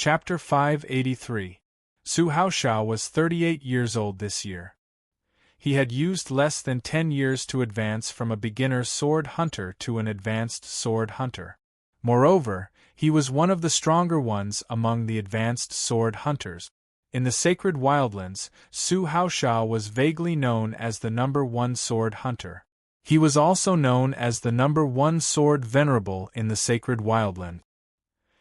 Chapter 583. Su Haoshao was 38 years old this year. He had used less than 10 years to advance from a beginner sword hunter to an advanced sword hunter. Moreover, he was one of the stronger ones among the advanced sword hunters. In the sacred wildlands, Su Haoshao was vaguely known as the #1 sword hunter. He was also known as the #1 sword venerable in the sacred wildland.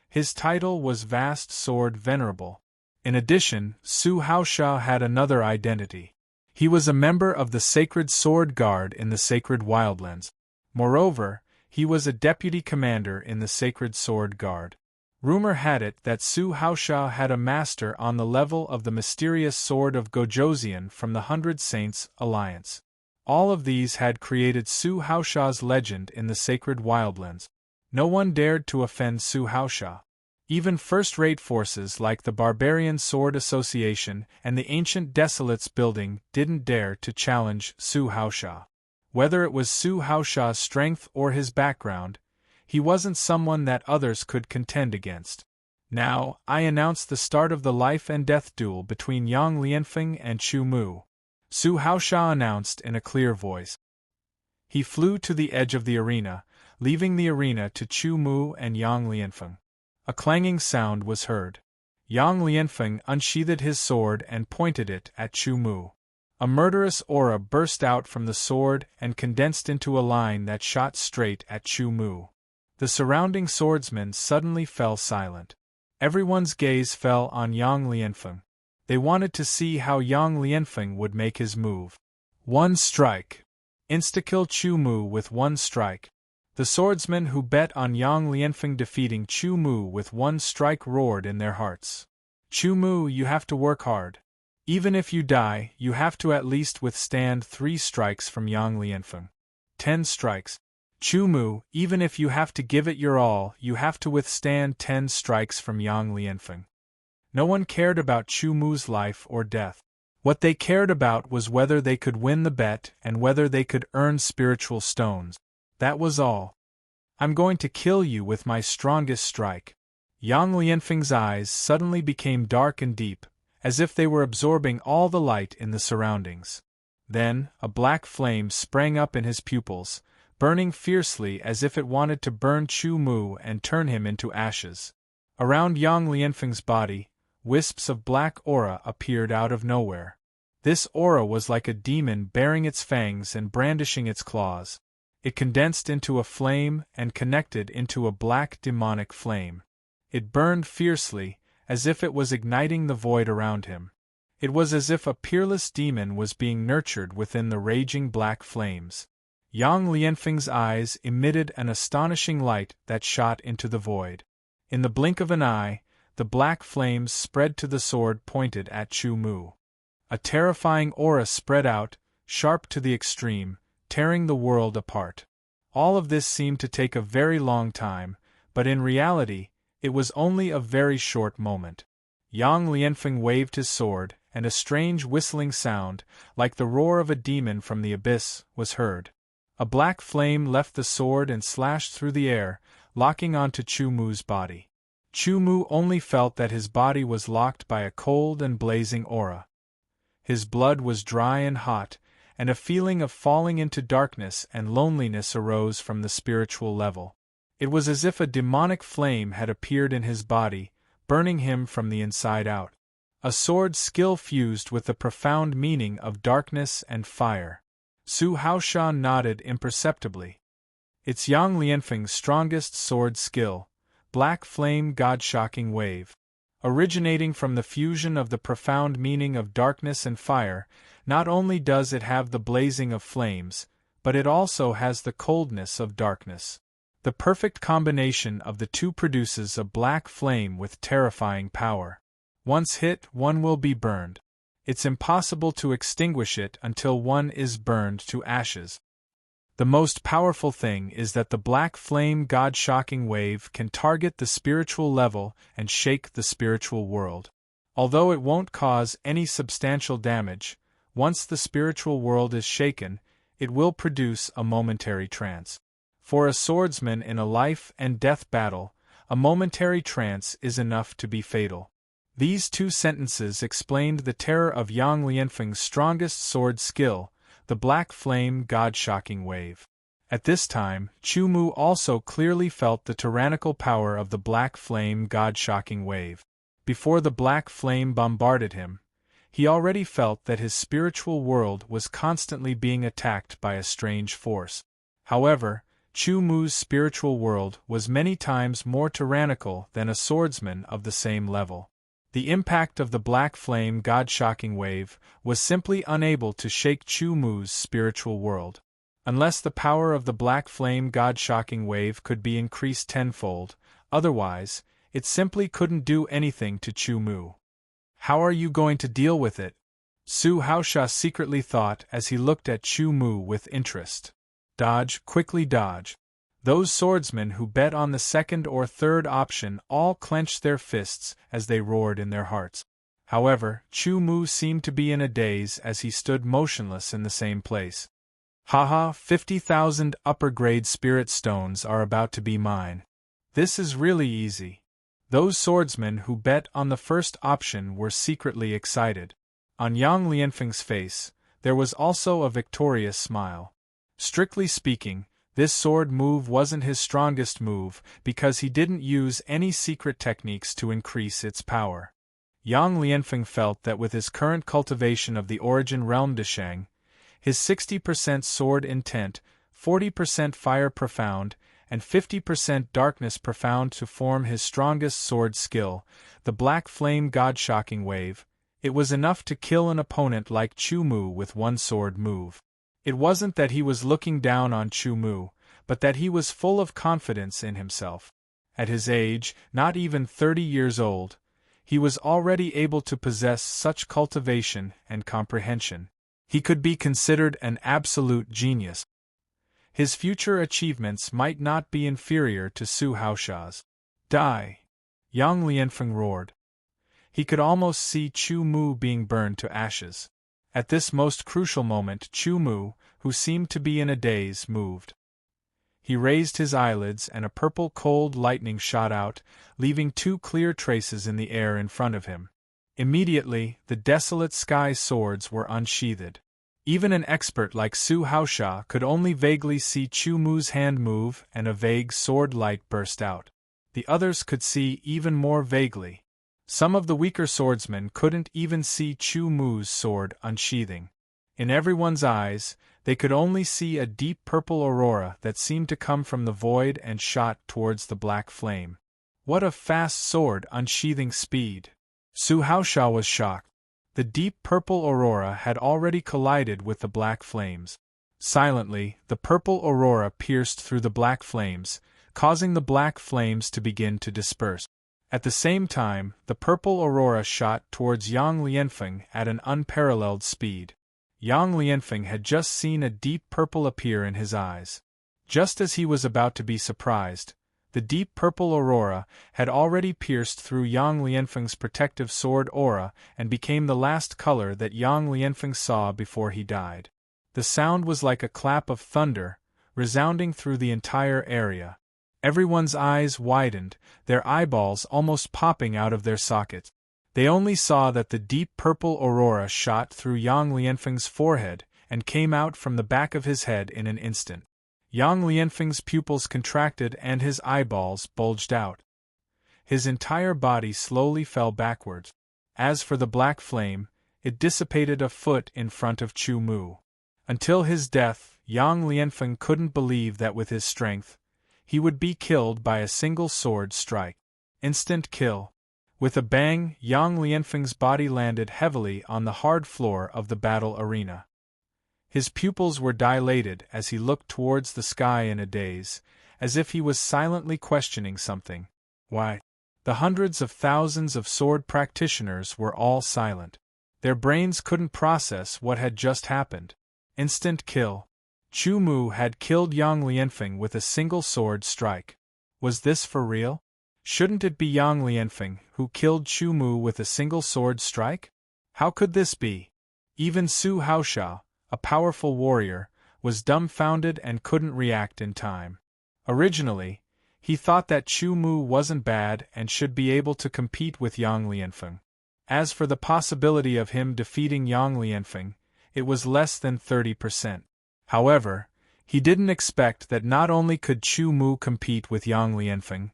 His title was Vast Sword Venerable. In addition, Su Haoshao had another identity. He was a member of the Sacred Sword Guard in the Sacred Wildlands. Moreover, he was a deputy commander in the Sacred Sword Guard. Rumor had it that Su Haoshao had a master on the level of the mysterious sword of Gojoseon from the 100 Saints Alliance. All of these had created Su Haoshao's legend in the Sacred Wildlands. No one dared to offend Su Haoshao. Even first-rate forces like the Barbarian Sword Association and the Ancient Desolates Building didn't dare to challenge Su Haoshao. Whether it was Su Haoshao's strength or his background, he wasn't someone that others could contend against. Now, I announce the start of the life and death duel between Yang Lianfeng and Chu Mu, Su Haoshao announced in a clear voice. He flew to the edge of the arena, leaving the arena to Chu Mu and Yang Lianfeng. A clanging sound was heard. Yang Lianfeng unsheathed his sword and pointed it at Chu Mu. A murderous aura burst out from the sword and condensed into a line that shot straight at Chu Mu. The surrounding swordsmen suddenly fell silent. Everyone's gaze fell on Yang Lianfeng. They wanted to see how Yang Lianfeng would make his move. One strike. Insta-kill Chu Mu with one strike. The swordsmen who bet on Yang Lianfeng defeating Chu Mu with one strike roared in their hearts. Chu Mu, you have to work hard. Even if you die, you have to at least withstand 3 strikes from Yang Lianfeng. 10 strikes. Chu Mu, even if you have to give it your all, you have to withstand 10 strikes from Yang Lianfeng. No one cared about Chu Mu's life or death. What they cared about was whether they could win the bet and whether they could earn spiritual stones. That was all. I'm going to kill you with my strongest strike. Yang Lianfeng's eyes suddenly became dark and deep, as if they were absorbing all the light in the surroundings. Then, a black flame sprang up in his pupils, burning fiercely as if it wanted to burn Chu Mu and turn him into ashes. Around Yang Lianfeng's body, wisps of black aura appeared out of nowhere. This aura was like a demon baring its fangs and brandishing its claws. It condensed into a flame and connected into a black demonic flame. It burned fiercely, as if it was igniting the void around him. It was as if a peerless demon was being nurtured within the raging black flames. Yang Lianfeng's eyes emitted an astonishing light that shot into the void. In the blink of an eye, the black flames spread to the sword pointed at Chu Mu. A terrifying aura spread out, sharp to the extreme, tearing the world apart. All of this seemed to take a very long time, but in reality, it was only a very short moment. Yang Lianfeng waved his sword, and a strange whistling sound, like the roar of a demon from the abyss, was heard. A black flame left the sword and slashed through the air, locking onto Chu Mu's body. Chu Mu only felt that his body was locked by a cold and blazing aura. His blood was dry and hot, and a feeling of falling into darkness and loneliness arose from the spiritual level. It was as if a demonic flame had appeared in his body, burning him from the inside out. A sword skill fused with the profound meaning of darkness and fire. Su Haoshao nodded imperceptibly. It's Yang Lianfeng's strongest sword skill, Black Flame God-shocking Wave. Originating from the fusion of the profound meaning of darkness and fire, not only does it have the blazing of flames, but it also has the coldness of darkness. The perfect combination of the two produces a black flame with terrifying power. Once hit, one will be burned. It's impossible to extinguish it until one is burned to ashes. The most powerful thing is that the black flame God-shocking wave can target the spiritual level and shake the spiritual world. Although it won't cause any substantial damage, once the spiritual world is shaken, it will produce a momentary trance. For a swordsman in a life and death battle, a momentary trance is enough to be fatal. These two sentences explained the terror of Yang Lianfeng's strongest sword skill, the black flame God-shocking wave. At this time, Chu Mu also clearly felt the tyrannical power of the black flame God-shocking wave. Before the black flame bombarded him, he already felt that his spiritual world was constantly being attacked by a strange force. However, Chu Mu's spiritual world was many times more tyrannical than a swordsman of the same level. The impact of the black flame God-shocking wave was simply unable to shake Chu Mu's spiritual world. Unless the power of the black flame God-shocking wave could be increased tenfold, otherwise, it simply couldn't do anything to Chu Mu. How are you going to deal with it? Su Haosha secretly thought as he looked at Chu Mu with interest. Dodge, quickly dodge. Those swordsmen who bet on the second or third option all clenched their fists as they roared in their hearts. However, Chu Mu seemed to be in a daze as he stood motionless in the same place. Haha, 50,000 upper-grade spirit stones are about to be mine. This is really easy. Those swordsmen who bet on the first option were secretly excited. On Yang Lianfeng's face, there was also a victorious smile. Strictly speaking, this sword move wasn't his strongest move because he didn't use any secret techniques to increase its power. Yang Lianfeng felt that with his current cultivation of the origin realm Deshang, his 60% sword intent, 40% fire profound, and 50% darkness profound to form his strongest sword skill, the black flame God-shocking wave, it was enough to kill an opponent like Chu Mu with one sword move. It wasn't that he was looking down on Chu Mu, but that he was full of confidence in himself. At his age, not even 30 years old, he was already able to possess such cultivation and comprehension. He could be considered an absolute genius. His future achievements might not be inferior to Su Haosha's. Die! Yang Lianfeng roared. He could almost see Chu Mu being burned to ashes. At this most crucial moment, Chu Mu, who seemed to be in a daze, moved. He raised his eyelids and a purple cold lightning shot out, leaving two clear traces in the air in front of him. Immediately, the desolate sky swords were unsheathed. Even an expert like Su Haosha could only vaguely see Chu Mu's hand move and a vague sword light burst out. The others could see even more vaguely. Some of the weaker swordsmen couldn't even see Chu Mu's sword unsheathing. In everyone's eyes, they could only see a deep purple aurora that seemed to come from the void and shot towards the black flame. What a fast sword unsheathing speed! Su Haosha was shocked. The deep purple aurora had already collided with the black flames. Silently, the purple aurora pierced through the black flames, causing the black flames to begin to disperse. At the same time, the purple aurora shot towards Yang Lianfeng at an unparalleled speed. Yang Lianfeng had just seen a deep purple appear in his eyes. Just as he was about to be surprised, the deep purple aurora had already pierced through Yang Lianfeng's protective sword aura and became the last color that Yang Lianfeng saw before he died. The sound was like a clap of thunder, resounding through the entire area. Everyone's eyes widened, their eyeballs almost popping out of their sockets. They only saw that the deep purple aurora shot through Yang Lianfeng's forehead and came out from the back of his head in an instant. Yang Lianfeng's pupils contracted and his eyeballs bulged out. His entire body slowly fell backwards. As for the black flame, it dissipated a foot in front of Chu Mu. Until his death, Yang Lianfeng couldn't believe that with his strength, he would be killed by a single sword strike. Instant kill. With a bang, Yang Lianfeng's body landed heavily on the hard floor of the battle arena. His pupils were dilated as he looked towards the sky in a daze, as if he was silently questioning something. Why? The hundreds of thousands of sword practitioners were all silent. Their brains couldn't process what had just happened. Instant kill. Chu Mu had killed Yang Lianfeng with a single sword strike. Was this for real? Shouldn't it be Yang Lianfeng who killed Chu Mu with a single sword strike? How could this be? Even Su Haosha, a powerful warrior, was dumbfounded and couldn't react in time. Originally, He thought that Chu Mu wasn't bad and should be able to compete with Yang Lianfeng. As for the possibility of him defeating Yang Lianfeng, it was less than 30%. However, he didn't expect that not only could Chu Mu compete with Yang Lianfeng,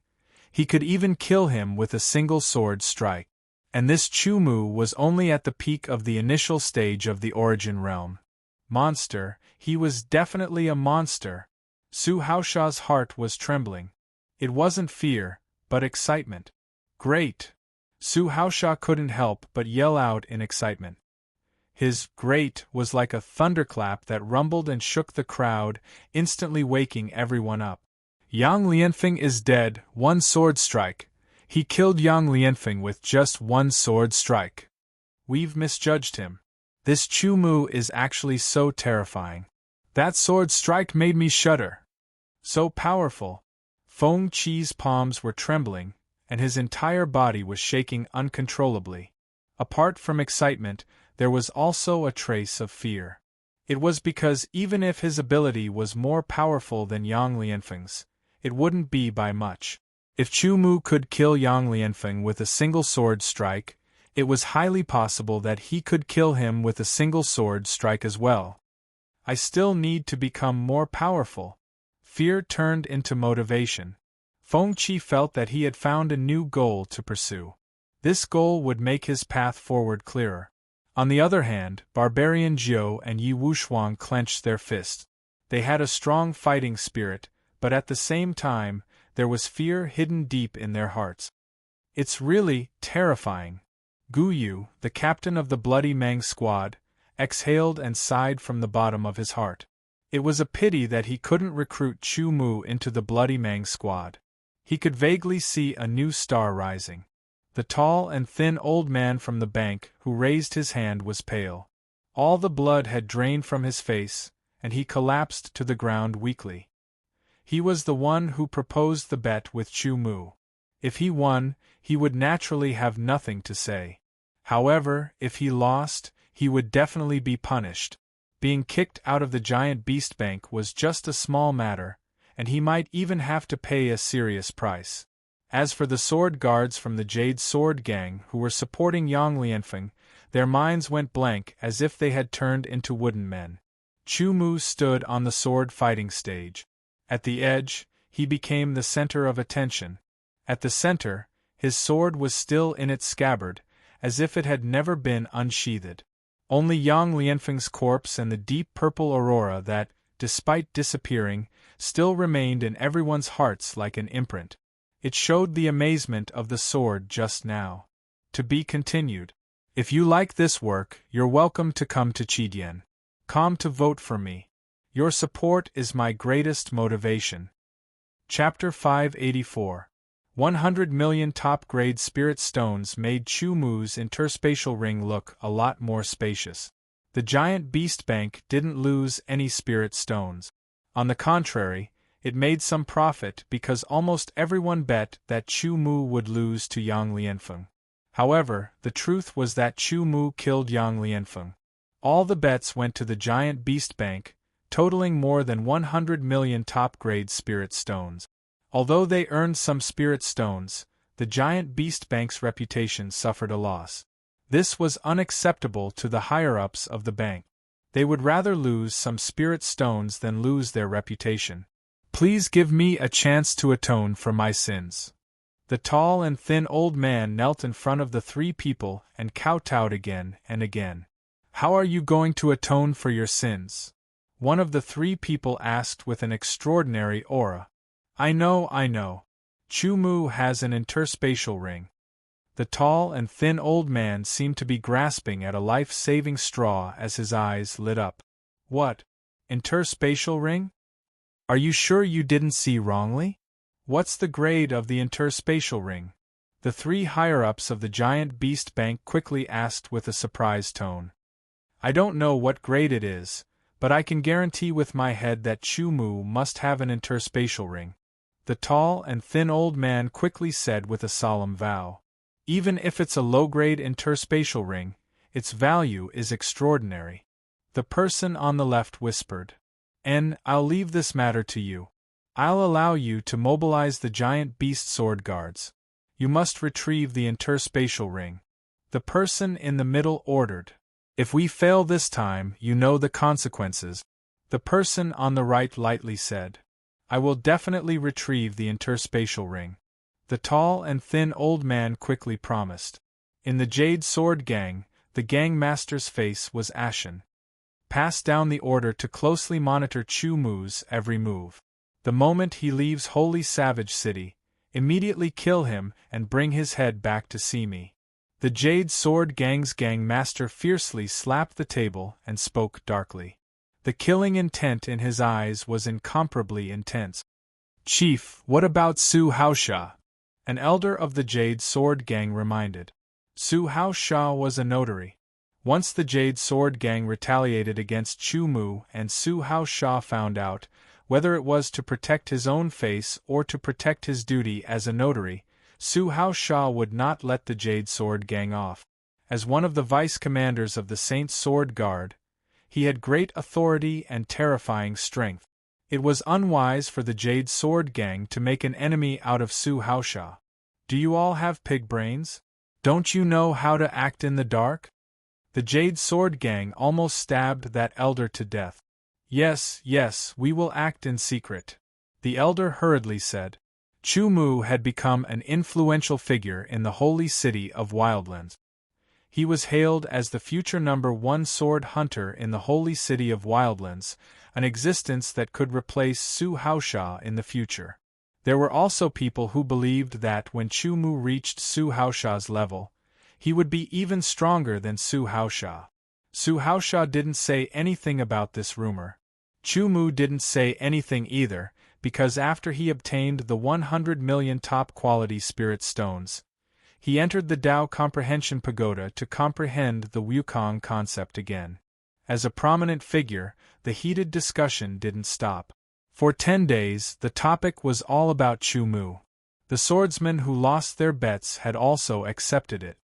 he could even kill him with a single sword strike. And this Chu Mu was only at the peak of the initial stage of the origin realm. Monster, he was definitely a monster. Su Haosha's heart was trembling. It wasn't fear, but excitement. Great! Su Haosha couldn't help but yell out in excitement. His great was like a thunderclap that rumbled and shook the crowd, instantly waking everyone up. Yang Lianfeng is dead, one sword strike. He killed Yang Lianfeng with just one sword strike. We've misjudged him. This Chu Mu is actually so terrifying. That sword strike made me shudder. So powerful. Feng Qi's palms were trembling, and his entire body was shaking uncontrollably. Apart from excitement, there was also a trace of fear. It was because even if his ability was more powerful than Yang Lianfeng's, it wouldn't be by much. If Chu Mu could kill Yang Lianfeng with a single sword strike, it was highly possible that he could kill him with a single sword strike as well. I still need to become more powerful. Fear turned into motivation. Feng Qi felt that he had found a new goal to pursue. This goal would make his path forward clearer. On the other hand, Barbarian Jiu and Yi Wushuang clenched their fists. They had a strong fighting spirit, but at the same time, there was fear hidden deep in their hearts. It's really terrifying. Gu Yu, the captain of the Bloody Mang squad, exhaled and sighed from the bottom of his heart. It was a pity that he couldn't recruit Chu Mu into the Bloody Mang squad. He could vaguely see a new star rising. The tall and thin old man from the bank who raised his hand was pale. All the blood had drained from his face, and he collapsed to the ground weakly. He was the one who proposed the bet with Chu Mu. If he won, he would naturally have nothing to say. However, if he lost, he would definitely be punished. Being kicked out of the giant beast bank was just a small matter, and he might even have to pay a serious price. As for the sword guards from the Jade Sword Gang who were supporting Yang Lianfeng, their minds went blank as if they had turned into wooden men. Chu Mu stood on the sword fighting stage. At the edge, he became the center of attention. At the center, his sword was still in its scabbard, as if it had never been unsheathed. Only Yang Lianfeng's corpse and the deep purple aurora that, despite disappearing, still remained in everyone's hearts like an imprint. It showed the amazement of the sword just now. To be continued. If you like this work, you're welcome to come to Qidian. Come to vote for me. Your support is my greatest motivation. Chapter 584. 100 million top-grade spirit stones made Chu Mu's interspatial ring look a lot more spacious. The giant beast bank didn't lose any spirit stones. On the contrary, it made some profit because almost everyone bet that Chu Mu would lose to Yang Lianfeng. However, the truth was that Chu Mu killed Yang Lianfeng. All the bets went to the giant beast bank, totaling more than 100 million top-grade spirit stones. Although they earned some spirit stones, the giant beast bank's reputation suffered a loss. This was unacceptable to the higher-ups of the bank. They would rather lose some spirit stones than lose their reputation. Please give me a chance to atone for my sins. The tall and thin old man knelt in front of the three people and kowtowed again and again. How are you going to atone for your sins? One of the three people asked with an extraordinary aura. I know. Chu Mu has an interspatial ring. The tall and thin old man seemed to be grasping at a life-saving straw as his eyes lit up. What? Interspatial ring? Are you sure you didn't see wrongly? What's the grade of the interspatial ring? The three higher-ups of the giant beast bank quickly asked with a surprised tone. I don't know what grade it is, but I can guarantee with my head that Chu Mu must have an interspatial ring. The tall and thin old man quickly said with a solemn vow. Even if it's a low-grade interspatial ring, its value is extraordinary. The person on the left whispered. I'll leave this matter to you. I'll allow you to mobilize the giant beast sword guards. You must retrieve the interspatial ring. The person in the middle ordered. If we fail this time, you know the consequences. The person on the right lightly said. I will definitely retrieve the interspatial ring. The tall and thin old man quickly promised. In the Jade Sword Gang, the gang master's face was ashen. Pass down the order to closely monitor Chu Mu's every move. The moment he leaves Holy Savage City, immediately kill him and bring his head back to see me. The Jade Sword Gang's gang master fiercely slapped the table and spoke darkly. The killing intent in his eyes was incomparably intense. Chief, what about Su Haosha? An elder of the Jade Sword Gang reminded. Su Haosha was a notary. Once the Jade Sword Gang retaliated against Chu Mu and Su Haosha found out, whether it was to protect his own face or to protect his duty as a notary, Su Haosha would not let the Jade Sword Gang off. As one of the vice-commanders of the Saint Sword Guard, he had great authority and terrifying strength. It was unwise for the Jade Sword Gang to make an enemy out of Su Haosha. Do you all have pig brains? Don't you know how to act in the dark? The Jade Sword Gang almost stabbed that elder to death. Yes, we will act in secret, the elder hurriedly said. Chu Mu had become an influential figure in the holy city of Wildlands. He was hailed as the future #1 sword hunter in the holy city of Wildlands, an existence that could replace Su Haosha in the future. There were also people who believed that when Chu Mu reached Su Haosha's level, he would be even stronger than Su Haosha. Su Haosha didn't say anything about this rumor. Chu Mu didn't say anything either, because after he obtained the 100 million top-quality spirit stones, he entered the Tao Comprehension Pagoda to comprehend the Wukong concept again. As a prominent figure, the heated discussion didn't stop. For 10 days, the topic was all about Chu Mu. The swordsmen who lost their bets had also accepted it.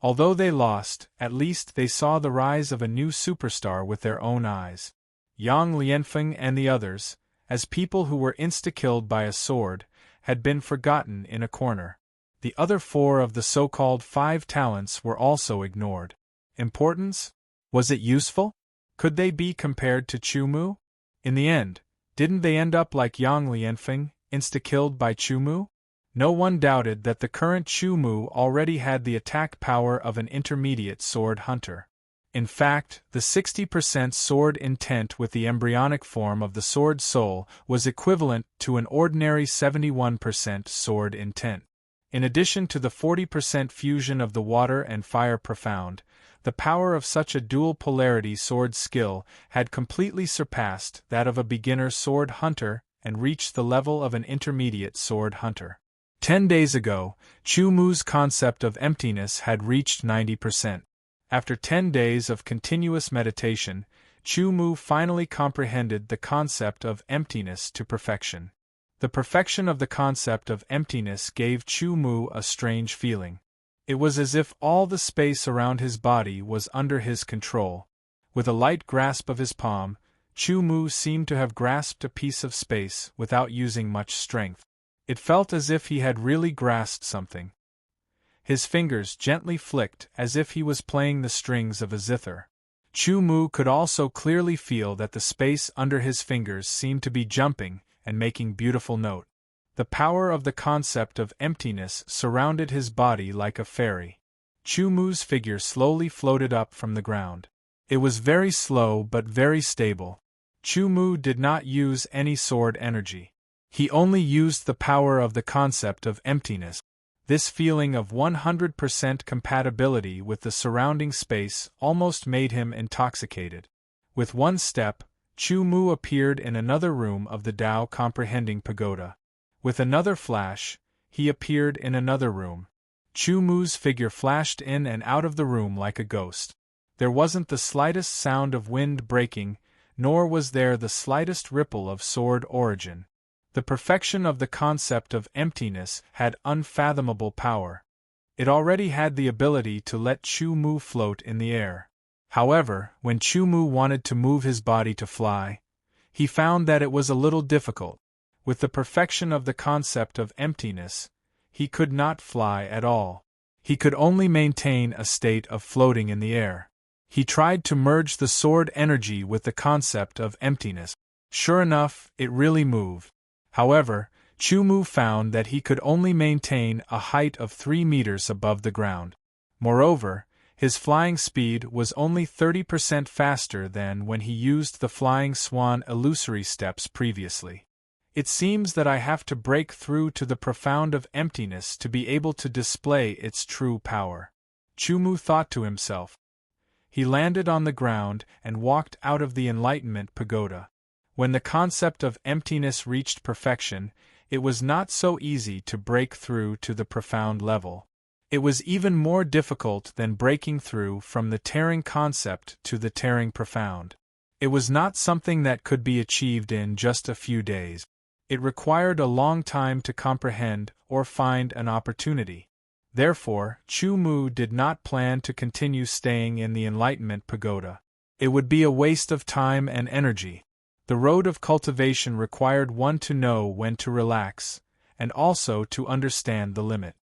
Although they lost, at least they saw the rise of a new superstar with their own eyes. Yang Lianfeng and the others, as people who were insta-killed by a sword, had been forgotten in a corner. The other 4 of the so-called 5 talents were also ignored. Importance? Was it useful? Could they be compared to Chu Mu? In the end, didn't they end up like Yang Lianfeng, insta-killed by Chu Mu? No one doubted that the current Chu Mu already had the attack power of an intermediate sword hunter. In fact, the 60% sword intent with the embryonic form of the sword soul was equivalent to an ordinary 71% sword intent. In addition to the 40% fusion of the water and fire profound, the power of such a dual polarity sword skill had completely surpassed that of a beginner sword hunter and reached the level of an intermediate sword hunter. 10 days ago, Chu Mu's concept of emptiness had reached 90%. After 10 days of continuous meditation, Chu Mu finally comprehended the concept of emptiness to perfection. The perfection of the concept of emptiness gave Chu Mu a strange feeling. It was as if all the space around his body was under his control. With a light grasp of his palm, Chu Mu seemed to have grasped a piece of space without using much strength. It felt as if he had really grasped something. His fingers gently flicked as if he was playing the strings of a zither. Chu Mu could also clearly feel that the space under his fingers seemed to be jumping and making beautiful note. The power of the concept of emptiness surrounded his body like a fairy. Chu Mu's figure slowly floated up from the ground. It was very slow but very stable. Chu Mu did not use any sword energy. He only used the power of the concept of emptiness. This feeling of 100% compatibility with the surrounding space almost made him intoxicated. With one step, Chu Mu appeared in another room of the Tao Comprehending Pagoda. With another flash, he appeared in another room. Chu Mu's figure flashed in and out of the room like a ghost. There wasn't the slightest sound of wind breaking, nor was there the slightest ripple of sword origin. The perfection of the concept of emptiness had unfathomable power. It already had the ability to let Chu Mu float in the air. However, when Chu Mu wanted to move his body to fly, he found that it was a little difficult. With the perfection of the concept of emptiness, he could not fly at all. He could only maintain a state of floating in the air. He tried to merge the sword energy with the concept of emptiness. Sure enough, it really moved. However, Chu Mu found that he could only maintain a height of 3 meters above the ground. Moreover, his flying speed was only 30% faster than when he used the flying swan illusory steps previously. It seems that I have to break through to the profound of emptiness to be able to display its true power. Chu Mu thought to himself. He landed on the ground and walked out of the Enlightenment Pagoda. When the concept of emptiness reached perfection, it was not so easy to break through to the profound level. It was even more difficult than breaking through from the tearing concept to the tearing profound. It was not something that could be achieved in just a few days. It required a long time to comprehend or find an opportunity. Therefore, Chu Mu did not plan to continue staying in the Enlightenment Pagoda. It would be a waste of time and energy. The road of cultivation required one to know when to relax, and also to understand the limit.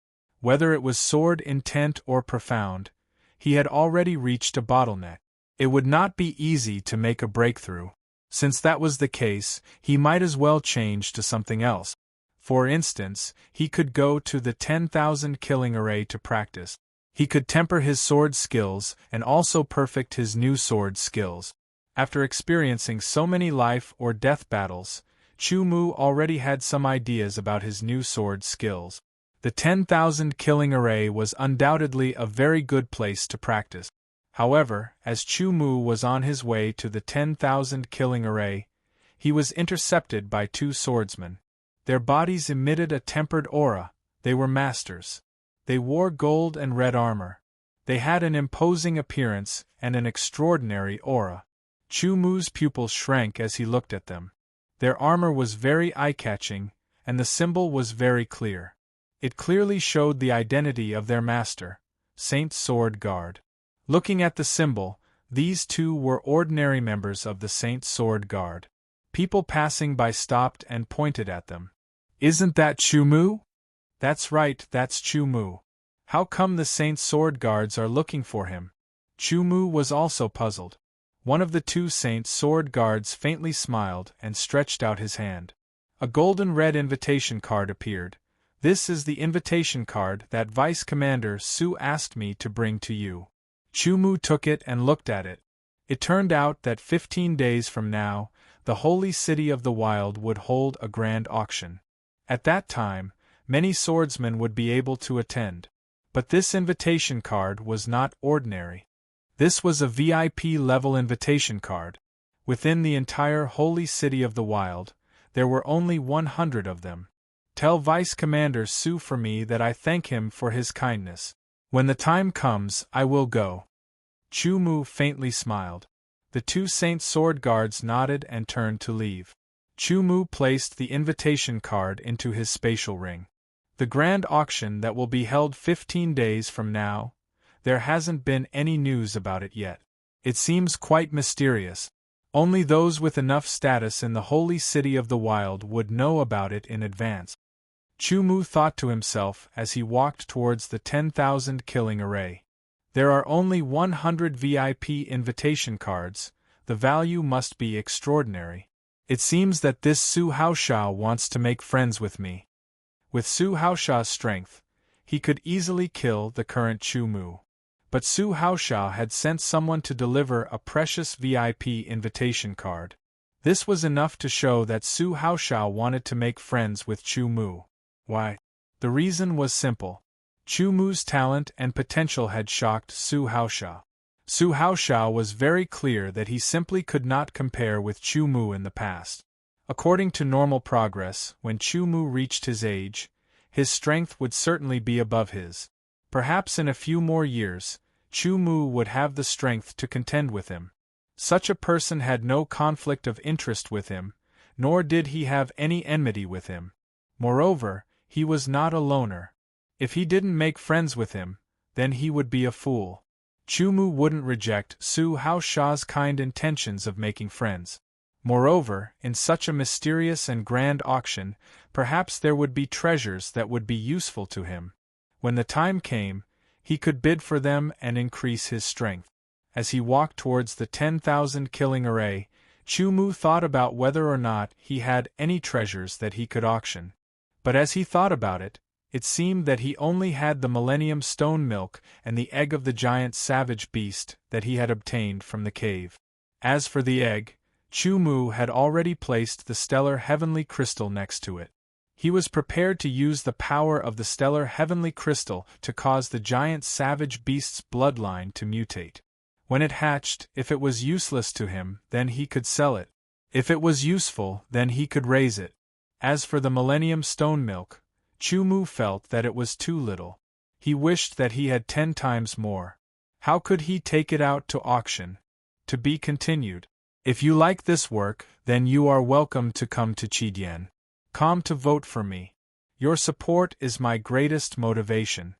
Whether it was sword intent or profound, he had already reached a bottleneck. It would not be easy to make a breakthrough. Since that was the case, he might as well change to something else. For instance, he could go to the 10,000 killing array to practice. He could temper his sword skills and also perfect his new sword skills. After experiencing so many life or death battles, Chu Mu already had some ideas about his new sword skills. The 10,000 killing array was undoubtedly a very good place to practice. However, as Chu Mu was on his way to the 10,000 killing array, he was intercepted by 2 swordsmen. Their bodies emitted a tempered aura. They were masters. They wore gold and red armor. They had an imposing appearance and an extraordinary aura. Chu Mu's pupils shrank as he looked at them. Their armor was very eye-catching, and the symbol was very clear. It clearly showed the identity of their master, Saint Sword Guard. Looking at the symbol, these 2 were ordinary members of the Saint Sword Guard. People passing by stopped and pointed at them. "Isn't that Chu Mu?" "That's right, that's Chu Mu. How come the Saint Sword Guards are looking for him?" Chu Mu was also puzzled. One of the 2 Saint Sword Guards faintly smiled and stretched out his hand. A golden red invitation card appeared. "This is the invitation card that Vice Commander Su asked me to bring to you." Chu Mu took it and looked at it. It turned out that 15 days from now, the holy city of the wild would hold a grand auction. At that time, many swordsmen would be able to attend. But this invitation card was not ordinary. This was a VIP-level invitation card. Within the entire holy city of the wild, there were only 100 of them. Tell Vice Commander Su for me that I thank him for his kindness. When the time comes, I will go. Chu Mu faintly smiled. The 2 Saint Sword Guards nodded and turned to leave. Chu Mu placed the invitation card into his spatial ring. The grand auction that will be held 15 days from now, there hasn't been any news about it yet. It seems quite mysterious. Only those with enough status in the holy city of the wild would know about it in advance. Chu Mu thought to himself as he walked towards the 10,000 killing array. There are only 100 VIP invitation cards. The value must be extraordinary. It seems that this Su Haosha wants to make friends with me. With Su Haosha's strength, he could easily kill the current Chu Mu. But Su Haosha had sent someone to deliver a precious VIP invitation card. This was enough to show that Su Haosha wanted to make friends with Chu Mu. Why? The reason was simple. Chu Mu's talent and potential had shocked Su Haosha. Su Haosha was very clear that he simply could not compare with Chu Mu in the past. According to normal progress, when Chu Mu reached his age, his strength would certainly be above his. Perhaps in a few more years, Chu Mu would have the strength to contend with him. Such a person had no conflict of interest with him, nor did he have any enmity with him. Moreover, he was not a loner. If he didn't make friends with him, then he would be a fool. Chu Mu wouldn't reject Su Haosha's kind intentions of making friends. Moreover, in such a mysterious and grand auction, perhaps there would be treasures that would be useful to him. When the time came, he could bid for them and increase his strength. As he walked towards the 10,000 killing array, Chu-mu thought about whether or not he had any treasures that he could auction. But as he thought about it, it seemed that he only had the Millennium Stone Milk and the egg of the giant savage beast that he had obtained from the cave. As for the egg, Chu-mu had already placed the stellar heavenly crystal next to it. He was prepared to use the power of the stellar heavenly crystal to cause the giant savage beast's bloodline to mutate. When it hatched, if it was useless to him, then he could sell it. If it was useful, then he could raise it. As for the Millennium Stone Milk, Chu-mu felt that it was too little. He wished that he had 10 times more. How could he take it out to auction? To be continued. If you like this work, then you are welcome to come to Chidien.com to vote for me. Your support is my greatest motivation.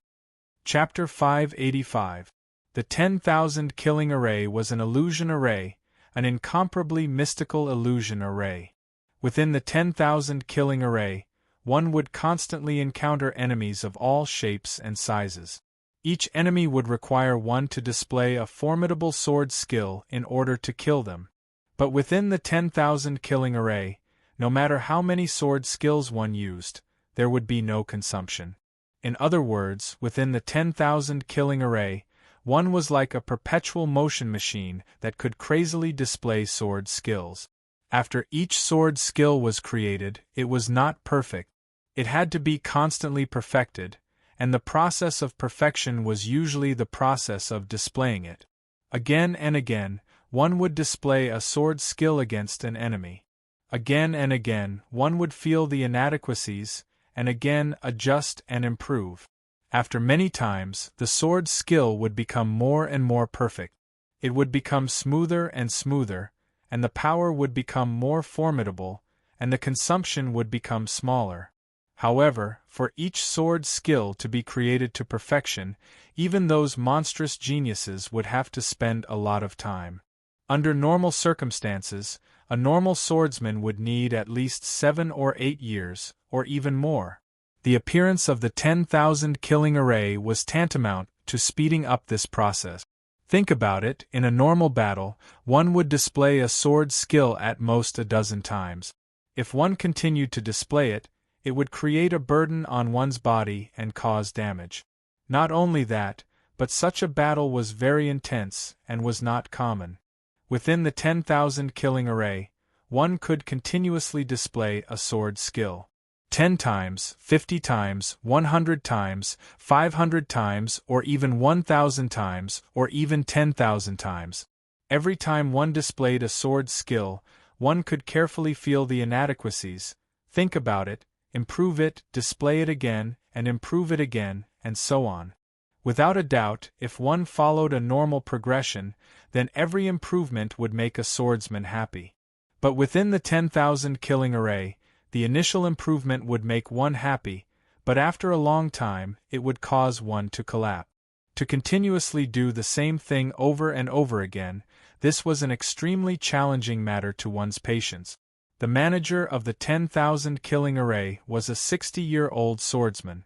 Chapter 585. The 10,000 killing array was an illusion array, an incomparably mystical illusion array. Within the 10,000 killing array, one would constantly encounter enemies of all shapes and sizes. Each enemy would require one to display a formidable sword skill in order to kill them. But within the 10,000 killing array, no matter how many sword skills one used, there would be no consumption. In other words, within the 10,000 killing array, one was like a perpetual motion machine that could crazily display sword skills. After each sword skill was created, it was not perfect. It had to be constantly perfected, and the process of perfection was usually the process of displaying it. Again and again, one would display a sword skill against an enemy. Again and again, one would feel the inadequacies, and again adjust and improve. After many times, the sword skill would become more and more perfect. It would become smoother and smoother, and the power would become more formidable, and the consumption would become smaller. However, for each sword skill to be created to perfection, even those monstrous geniuses would have to spend a lot of time. Under normal circumstances, a normal swordsman would need at least 7 or 8 years, or even more. The appearance of the 10,000 killing array was tantamount to speeding up this process. Think about it, in a normal battle, one would display a sword skill at most a dozen times. If one continued to display it, it would create a burden on one's body and cause damage. Not only that, but such a battle was very intense and was not common. Within the 10,000 killing array, one could continuously display a sword skill. 10 times, 50 times, 100 times, 500 times, or even 1,000 times, or even 10,000 times. Every time one displayed a sword skill, one could carefully feel the inadequacies, think about it, improve it, display it again, and improve it again, and so on. Without a doubt, if one followed a normal progression, then every improvement would make a swordsman happy. But within the 10,000 killing array, the initial improvement would make one happy, but after a long time, it would cause one to collapse. To continuously do the same thing over and over again, this was an extremely challenging matter to one's patience. The manager of the 10,000 killing array was a 60-year-old swordsman.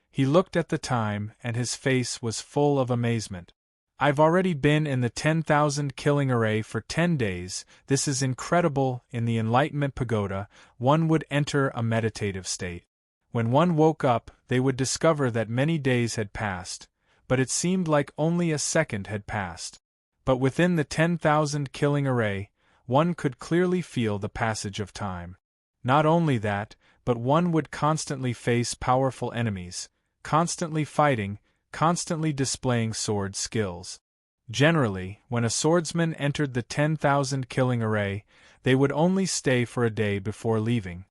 He looked at the time, and his face was full of amazement. I've already been in the 10,000 killing array for 10 days, this is incredible. In the Enlightenment Pagoda, one would enter a meditative state. When one woke up, they would discover that many days had passed, but it seemed like only a second had passed. But within the 10,000 killing array, one could clearly feel the passage of time. Not only that, but one would constantly face powerful enemies, constantly fighting, constantly displaying sword skills. Generally, when a swordsman entered the 10,000 killing array, they would only stay for a day before leaving.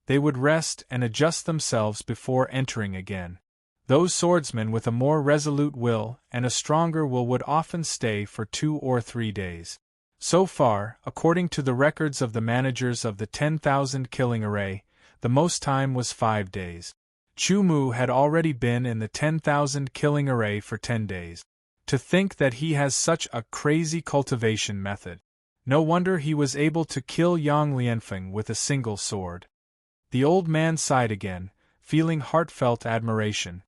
They would rest and adjust themselves before entering again. Those swordsmen with a more resolute will and a stronger will would often stay for 2 or 3 days. So far, according to the records of the managers of the 10,000 killing array, the most time was 5 days. Chu-mu had already been in the 10,000 killing array for 10 days. To think that he has such a crazy cultivation method. No wonder he was able to kill Yang Lianfeng with a single sword. The old man sighed again, feeling heartfelt admiration.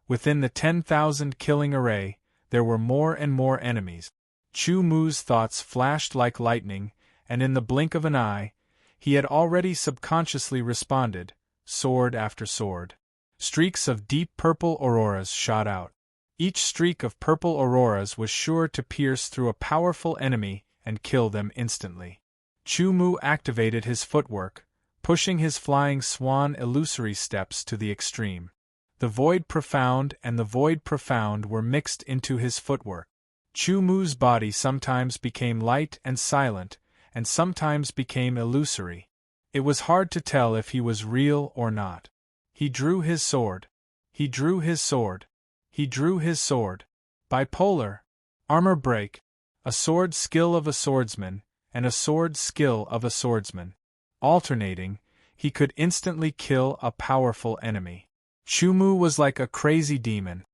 Within the 10,000 killing array, there were more and more enemies. Chu Mu's thoughts flashed like lightning, and in the blink of an eye, he had already subconsciously responded, sword after sword. Streaks of deep purple auroras shot out. Each streak of purple auroras was sure to pierce through a powerful enemy and kill them instantly. Chu Mu activated his footwork, pushing his flying swan illusory steps to the extreme. The void profound and the void profound were mixed into his footwork. Chu Mu's body sometimes became light and silent, and sometimes became illusory. It was hard to tell if he was real or not. He drew his sword. He drew his sword. He drew his sword. Bipolar. Armor break. A sword skill of a swordsman, and a sword skill of a swordsman. Alternating, he could instantly kill a powerful enemy. Chu Mu was like a crazy demon.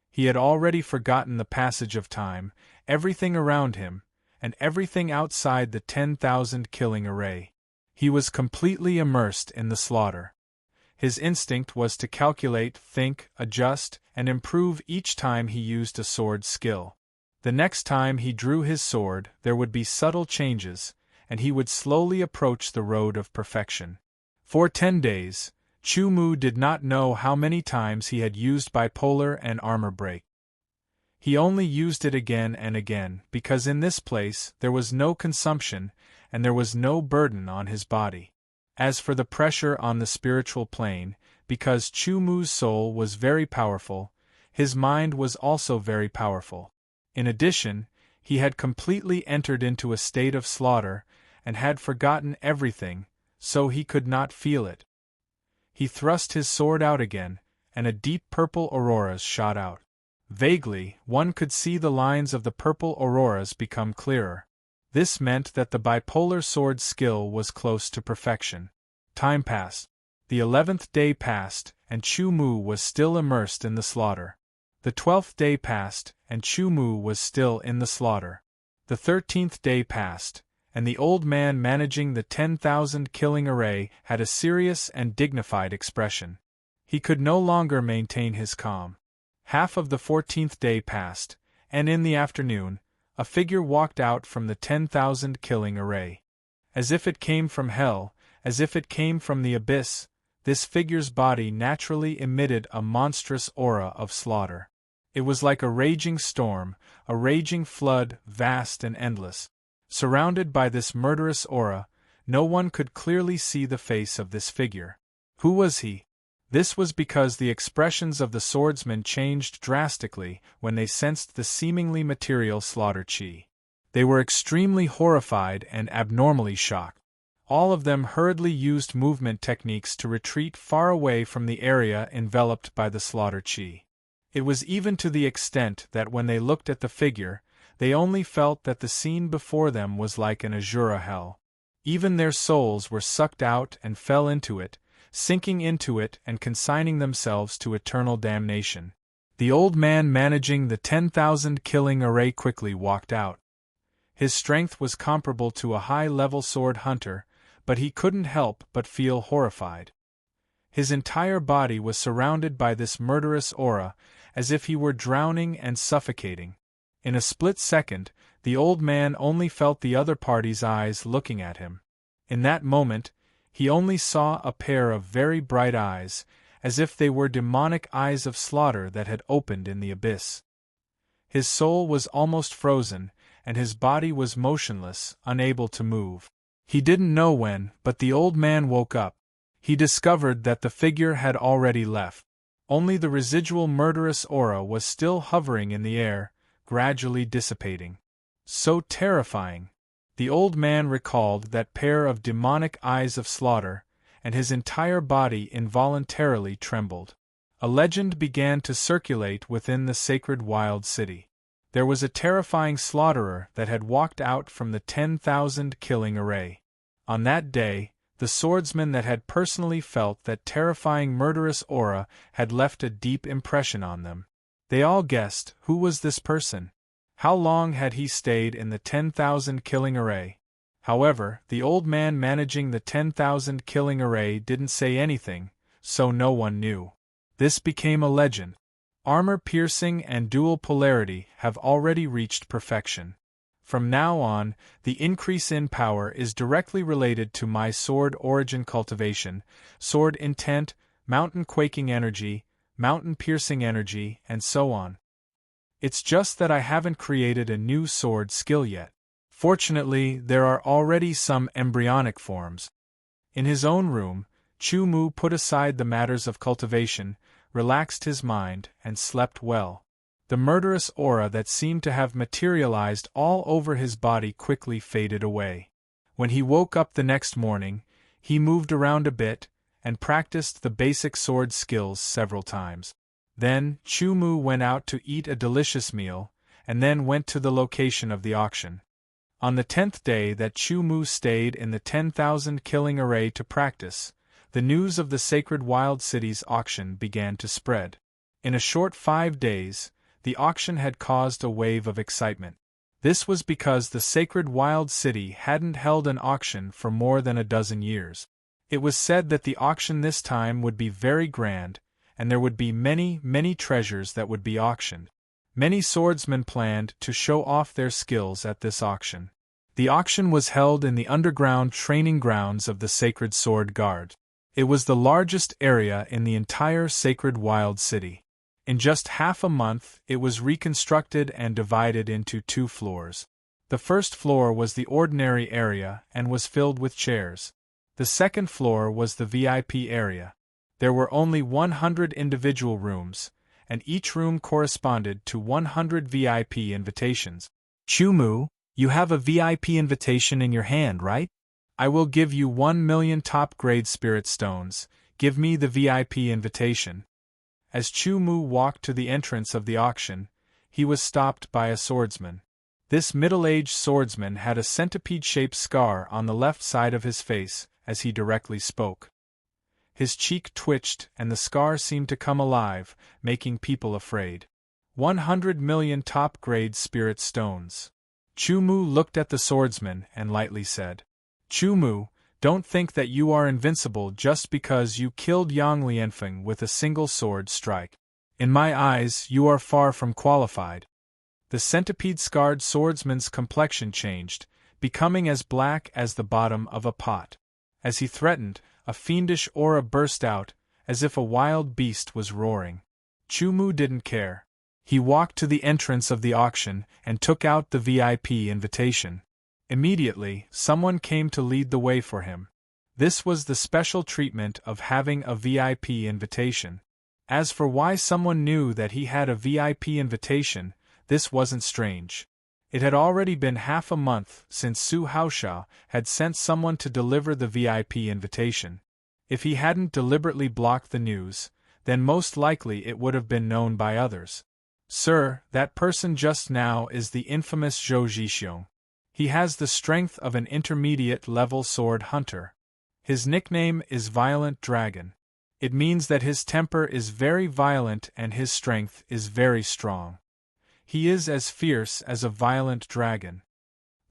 He had already forgotten the passage of time, everything around him, and everything outside the 10,000 killing array. He was completely immersed in the slaughter. His instinct was to calculate, think, adjust, and improve each time he used a sword skill. The next time he drew his sword, there would be subtle changes, and he would slowly approach the road of perfection. For 10 days, Chu Mu did not know how many times he had used bipolar and armor break. He only used it again and again, because in this place there was no consumption, and there was no burden on his body. As for the pressure on the spiritual plane, because Chu Mu's soul was very powerful, his mind was also very powerful. In addition, he had completely entered into a state of slaughter, and had forgotten everything, so he could not feel it. He thrust his sword out again, and a deep purple auroras shot out. Vaguely, one could see the lines of the purple auroras become clearer. This meant that the bipolar sword skill was close to perfection. Time passed. The 11th day passed, and Chu Mu was still immersed in the slaughter. The 12th day passed, and Chu Mu was still in the slaughter. The 13th day passed, and the old man managing the 10,000 killing array had a serious and dignified expression. He could no longer maintain his calm. Half of the 14th day passed, and in the afternoon, a figure walked out from the 10,000 killing array. As if it came from hell, as if it came from the abyss, this figure's body naturally emitted a monstrous aura of slaughter. It was like a raging storm, a raging flood, vast and endless. Surrounded by this murderous aura, no one could clearly see the face of this figure. Who was he? This was because the expressions of the swordsmen changed drastically when they sensed the seemingly material slaughter chi. They were extremely horrified and abnormally shocked. All of them hurriedly used movement techniques to retreat far away from the area enveloped by the slaughter chi. It was even to the extent that when they looked at the figure, they only felt that the scene before them was like an Azura hell. Even their souls were sucked out and fell into it, sinking into it and consigning themselves to eternal damnation. The old man managing the 10,000 killing array quickly walked out. His strength was comparable to a high-level sword hunter, but he couldn't help but feel horrified. His entire body was surrounded by this murderous aura, as if he were drowning and suffocating. In a split second, the old man only felt the other party's eyes looking at him. In that moment, he only saw a pair of very bright eyes, as if they were demonic eyes of slaughter that had opened in the abyss. His soul was almost frozen, and his body was motionless, unable to move. He didn't know when, but the old man woke up. He discovered that the figure had already left. Only the residual murderous aura was still hovering in the air, gradually dissipating. So terrifying! The old man recalled that pair of demonic eyes of slaughter, and his entire body involuntarily trembled. A legend began to circulate within the sacred wild city. There was a terrifying slaughterer that had walked out from the 10,000 killing array. On that day, the swordsman that had personally felt that terrifying murderous aura had left a deep impression on them. They all guessed, who was this person? How long had he stayed in the 10,000 killing array? However, the old man managing the 10,000 killing array didn't say anything, so no one knew. This became a legend. Armor piercing and dual polarity have already reached perfection. From now on, the increase in power is directly related to my sword origin cultivation, sword intent, mountain quaking energy, mountain piercing energy, and so on. It's just that I haven't created a new sword skill yet. Fortunately, there are already some embryonic forms. In his own room, Chu Mu put aside the matters of cultivation, relaxed his mind, and slept well. The murderous aura that seemed to have materialized all over his body quickly faded away. When he woke up the next morning, he moved around a bit, and practiced the basic sword skills several times. Then, Chu Mu went out to eat a delicious meal, and then went to the location of the auction. On the 10th day that Chu Mu stayed in the 10,000 killing array to practice, the news of the Sacred Wild City's auction began to spread. In a short 5 days, the auction had caused a wave of excitement. This was because the Sacred Wild City hadn't held an auction for more than a dozen years. It was said that the auction this time would be very grand, and there would be many, many treasures that would be auctioned. Many swordsmen planned to show off their skills at this auction. The auction was held in the underground training grounds of the Sacred Sword Guard. It was the largest area in the entire Sacred Wild City. In just half a month, it was reconstructed and divided into 2 floors. The first floor was the ordinary area and was filled with chairs. The second floor was the VIP area. There were only 100 individual rooms, and each room corresponded to 100 VIP invitations. Chu Mu, you have a VIP invitation in your hand, right? I will give you 1,000,000 top-grade spirit stones. Give me the VIP invitation. As Chu Mu walked to the entrance of the auction, he was stopped by a swordsman. This middle-aged swordsman had a centipede-shaped scar on the left side of his face as he directly spoke. His cheek twitched and the scar seemed to come alive, making people afraid. 100,000,000 top-grade spirit stones. Chu Mu looked at the swordsman and lightly said, Chu Mu, don't think that you are invincible just because you killed Yang Lianfeng with a single sword strike. In my eyes, you are far from qualified. The centipede-scarred swordsman's complexion changed, becoming as black as the bottom of a pot. As he threatened, a fiendish aura burst out, as if a wild beast was roaring. Chu Mu didn't care. He walked to the entrance of the auction and took out the VIP invitation. Immediately, someone came to lead the way for him. This was the special treatment of having a VIP invitation. As for why someone knew that he had a VIP invitation, this wasn't strange. It had already been half a month since Su Haoshao had sent someone to deliver the VIP invitation. If he hadn't deliberately blocked the news, then most likely it would have been known by others. Sir, that person just now is the infamous Zhou Zhixiong. He has the strength of an intermediate-level sword hunter. His nickname is Violent Dragon. It means that his temper is very violent and his strength is very strong. He is as fierce as a violent dragon.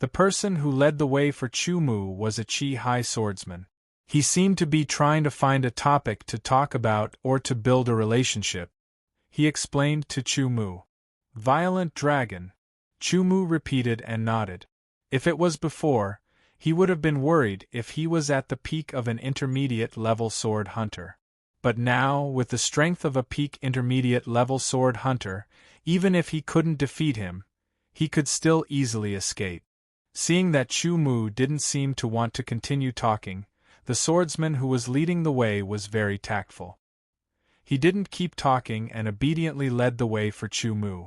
The person who led the way for Chu Mu was a Qi High swordsman. He seemed to be trying to find a topic to talk about or to build a relationship. He explained to Chu Mu. Violent dragon. Chu Mu repeated and nodded. If it was before, he would have been worried if he was at the peak of an intermediate-level sword hunter. But now, with the strength of a peak intermediate-level sword hunter, even if he couldn't defeat him, he could still easily escape. Seeing that Chu Mu didn't seem to want to continue talking, the swordsman who was leading the way was very tactful. He didn't keep talking and obediently led the way for Chu Mu.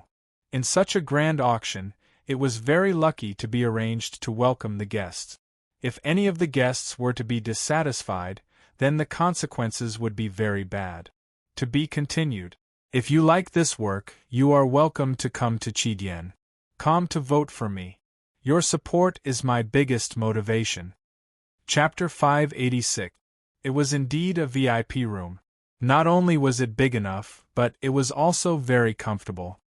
In such a grand auction, it was very lucky to be arranged to welcome the guests. If any of the guests were to be dissatisfied, then the consequences would be very bad. To be continued. If you like this work, you are welcome to come to Chidian.com to vote for me. Your support is my biggest motivation. Chapter 586. It was indeed a VIP room. Not only was it big enough, but it was also very comfortable.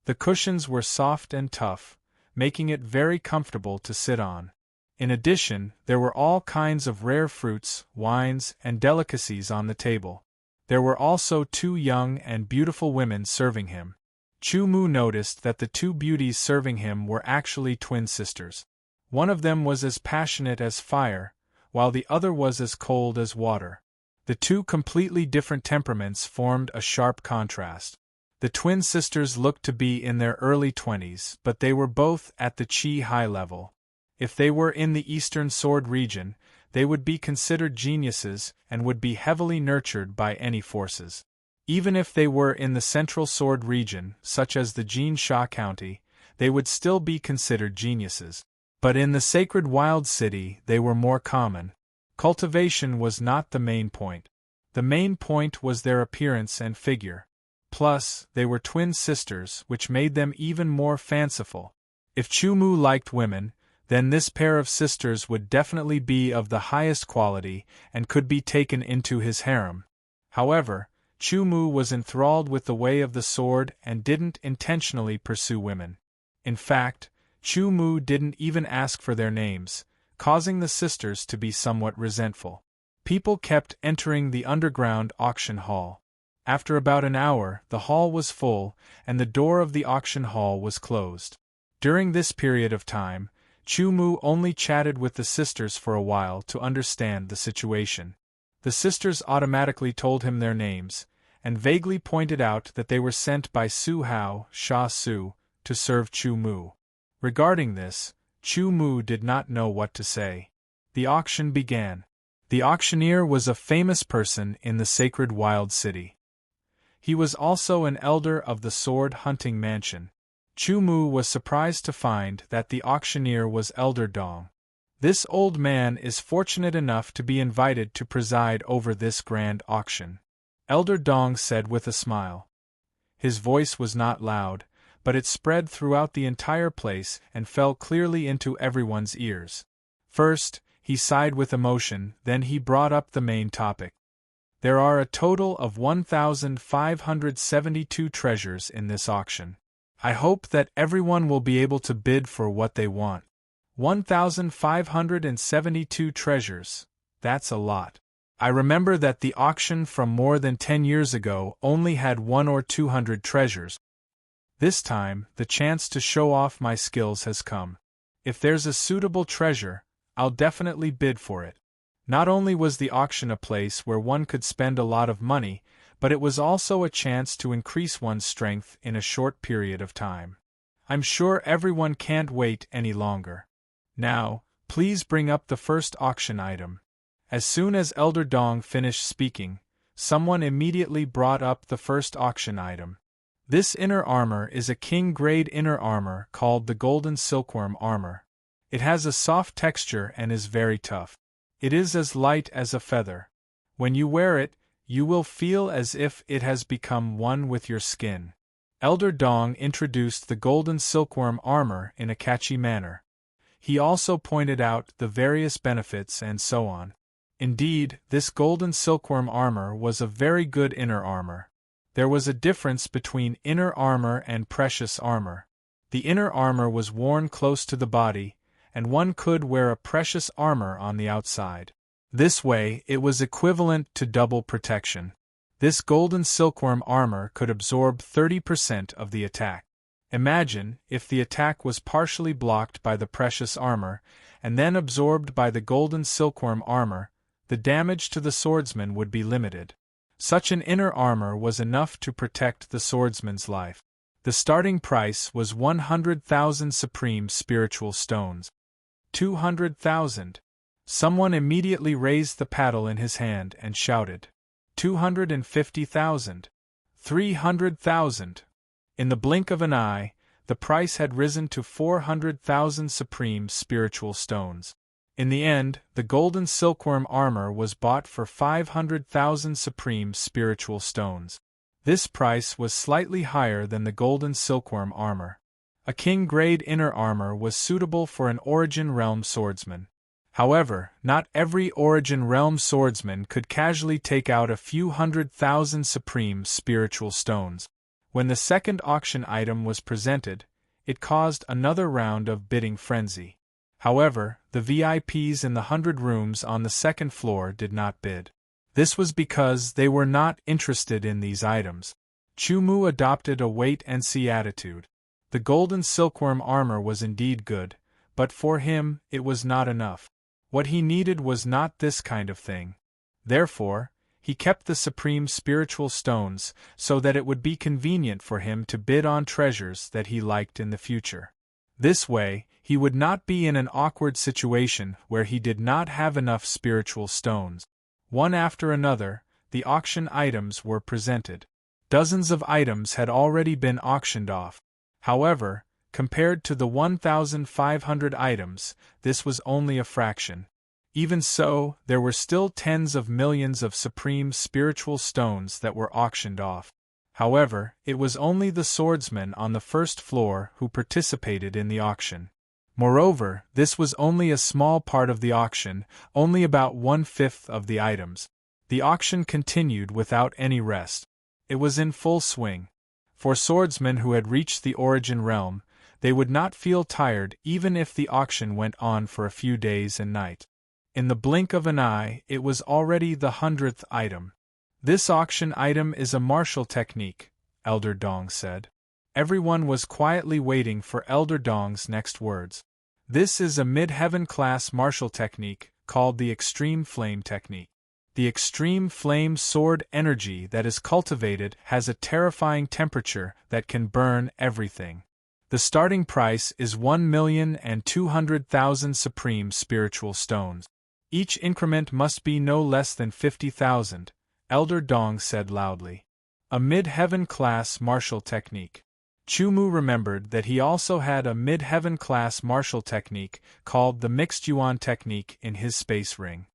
The cushions were soft and tough, making it very comfortable to sit on. In addition, there were all kinds of rare fruits, wines, and delicacies on the table. There were also 2 young and beautiful women serving him. Chu Mu noticed that the 2 beauties serving him were actually twin sisters. One of them was as passionate as fire, while the other was as cold as water. The 2 completely different temperaments formed a sharp contrast. The twin sisters looked to be in their early 20s, but they were both at the Qi high level. If they were in the Eastern Sword region, they would be considered geniuses and would be heavily nurtured by any forces. Even if they were in the Central Sword region, such as the Jinsha County, they would still be considered geniuses. But in the Sacred Wild City they were more common. Cultivation was not the main point. The main point was their appearance and figure. Plus, they were twin sisters, which made them even more fanciful. If Chu Mu liked women, then this pair of sisters would definitely be of the highest quality and could be taken into his harem. However, Chu Mu was enthralled with the way of the sword and didn't intentionally pursue women. In fact, Chu Mu didn't even ask for their names, causing the sisters to be somewhat resentful. People kept entering the underground auction hall. After about an hour, the hall was full, and the door of the auction hall was closed. During this period of time, Chu Mu only chatted with the sisters for a while to understand the situation. The sisters automatically told him their names, and vaguely pointed out that they were sent by Su Hao, Sha Su, to serve Chu Mu. Regarding this, Chu Mu did not know what to say. The auction began. The auctioneer was a famous person in the Sacred Wild City. He was also an elder of the sword hunting mansion. Chu Mu was surprised to find that the auctioneer was Elder Dong. This old man is fortunate enough to be invited to preside over this grand auction, Elder Dong said with a smile. His voice was not loud, but it spread throughout the entire place and fell clearly into everyone's ears. First, he sighed with emotion, then he brought up the main topic. There are a total of 1,572 treasures in this auction. I hope that everyone will be able to bid for what they want. 1,572 treasures, that's a lot. I remember that the auction from more than 10 years ago only had 100 or 200 treasures. This time, the chance to show off my skills has come. If there's a suitable treasure, I'll definitely bid for it. Not only was the auction a place where one could spend a lot of money, but it was also a chance to increase one's strength in a short period of time. I'm sure everyone can't wait any longer. Now, please bring up the first auction item. As soon as Elder Dong finished speaking, someone immediately brought up the first auction item. This inner armor is a king-grade inner armor called the Golden Silkworm Armor. It has a soft texture and is very tough. It is as light as a feather. When you wear it, you will feel as if it has become one with your skin. Elder Dong introduced the Golden Silkworm Armor in a catchy manner. He also pointed out the various benefits and so on. Indeed, this Golden Silkworm Armor was a very good inner armor. There was a difference between inner armor and precious armor. The inner armor was worn close to the body, and one could wear a precious armor on the outside. This way, it was equivalent to double protection. This Golden Silkworm Armor could absorb 30% of the attack. Imagine, if the attack was partially blocked by the precious armor, and then absorbed by the Golden Silkworm Armor, the damage to the swordsman would be limited. Such an inner armor was enough to protect the swordsman's life. The starting price was 100,000 supreme spiritual stones. 200,000. Someone immediately raised the paddle in his hand and shouted, 250,000. 300,000. In the blink of an eye, the price had risen to 400,000 supreme spiritual stones. In the end, the Golden Silkworm Armor was bought for 500,000 supreme spiritual stones. This price was slightly higher than the Golden Silkworm Armor. A king-grade inner armor was suitable for an Origin Realm swordsman. However, not every Origin Realm swordsman could casually take out a few 100,000 supreme spiritual stones. When the second auction item was presented, it caused another round of bidding frenzy. However, the VIPs in the 100 rooms on the second floor did not bid. This was because they were not interested in these items. Chumu adopted a wait-and-see attitude. The golden silkworm armor was indeed good, but for him, it was not enough. What he needed was not this kind of thing. Therefore, he kept the supreme spiritual stones so that it would be convenient for him to bid on treasures that he liked in the future. This way, he would not be in an awkward situation where he did not have enough spiritual stones. One after another, the auction items were presented. Dozens of items had already been auctioned off. However, compared to the 1,500 items, this was only a fraction. Even so, there were still tens of millions of supreme spiritual stones that were auctioned off. However, it was only the swordsmen on the first floor who participated in the auction. Moreover, this was only a small part of the auction, only about 1/5 of the items. The auction continued without any rest. It was in full swing. For swordsmen who had reached the origin realm, they would not feel tired even if the auction went on for a few days and nights. In the blink of an eye, it was already the 100th item. This auction item is a martial technique, Elder Dong said. Everyone was quietly waiting for Elder Dong's next words. This is a mid-heaven class martial technique, called the extreme flame technique. The extreme flame sword energy that is cultivated has a terrifying temperature that can burn everything. The starting price is 1,200,000 supreme spiritual stones. Each increment must be no less than 50,000, Elder Dong said loudly. A mid-heaven class martial technique. Chumu remembered that he also had a mid-heaven class martial technique called the mixed yuan technique in his space ring.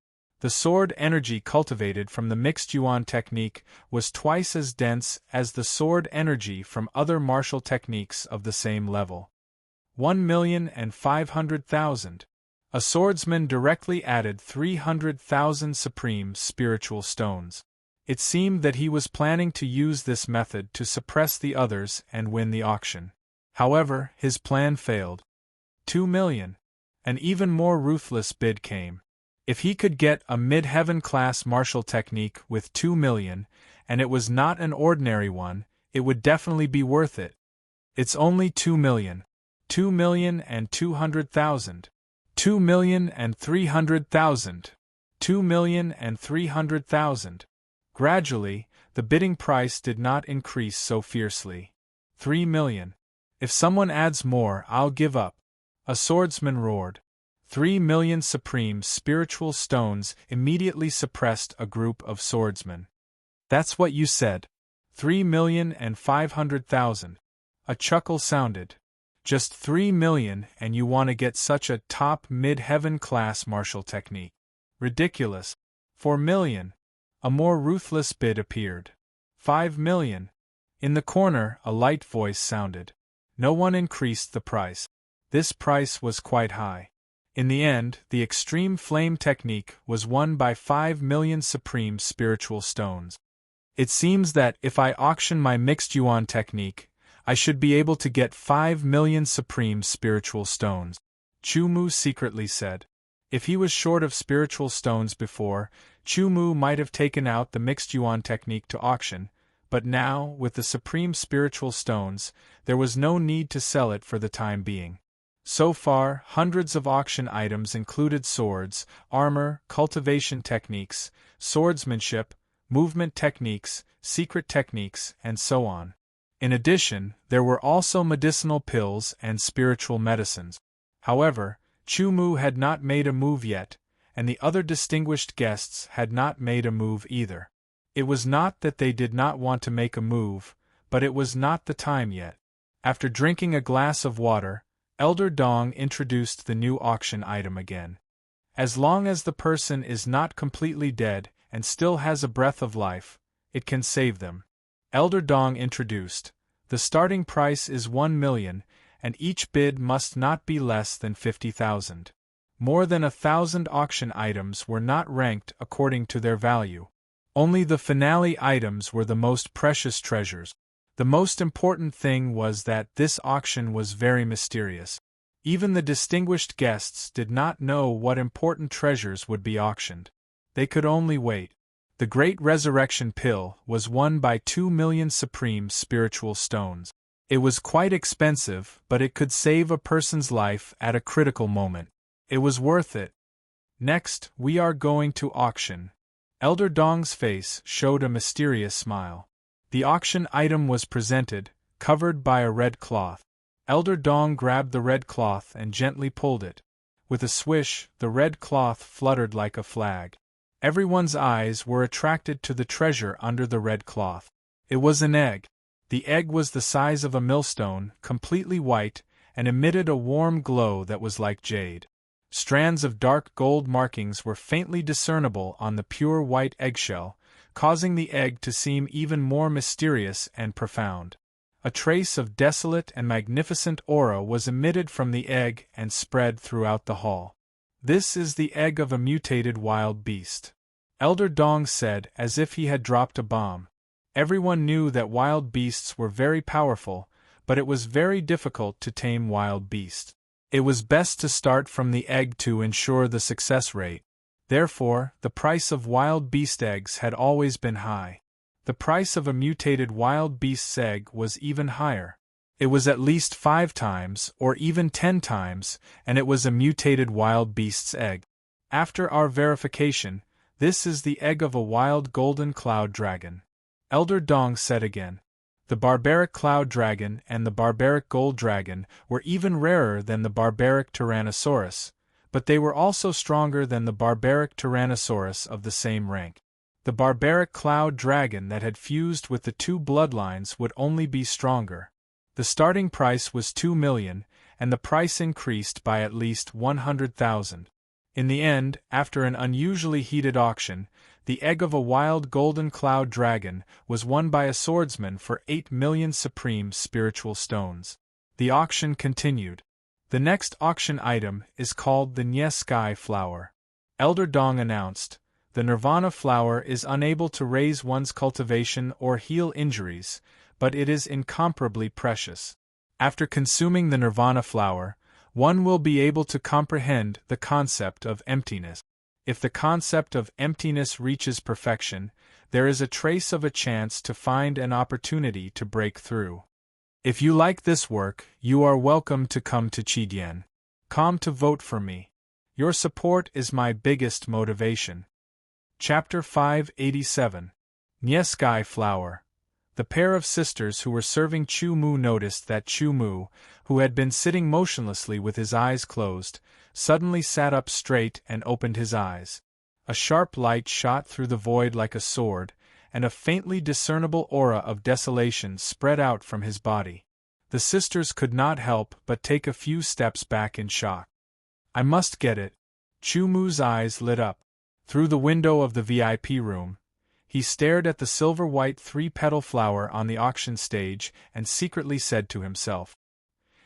The sword energy cultivated from the mixed yuan technique was twice as dense as the sword energy from other martial techniques of the same level. 1,500,000. A swordsman directly added 300,000 supreme spiritual stones. It seemed that he was planning to use this method to suppress the others and win the auction. However, his plan failed. 2 million. An even more ruthless bid came. If he could get a mid-heaven class martial technique with 2 million, and it was not an ordinary one, it would definitely be worth it. It's only 2 million. 2,200,000. 2,300,000. 2,300,000. Gradually, the bidding price did not increase so fiercely. 3 million. If someone adds more, I'll give up. A swordsman roared. 3 million supreme spiritual stones immediately suppressed a group of swordsmen. That's what you said. 3,500,000. A chuckle sounded. Just 3 million and you want to get such a top mid-heaven class martial technique. Ridiculous. 4 million. A more ruthless bid appeared. 5 million. In the corner, a light voice sounded. No one increased the price. This price was quite high. In the end, the extreme flame technique was won by 5 million supreme spiritual stones. It seems that if I auction my mixed yuan technique, I should be able to get 5 million supreme spiritual stones, Chumu secretly said. If he was short of spiritual stones before, Chumu might have taken out the mixed yuan technique to auction, but now, with the supreme spiritual stones, there was no need to sell it for the time being. So far, hundreds of auction items included swords, armor, cultivation techniques, swordsmanship, movement techniques, secret techniques, and so on. In addition, there were also medicinal pills and spiritual medicines. However, Chumu had not made a move yet, and the other distinguished guests had not made a move either. It was not that they did not want to make a move, but it was not the time yet. After drinking a glass of water, Elder Dong introduced the new auction item again. As long as the person is not completely dead and still has a breath of life, it can save them. Elder Dong introduced, the starting price is 1 million, and each bid must not be less than 50,000. More than 1,000 auction items were not ranked according to their value. Only the finale items were the most precious treasures. The most important thing was that this auction was very mysterious. Even the distinguished guests did not know what important treasures would be auctioned. They could only wait. The Great Resurrection Pill was won by 2,000,000 supreme spiritual stones. It was quite expensive, but it could save a person's life at a critical moment. It was worth it. Next, we are going to auction. Elder Dong's face showed a mysterious smile. The auction item was presented, covered by a red cloth. Elder Dong grabbed the red cloth and gently pulled it. With a swish, the red cloth fluttered like a flag. Everyone's eyes were attracted to the treasure under the red cloth. It was an egg. The egg was the size of a millstone, completely white, and emitted a warm glow that was like jade. Strands of dark gold markings were faintly discernible on the pure white eggshell, causing the egg to seem even more mysterious and profound. A trace of desolate and magnificent aura was emitted from the egg and spread throughout the hall. "This is the egg of a mutated wild beast," Elder Dong said as if he had dropped a bomb. Everyone knew that wild beasts were very powerful, but it was very difficult to tame wild beasts. It was best to start from the egg to ensure the success rate. Therefore, the price of wild beast eggs had always been high. The price of a mutated wild beast's egg was even higher. It was at least 5 times, or even 10 times, and it was a mutated wild beast's egg. After our verification, this is the egg of a wild golden cloud dragon, Elder Dong said again. The barbaric cloud dragon and the barbaric gold dragon were even rarer than the barbaric Tyrannosaurus, but they were also stronger than the barbaric Tyrannosaurus of the same rank. The barbaric cloud dragon that had fused with the 2 bloodlines would only be stronger. The starting price was 2,000,000, and the price increased by at least 100,000. In the end, after an unusually heated auction, the egg of a wild golden cloud dragon was won by a swordsman for 8,000,000 supreme spiritual stones. The auction continued. The next auction item is called the Nye Sky Flower. Elder Dong announced, "The Nirvana flower is unable to raise one's cultivation or heal injuries, but it is incomparably precious. After consuming the Nirvana flower, one will be able to comprehend the concept of emptiness. If the concept of emptiness reaches perfection, there is a trace of a chance to find an opportunity to break through. If you like this work, you are welcome to come to Chidian. Come to vote for me. Your support is my biggest motivation." Chapter 587. Nye Sky Flower. The pair of sisters who were serving Chu Mu noticed that Chu Mu, who had been sitting motionlessly with his eyes closed, suddenly sat up straight and opened his eyes. A sharp light shot through the void like a sword, and a faintly discernible aura of desolation spread out from his body. The sisters could not help but take a few steps back in shock. "I must get it." Chu Mu's eyes lit up. Through the window of the VIP room, he stared at the silver-white 3-petal flower on the auction stage and secretly said to himself.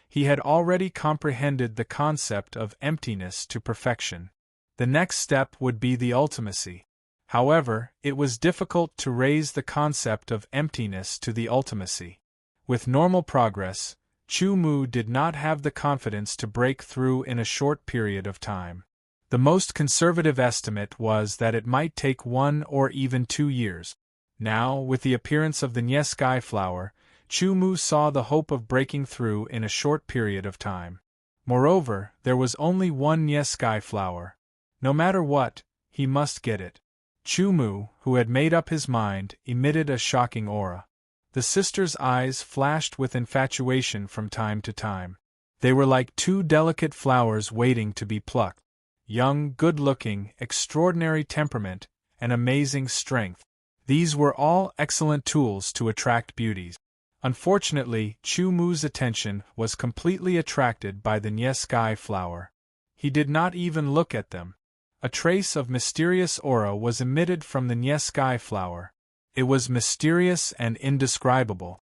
He had already comprehended the concept of emptiness to perfection. The next step would be the ultimacy. However, it was difficult to raise the concept of emptiness to the ultimacy. With normal progress, Chu Mu did not have the confidence to break through in a short period of time. The most conservative estimate was that it might take 1 or even 2 years. Now, with the appearance of the Nye Sky Flower, Chu Mu saw the hope of breaking through in a short period of time. Moreover, there was only one Nye Sky Flower. No matter what, he must get it. Chu Mu, who had made up his mind, emitted a shocking aura. The sisters' eyes flashed with infatuation from time to time. They were like 2 delicate flowers waiting to be plucked. Young, good-looking, extraordinary temperament, and amazing strength. These were all excellent tools to attract beauties. Unfortunately, Chu Mu's attention was completely attracted by the Nye Sky Flower. He did not even look at them. A trace of mysterious aura was emitted from the Nye Sky Flower. It was mysterious and indescribable.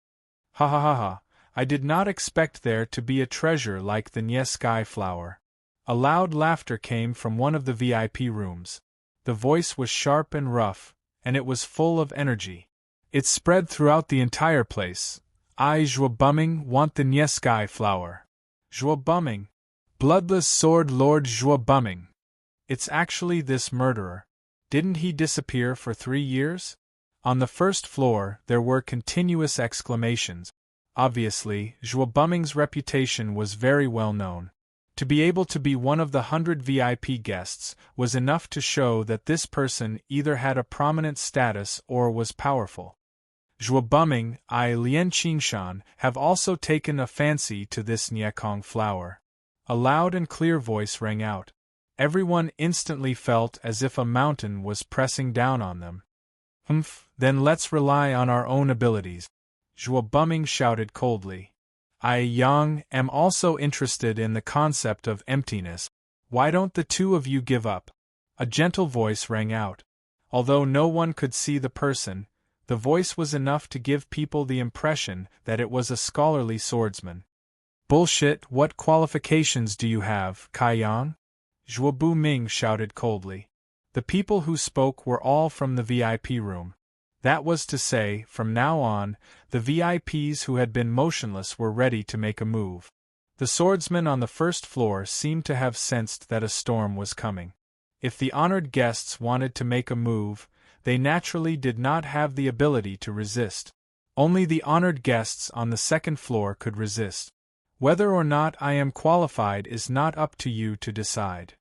Ha ha ha ha, I did not expect there to be a treasure like the Nye Sky Flower. A loud laughter came from one of the VIP rooms. The voice was sharp and rough, and it was full of energy. It spread throughout the entire place, I Zhuo Buming want the Nye Sky Flower. Zhuo Buming. Bloodless Sword Lord Zhuo Buming. It's actually this murderer. Didn't he disappear for 3 years? On the first floor, there were continuous exclamations. Obviously, Zhuo Buming's reputation was very well known. To be able to be one of the 100 VIP guests was enough to show that this person either had a prominent status or was powerful. Zhuo Buming, Lian Qingshan, have also taken a fancy to this Niekong flower. A loud and clear voice rang out. Everyone instantly felt as if a mountain was pressing down on them. Then let's rely on our own abilities. Zhuo Buming shouted coldly. I Yang am also interested in the concept of emptiness. Why don't the two of you give up? A gentle voice rang out. Although no one could see the person, the voice was enough to give people the impression that it was a scholarly swordsman. Bullshit, what qualifications do you have, Kai Yang? Zhuo Buming shouted coldly. The people who spoke were all from the VIP room. That was to say, from now on, the VIPs who had been motionless were ready to make a move. The swordsman on the first floor seemed to have sensed that a storm was coming. If the honored guests wanted to make a move, they naturally did not have the ability to resist. Only the honored guests on the second floor could resist. Whether or not I am qualified is not up to you to decide.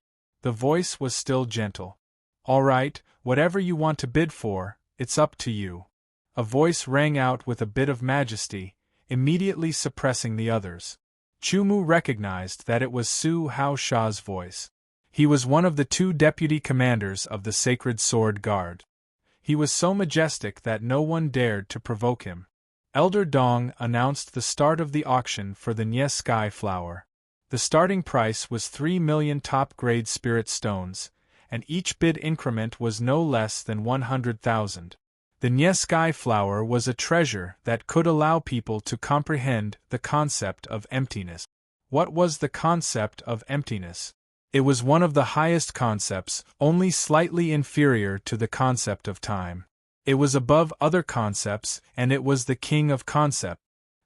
The voice was still gentle. All right, whatever you want to bid for, it's up to you. A voice rang out with a bit of majesty, immediately suppressing the others. Chumu recognized that it was Su Hao Sha's voice. He was one of the 2 deputy commanders of the Sacred Sword Guard. He was so majestic that no one dared to provoke him. Elder Dong announced the start of the auction for the Nye Sky Flower. The starting price was 3 million top-grade spirit stones, and each bid increment was no less than 100,000. The Nye Sky Flower was a treasure that could allow people to comprehend the concept of emptiness. What was the concept of emptiness? It was one of the highest concepts, only slightly inferior to the concept of time. It was above other concepts, and it was the king of concept.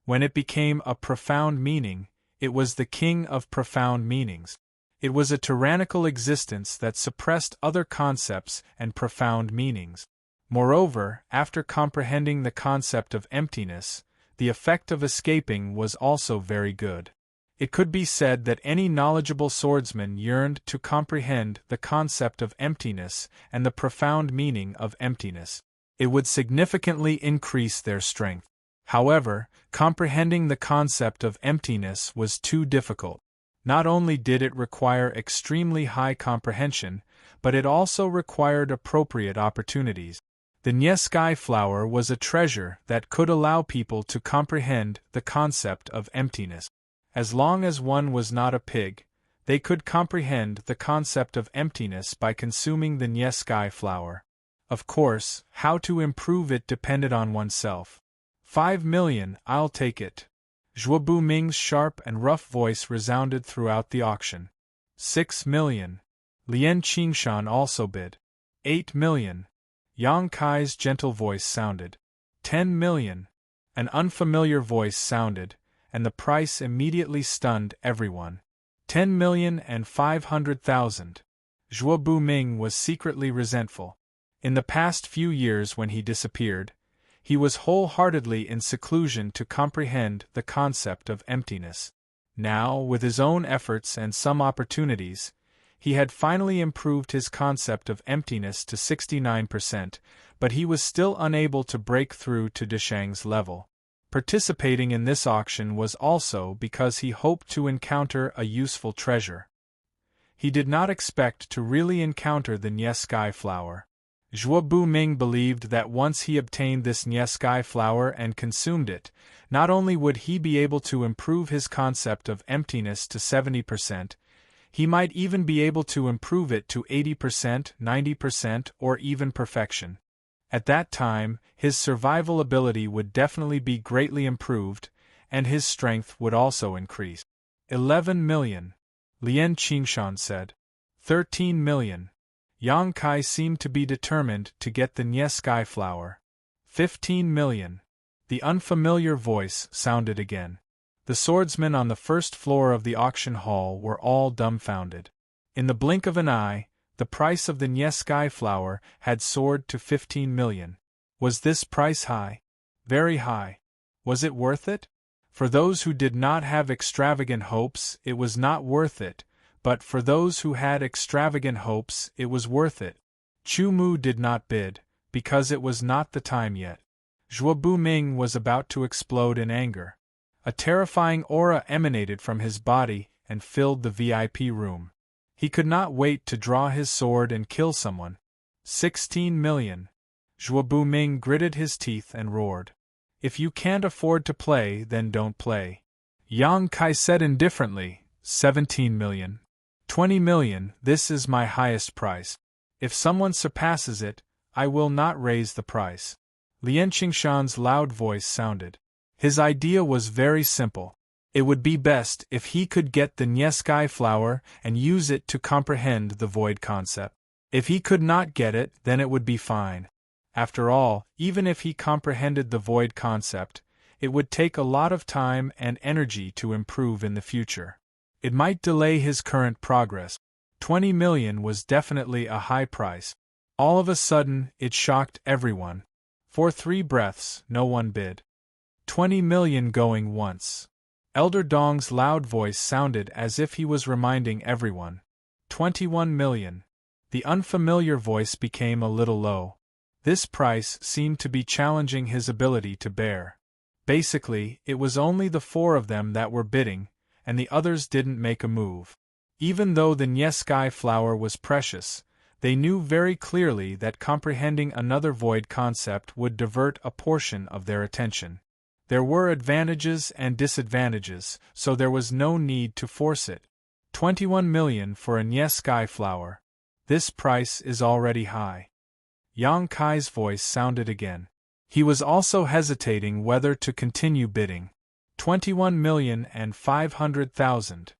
When it became a profound meaning, it was the king of profound meanings. It was a tyrannical existence that suppressed other concepts and profound meanings. Moreover, after comprehending the concept of emptiness, the effect of escaping was also very good. It could be said that any knowledgeable swordsman yearned to comprehend the concept of emptiness and the profound meaning of emptiness. It would significantly increase their strength. However, comprehending the concept of emptiness was too difficult. Not only did it require extremely high comprehension, but it also required appropriate opportunities. The Nye Sky Flower was a treasure that could allow people to comprehend the concept of emptiness. As long as one was not a pig, they could comprehend the concept of emptiness by consuming the Nye Sky Flower. Of course, how to improve it depended on oneself. 5 million, I'll take it. Zhuo Buming's sharp and rough voice resounded throughout the auction. 6 million. Lian Qingshan also bid. 8 million. Yang Kai's gentle voice sounded. 10 million. An unfamiliar voice sounded, and the price immediately stunned everyone. 10,500,000. Zhuo Buming was secretly resentful. In the past few years when he disappeared, he was wholeheartedly in seclusion to comprehend the concept of emptiness. Now, with his own efforts and some opportunities, he had finally improved his concept of emptiness to 69%, but he was still unable to break through to Deshang's level. Participating in this auction was also because he hoped to encounter a useful treasure. He did not expect to really encounter the Nye Sky Flower. Zhuo Buming believed that once he obtained this Nye Sky Flower and consumed it, not only would he be able to improve his concept of emptiness to 70%, he might even be able to improve it to 80%, 90%, or even perfection. At that time, his survival ability would definitely be greatly improved, and his strength would also increase. 11 million. Lian Qingshan said. 13 million. Yang Kai seemed to be determined to get the Nye Sky Flower. 15 million. The unfamiliar voice sounded again. The swordsmen on the first floor of the auction hall were all dumbfounded. In the blink of an eye, the price of the Nyeskai flower had soared to 15 million. Was this price high? Very high. Was it worth it? For those who did not have extravagant hopes, it was not worth it, but for those who had extravagant hopes, it was worth it. Chu Mu did not bid, because it was not the time yet. Zhuo Ming was about to explode in anger. A terrifying aura emanated from his body and filled the VIP room. He could not wait to draw his sword and kill someone. 16 million. Zhuo Ming gritted his teeth and roared. If you can't afford to play, then don't play. Yang Kai said indifferently, 17 million. 20 million, this is my highest price. If someone surpasses it, I will not raise the price. Lian Qingshan's loud voice sounded. His idea was very simple. It would be best if he could get the Nyeskai flower and use it to comprehend the void concept. If he could not get it, then it would be fine. After all, even if he comprehended the void concept, it would take a lot of time and energy to improve in the future. It might delay his current progress. 20 million was definitely a high price. All of a sudden, it shocked everyone. For 3 breaths, no one bid. 20 million going once. Elder Dong's loud voice sounded as if he was reminding everyone. 21 million. The unfamiliar voice became a little low. This price seemed to be challenging his ability to bear. Basically, it was only the 4 of them that were bidding, and the others didn't make a move. Even though the Nyeskai flower was precious, they knew very clearly that comprehending another void concept would divert a portion of their attention. There were advantages and disadvantages, so there was no need to force it. 21 million for a Nyeskai flower. This price is already high. Yang Kai's voice sounded again. He was also hesitating whether to continue bidding. 21,500,000.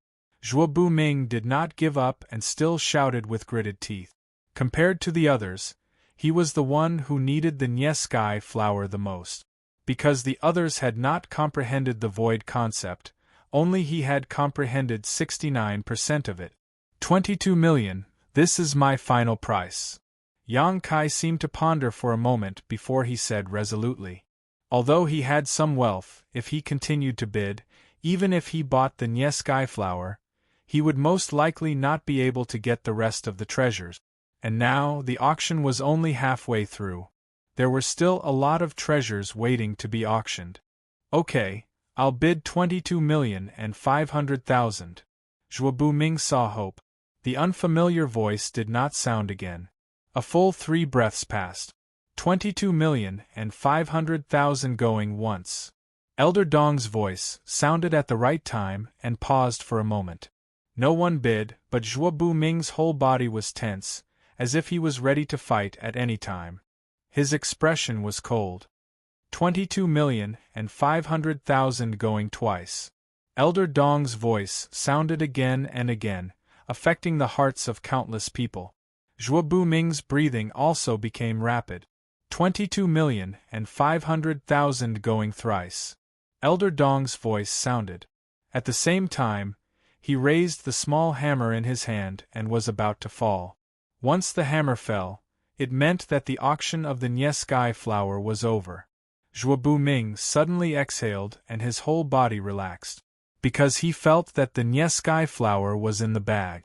Zhuo Ming did not give up and still shouted with gritted teeth. Compared to the others, he was the one who needed the Nyeskai flower the most. Because the others had not comprehended the void concept, only he had comprehended 69% of it. 22 million, this is my final price. Yang Kai seemed to ponder for a moment before he said resolutely. Although he had some wealth, if he continued to bid, even if he bought the Nyeskai flower, he would most likely not be able to get the rest of the treasures. And now the auction was only halfway through. There were still a lot of treasures waiting to be auctioned. Okay, I'll bid 22,500,000. Zhuo Ming saw hope. The unfamiliar voice did not sound again. A full 3 breaths passed. 22,500,000 going once. Elder Dong's voice sounded at the right time and paused for a moment. No one bid, but Zhuo Ming's whole body was tense, as if he was ready to fight at any time. His expression was cold. 22,500,000 going twice. Elder Dong's voice sounded again and again, affecting the hearts of countless people. Zhuo Ming's breathing also became rapid. 22,500,000 going thrice. Elder Dong's voice sounded. At the same time, he raised the small hammer in his hand and was about to fall. Once the hammer fell, it meant that the auction of the Nyeskai flower was over. Zhuo Ming suddenly exhaled and his whole body relaxed, because he felt that the Nyeskai flower was in the bag.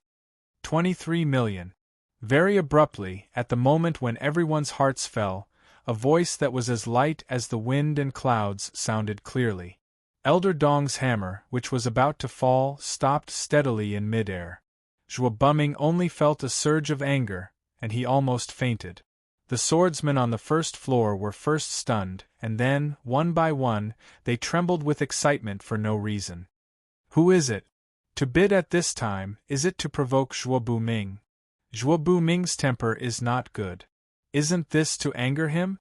23 million. Very abruptly, at the moment when everyone's hearts fell, a voice that was as light as the wind and clouds sounded clearly. Elder Dong's hammer, which was about to fall, stopped steadily in midair. Zhuo Ming only felt a surge of anger, and he almost fainted. The swordsmen on the first floor were first stunned, and then, one by one, they trembled with excitement for no reason. Who is it? To bid at this time, is it to provoke Zhuo Ming? Zhuo Ming's temper is not good. Isn't this to anger him?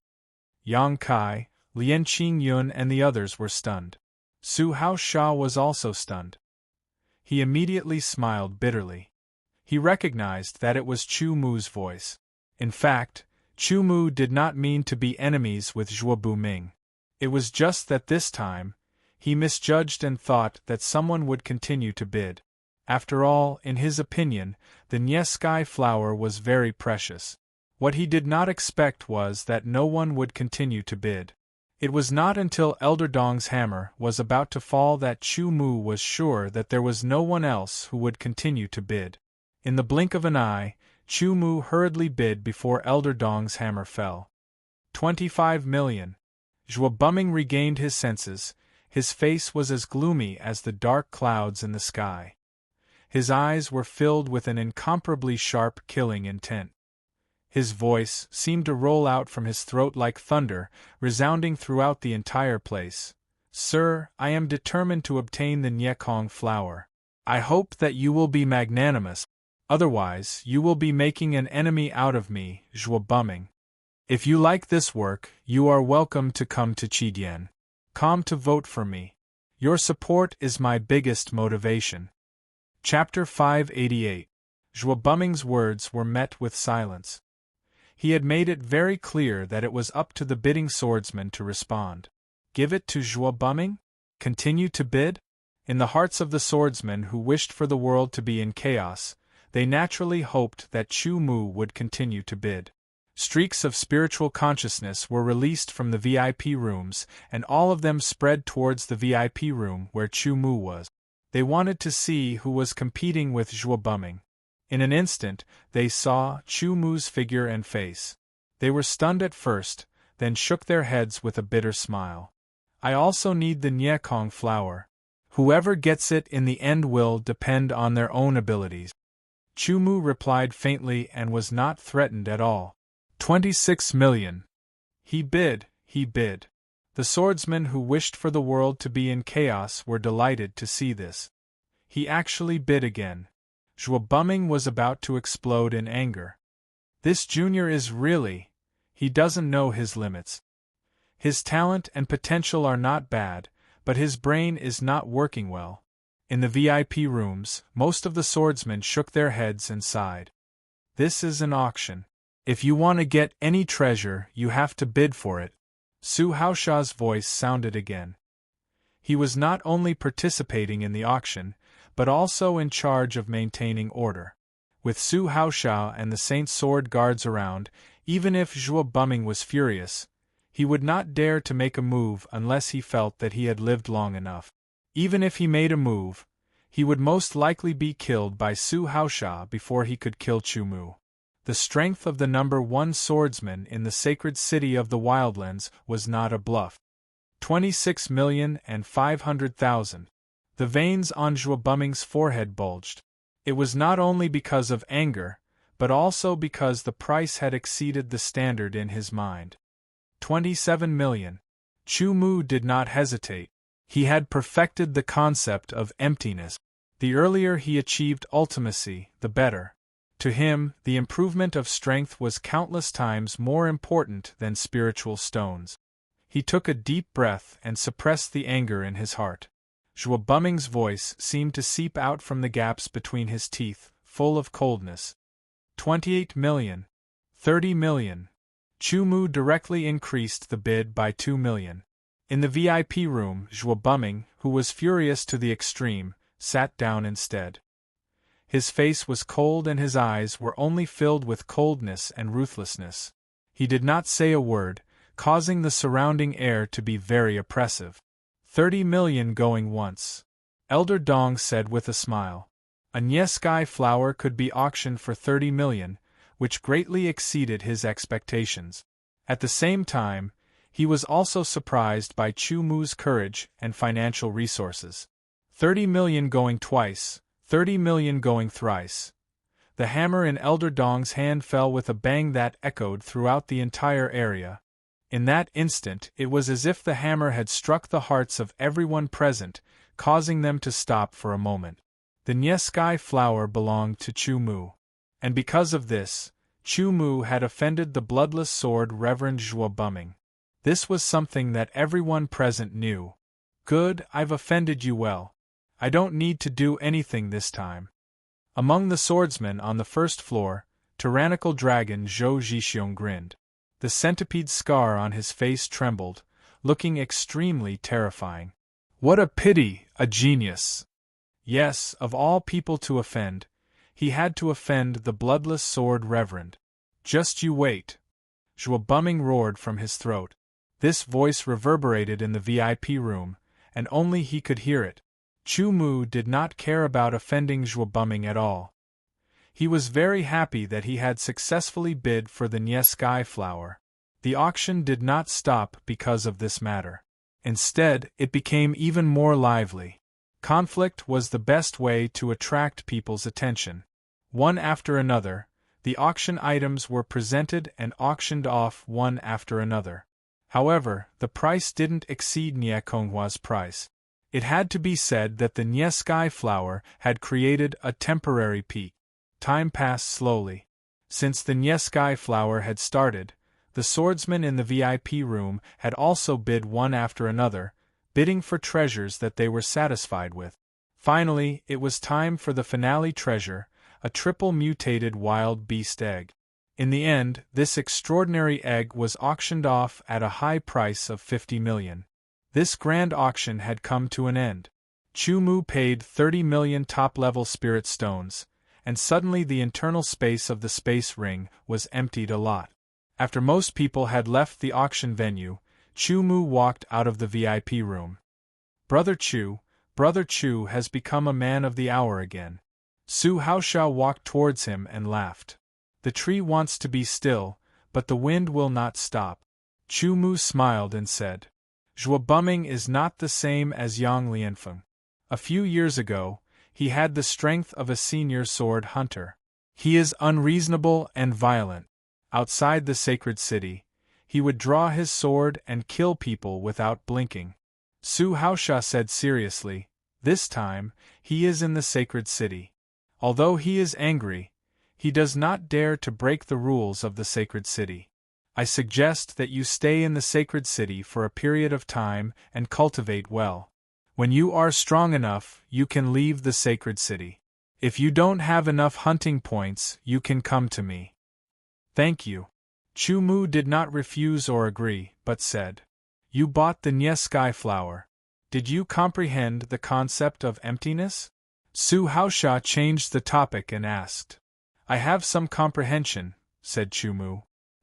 Yang Kai, Lian Qingyun and the others were stunned. Su Haosha was also stunned. He immediately smiled bitterly. He recognized that it was Chu Mu's voice. In fact, Chu Mu did not mean to be enemies with Zhuo Ming. It was just that this time, he misjudged and thought that someone would continue to bid. After all, in his opinion, the Nieskai flower was very precious. What he did not expect was that no one would continue to bid. It was not until Elder Dong's hammer was about to fall that Chu Mu was sure that there was no one else who would continue to bid. In the blink of an eye, Chu Mu hurriedly bid before Elder Dong's hammer fell. 25 million. Zhuo Buming regained his senses. His face was as gloomy as the dark clouds in the sky. His eyes were filled with an incomparably sharp, killing intent. His voice seemed to roll out from his throat like thunder, resounding throughout the entire place. Sir, I am determined to obtain the Niekong flower. I hope that you will be magnanimous. Otherwise, you will be making an enemy out of me, Zhuo Buming. If you like this work, you are welcome to come to Chidian. Come to vote for me. Your support is my biggest motivation. Chapter 588. Zhuo Buming's words were met with silence. He had made it very clear that it was up to the bidding swordsman to respond. Give it to Zhuo Buming? Continue to bid? In the hearts of the swordsmen who wished for the world to be in chaos, they naturally hoped that Chu Mu would continue to bid. Streaks of spiritual consciousness were released from the VIP rooms, and all of them spread towards the VIP room where Chu Mu was. They wanted to see who was competing with Zhuo Buming. In an instant, they saw Chu Mu's figure and face. They were stunned at first, then shook their heads with a bitter smile. I also need the Niekong flower. Whoever gets it in the end will depend on their own abilities. Chu Mu replied faintly and was not threatened at all. 26 million. He bid. The swordsmen who wished for the world to be in chaos were delighted to see this. He actually bid again. Zhuo Buming was about to explode in anger. This junior is really... he doesn't know his limits. His talent and potential are not bad, but his brain is not working well. In the VIP rooms, most of the swordsmen shook their heads and sighed. This is an auction. If you want to get any treasure, you have to bid for it. Su Haosha's voice sounded again. He was not only participating in the auction, but also in charge of maintaining order. With Su Haosha and the Saint Sword guards around, even if Zhuo Buming was furious, he would not dare to make a move unless he felt that he had lived long enough. Even if he made a move, he would most likely be killed by Su Haosha before he could kill Chu Mu. The strength of the number one swordsman in the sacred city of the Wildlands was not a bluff. 26,500,000. The veins on Zhuo Buming's forehead bulged. It was not only because of anger, but also because the price had exceeded the standard in his mind. 27 million. Chu Mu did not hesitate. He had perfected the concept of emptiness. The earlier he achieved ultimacy, the better. To him, the improvement of strength was countless times more important than spiritual stones. He took a deep breath and suppressed the anger in his heart. Zhuo Buming's voice seemed to seep out from the gaps between his teeth, full of coldness. 28 million. 30 million. Chu Mu directly increased the bid by 2 million. In the VIP room, Zhuo Buming, who was furious to the extreme, sat down instead. His face was cold and his eyes were only filled with coldness and ruthlessness. He did not say a word, causing the surrounding air to be very oppressive. 30 million going once. Elder Dong said with a smile. A Nieskai flower could be auctioned for 30 million, which greatly exceeded his expectations. At the same time, he was also surprised by Chu Mu's courage and financial resources. 30 million going twice. 30 million going thrice. The hammer in Elder Dong's hand fell with a bang that echoed throughout the entire area. In that instant, it was as if the hammer had struck the hearts of everyone present, causing them to stop for a moment. The Nieskai flower belonged to Chu Mu. And because of this, Chu Mu had offended the bloodless sword Reverend Zhuo Buming. This was something that everyone present knew. Good, I've offended you well. I don't need to do anything this time. Among the swordsmen on the first floor, tyrannical dragon Zhou Zhixiong grinned. The centipede's scar on his face trembled, looking extremely terrifying. What a pity, a genius! Yes, of all people to offend, he had to offend the bloodless sword reverend. Just you wait! Zhuo Bumming roared from his throat. This voice reverberated in the VIP room, and only he could hear it. Chu Mu did not care about offending Zhuo Bumming at all. He was very happy that he had successfully bid for the Nye Sky Flower. The auction did not stop because of this matter. Instead, it became even more lively. Conflict was the best way to attract people's attention. One after another, the auction items were presented and auctioned off one after another. However, the price didn't exceed Nye Konghua's price. It had to be said that the Nye Sky Flower had created a temporary peak. Time passed slowly. Since the Nye Sky Flower had started, the swordsmen in the VIP room had also bid one after another, bidding for treasures that they were satisfied with. Finally, it was time for the finale treasure, a triple mutated wild beast egg. In the end, this extraordinary egg was auctioned off at a high price of 50 million. This grand auction had come to an end. Chu Mu paid 30 million top-level spirit stones, and suddenly the internal space of the space ring was emptied a lot. After most people had left the auction venue, Chu Mu walked out of the VIP room. Brother Chu has become a man of the hour again. Su Haoshao walked towards him and laughed. The tree wants to be still, but the wind will not stop. Chu Mu smiled and said, Zhuo Bumming is not the same as Yang Lianfeng. A few years ago, he had the strength of a senior sword hunter. He is unreasonable and violent. Outside the sacred city, he would draw his sword and kill people without blinking. Su Haosha said seriously, this time, he is in the sacred city. Although he is angry, he does not dare to break the rules of the sacred city. I suggest that you stay in the sacred city for a period of time and cultivate well. When you are strong enough, you can leave the sacred city. If you don't have enough hunting points, you can come to me. Thank you. Chu Mu did not refuse or agree, but said, You bought the Nye Sky Flower. Did you comprehend the concept of emptiness? Su Haosha changed the topic and asked. I have some comprehension, said Chu Mu.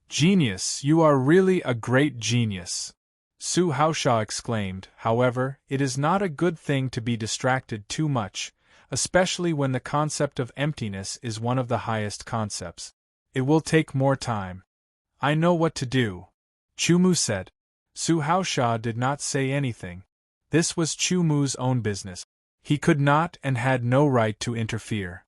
Genius, you are really a great genius. Su Haosha exclaimed, however, it is not a good thing to be distracted too much, especially when the concept of emptiness is one of the highest concepts. It will take more time. I know what to do, Chu Mu said. Su Haosha did not say anything. This was Chu Mu's own business. He could not and had no right to interfere.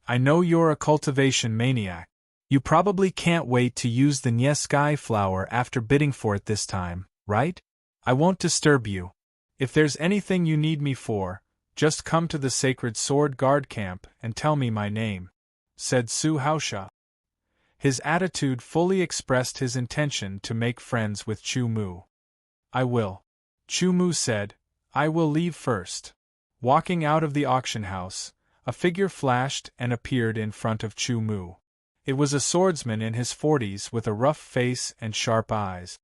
I know you're a cultivation maniac. You probably can't wait to use the Nye Sky Flower after bidding for it this time, right? I won't disturb you. If there's anything you need me for, just come to the Sacred Sword Guard camp and tell me my name, said Su Haosha. His attitude fully expressed his intention to make friends with Chu Mu. I will. Chu Mu said, I will leave first. Walking out of the auction house, a figure flashed and appeared in front of Chu Mu. It was a swordsman in his 40s with a rough face and sharp eyes.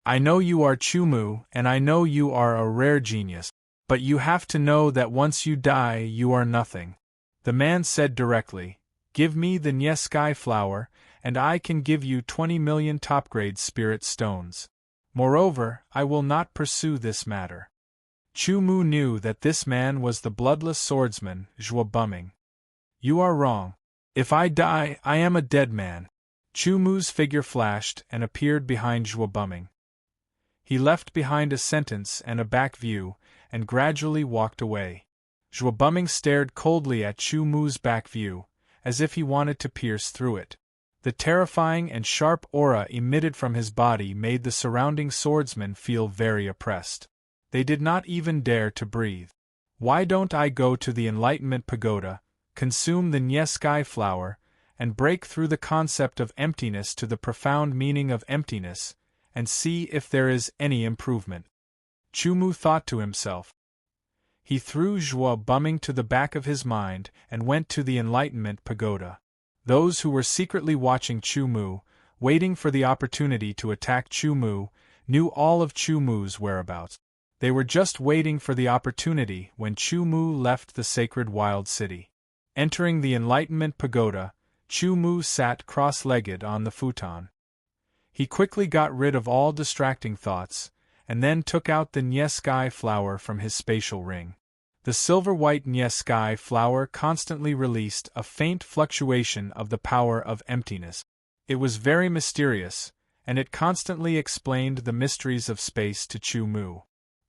I know you are Chu Mu, and I know you are a rare genius, but you have to know that once you die you are nothing. The man said directly, Give me the Nye Sky Flower, and I can give you 20 million top-grade spirit stones. Moreover, I will not pursue this matter. Chu Mu knew that this man was the bloodless swordsman, Zhuo Bumming. You are wrong. If I die, I am a dead man. Chu Mu's figure flashed and appeared behind Zhuo Bumming. He left behind a sentence and a back view, and gradually walked away. Zhuo Bumming stared coldly at Chu Mu's back view, as if he wanted to pierce through it. The terrifying and sharp aura emitted from his body made the surrounding swordsmen feel very oppressed. They did not even dare to breathe. Why don't I go to the Enlightenment Pagoda, consume the Nye Sky Flower, and break through the concept of emptiness to the profound meaning of emptiness, and see if there is any improvement? Chu Mu thought to himself. He threw Zhuo Bumming to the back of his mind and went to the Enlightenment Pagoda. Those who were secretly watching Chu Mu, waiting for the opportunity to attack Chu Mu, knew all of Chu Mu's whereabouts. They were just waiting for the opportunity when Chu Mu left the sacred wild city. Entering the Enlightenment Pagoda, Chu Mu sat cross-legged on the futon. He quickly got rid of all distracting thoughts, and then took out the Nye Sky flower from his spatial ring. The silver-white Nye Sky flower constantly released a faint fluctuation of the power of emptiness. It was very mysterious, and it constantly explained the mysteries of space to Chu Mu.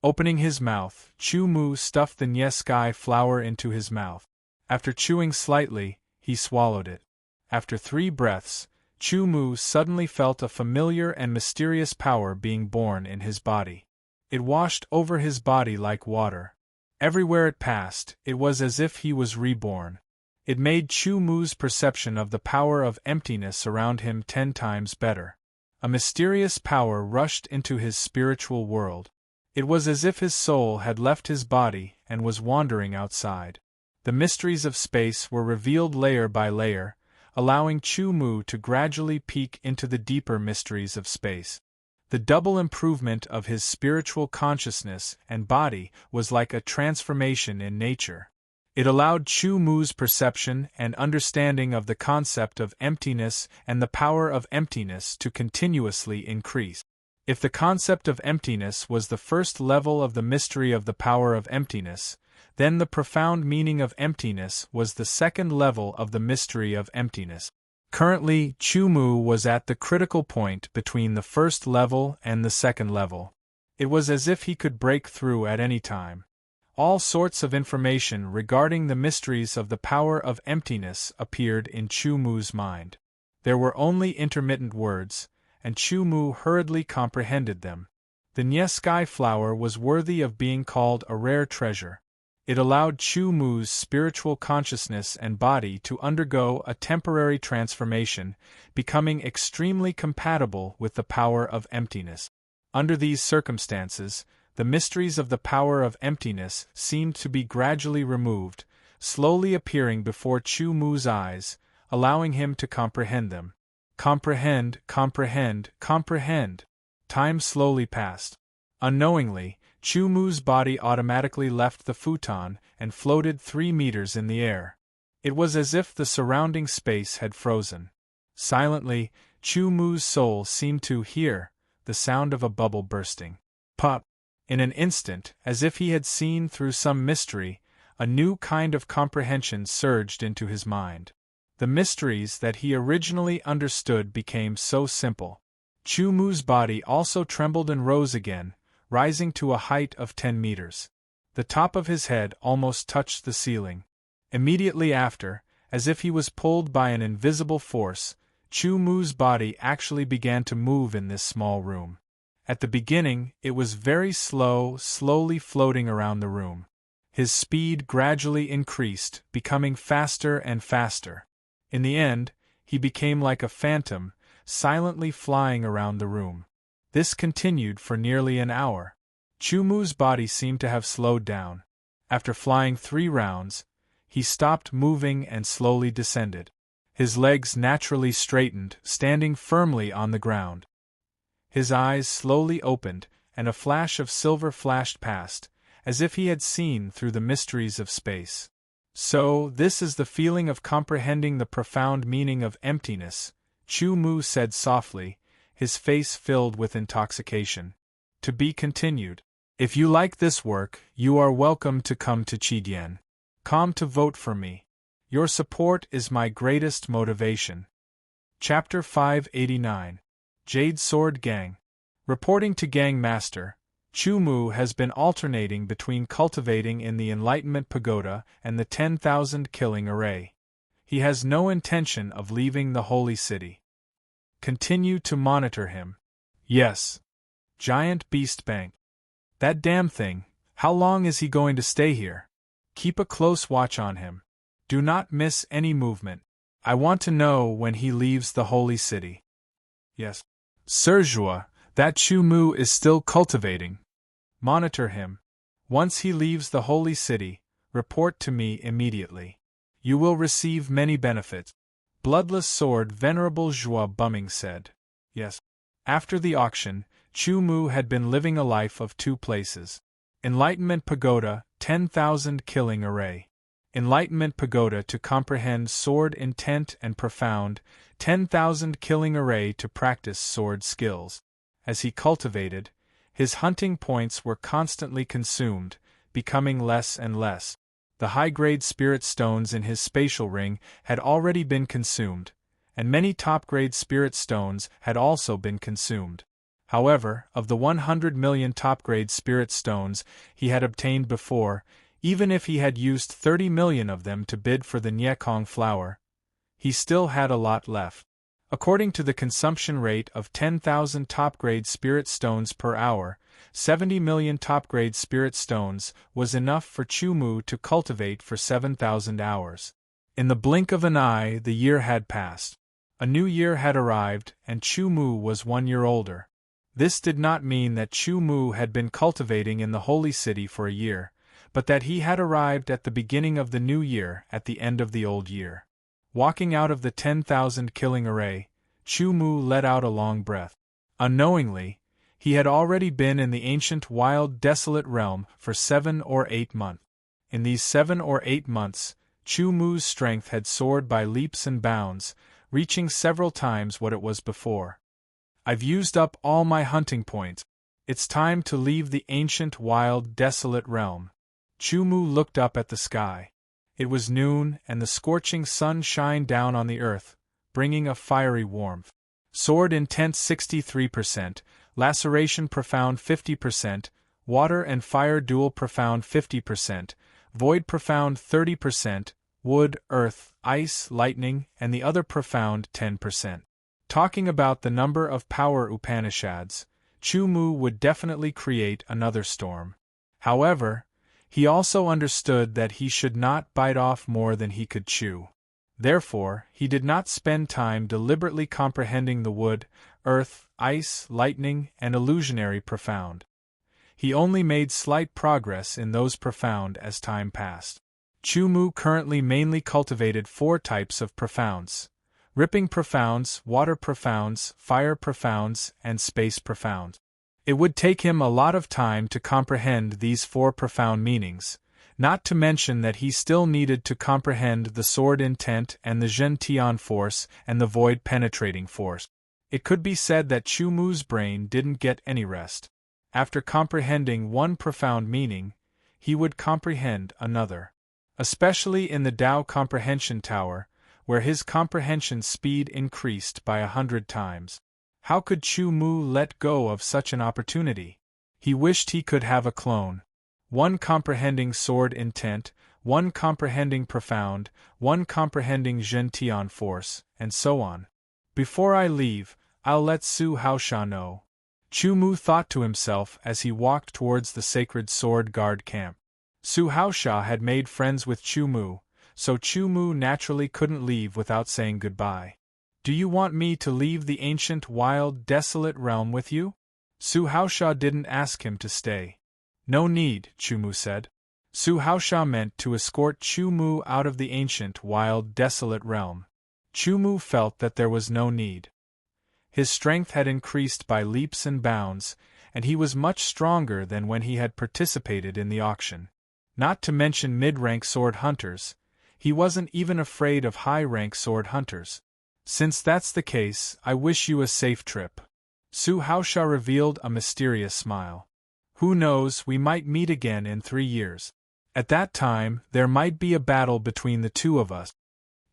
Opening his mouth, Chu Mu stuffed the Nye Sky flower into his mouth. After chewing slightly, he swallowed it. After 3 breaths, Chu Mu suddenly felt a familiar and mysterious power being born in his body. It washed over his body like water. Everywhere it passed, it was as if he was reborn. It made Chu Mu's perception of the power of emptiness around him 10 times better. A mysterious power rushed into his spiritual world. It was as if his soul had left his body and was wandering outside. The mysteries of space were revealed layer by layer, allowing Chu Mu to gradually peek into the deeper mysteries of space. The double improvement of his spiritual consciousness and body was like a transformation in nature. It allowed Chu Mu's perception and understanding of the concept of emptiness and the power of emptiness to continuously increase. If the concept of emptiness was the first level of the mystery of the power of emptiness, then the profound meaning of emptiness was the second level of the mystery of emptiness. Currently, Chu Mu was at the critical point between the first level and the second level. It was as if he could break through at any time. All sorts of information regarding the mysteries of the power of emptiness appeared in Chu Mu's mind. There were only intermittent words, and Chu Mu hurriedly comprehended them. The Nye Sky flower was worthy of being called a rare treasure. It allowed Chu Mu's spiritual consciousness and body to undergo a temporary transformation, becoming extremely compatible with the power of emptiness. Under these circumstances, the mysteries of the power of emptiness seemed to be gradually removed, slowly appearing before Chu Mu's eyes, allowing him to comprehend them. Comprehend, comprehend, comprehend. Time slowly passed. Unknowingly, Chu Mu's body automatically left the futon and floated 3 meters in the air. It was as if the surrounding space had frozen. Silently, Chu Mu's soul seemed to hear the sound of a bubble bursting. Pop! In an instant, as if he had seen through some mystery, a new kind of comprehension surged into his mind. The mysteries that he originally understood became so simple. Chu Mu's body also trembled and rose again, rising to a height of 10 meters. The top of his head almost touched the ceiling. Immediately after, as if he was pulled by an invisible force, Chu Mu's body actually began to move in this small room. At the beginning, it was very slow, slowly floating around the room. His speed gradually increased, becoming faster and faster. In the end, he became like a phantom, silently flying around the room. This continued for nearly an hour. Chu Mu's body seemed to have slowed down. After flying 3 rounds, he stopped moving and slowly descended. His legs naturally straightened, standing firmly on the ground. His eyes slowly opened, and a flash of silver flashed past, as if he had seen through the mysteries of space. So, this is the feeling of comprehending the profound meaning of emptiness, Chu Mu said softly, his face filled with intoxication. To be continued. If you like this work, you are welcome to come to Chidien.com to vote for me. Your support is my greatest motivation. Chapter 589. Jade Sword Gang. Reporting to Gang Master, Chu Mu has been alternating between cultivating in the Enlightenment Pagoda and the 10,000 killing array. He has no intention of leaving the Holy City. Continue to monitor him. Yes. Giant Beast Bank. That damn thing, how long is he going to stay here? Keep a close watch on him. Do not miss any movement. I want to know when he leaves the Holy City. Yes. Serjua, that Chu Mu is still cultivating. Monitor him. Once he leaves the Holy City, report to me immediately. You will receive many benefits. Bloodless Sword Venerable Zhua Bumming said. Yes. After the auction, Chu Mu had been living a life of two places. Enlightenment Pagoda, 10,000 killing array. Enlightenment Pagoda to comprehend sword intent and profound, 10,000 killing array to practice sword skills. As he cultivated, his hunting points were constantly consumed, becoming less and less. The high-grade spirit stones in his spatial ring had already been consumed, and many top-grade spirit stones had also been consumed. However, of the 100 million top-grade spirit stones he had obtained before, even if he had used 30 million of them to bid for the Nyekong flower, he still had a lot left. According to the consumption rate of 10,000 top-grade spirit stones per hour, 70 million top-grade spirit stones was enough for Chu Mu to cultivate for 7,000 hours. In the blink of an eye, the year had passed. A new year had arrived, and Chu Mu was 1 year older. This did not mean that Chu Mu had been cultivating in the holy city for a year, but that he had arrived at the beginning of the new year at the end of the old year. Walking out of the 10,000 killing array, Chu Mu let out a long breath. Unknowingly, he had already been in the ancient wild desolate realm for 7 or 8 months. In these 7 or 8 months, Chu Mu's strength had soared by leaps and bounds, reaching several times what it was before. I've used up all my hunting points. It's time to leave the ancient wild desolate realm. Chu Mu looked up at the sky. It was noon, and the scorching sun shined down on the earth, bringing a fiery warmth. Sword intent 63%, laceration profound 50%, water and fire dual profound 50%, void profound 30%, wood, earth, ice, lightning, and the other profound 10%. Talking about the number of power Upanishads, Chu Mu would definitely create another storm. However, he also understood that he should not bite off more than he could chew. Therefore, he did not spend time deliberately comprehending the wood, earth, ice, lightning, and illusionary profound. He only made slight progress in those profound as time passed. Chu Mu currently mainly cultivated 4 types of profounds: ripping profounds, water profounds, fire profounds, and space profounds. It would take him a lot of time to comprehend these 4 profound meanings, not to mention that he still needed to comprehend the sword intent and the Zhen Tian force and the void penetrating force. It could be said that Chu Mu's brain didn't get any rest. After comprehending one profound meaning, he would comprehend another. Especially in the Tao Comprehension Tower, where his comprehension speed increased by 100 times. How could Chu Mu let go of such an opportunity? He wished he could have a clone. One comprehending sword intent, one comprehending profound, one comprehending Zhen Tian force, and so on. Before I leave, I'll let Su Haosha know. Chu Mu thought to himself as he walked towards the sacred sword guard camp. Su Haosha had made friends with Chu Mu, so Chu Mu naturally couldn't leave without saying goodbye. Do you want me to leave the ancient wild desolate realm with you? Su Haosha didn't ask him to stay. No need, Chu Mu said. Su Haosha meant to escort Chu Mu out of the ancient wild desolate realm. Chu Mu felt that there was no need. His strength had increased by leaps and bounds, and he was much stronger than when he had participated in the auction. Not to mention mid-rank sword hunters, he wasn't even afraid of high-rank sword hunters. Since that's the case, I wish you a safe trip. Su Haosha revealed a mysterious smile. Who knows, we might meet again in 3 years. At that time, there might be a battle between the two of us.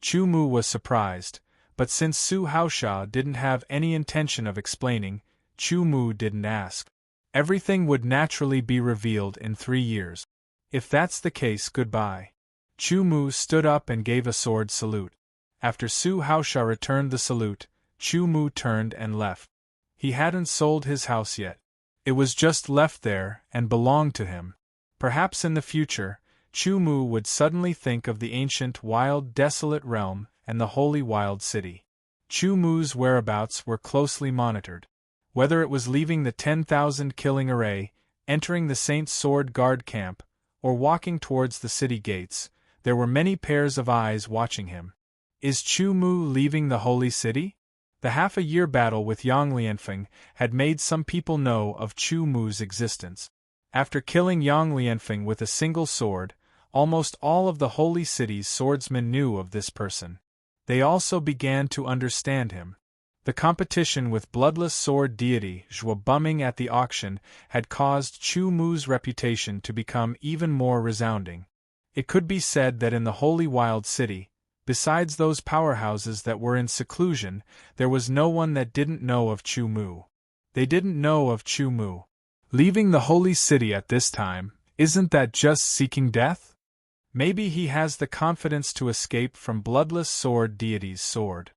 Chu Mu was surprised, but since Su Haosha didn't have any intention of explaining, Chu Mu didn't ask. Everything would naturally be revealed in 3 years. If that's the case, goodbye. Chu Mu stood up and gave a sword salute. After Su Haosha returned the salute, Chu Mu turned and left. He hadn't sold his house yet. It was just left there and belonged to him. Perhaps in the future, Chu Mu would suddenly think of the ancient wild desolate realm and the holy wild city. Chu Mu's whereabouts were closely monitored. Whether it was leaving the 10,000 killing array, entering the Saint's Sword Guard camp, or walking towards the city gates, there were many pairs of eyes watching him. Is Chu Mu leaving the holy city? The half-a-year battle with Yang Lianfeng had made some people know of Chu Mu's existence. After killing Yang Lianfeng with a single sword, almost all of the Holy City's swordsmen knew of this person. They also began to understand him. The competition with bloodless sword deity Zhuo Buming at the auction had caused Chu Mu's reputation to become even more resounding. It could be said that in the Holy Wild City, besides those powerhouses that were in seclusion, there was no one that didn't know of Chu Mu. They didn't know of Chu Mu. Leaving the Holy City at this time, isn't that just seeking death? Maybe he has the confidence to escape from bloodless sword deity's sword.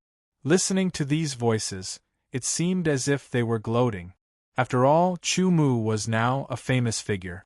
Listening to these voices, it seemed as if they were gloating. After all, Chu Mu was now a famous figure.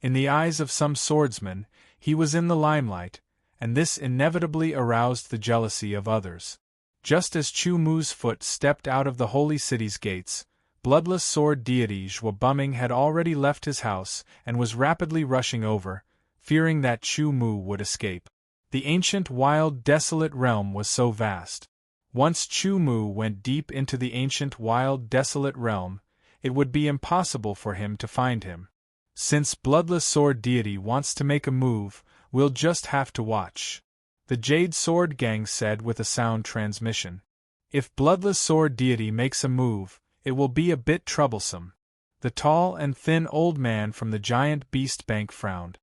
In the eyes of some swordsmen, he was in the limelight, and this inevitably aroused the jealousy of others. Just as Chu Mu's foot stepped out of the Holy City's gates, bloodless sword deity Zhuo Buming had already left his house and was rapidly rushing over, fearing that Chu Mu would escape. The ancient wild desolate realm was so vast. Once Chu Mu went deep into the ancient wild desolate realm, it would be impossible for him to find him. Since bloodless sword deity wants to make a move, we'll just have to watch. The Jade Sword Gang said with a sound transmission. If bloodless sword deity makes a move, it will be a bit troublesome. The tall and thin old man from the giant beast bank frowned.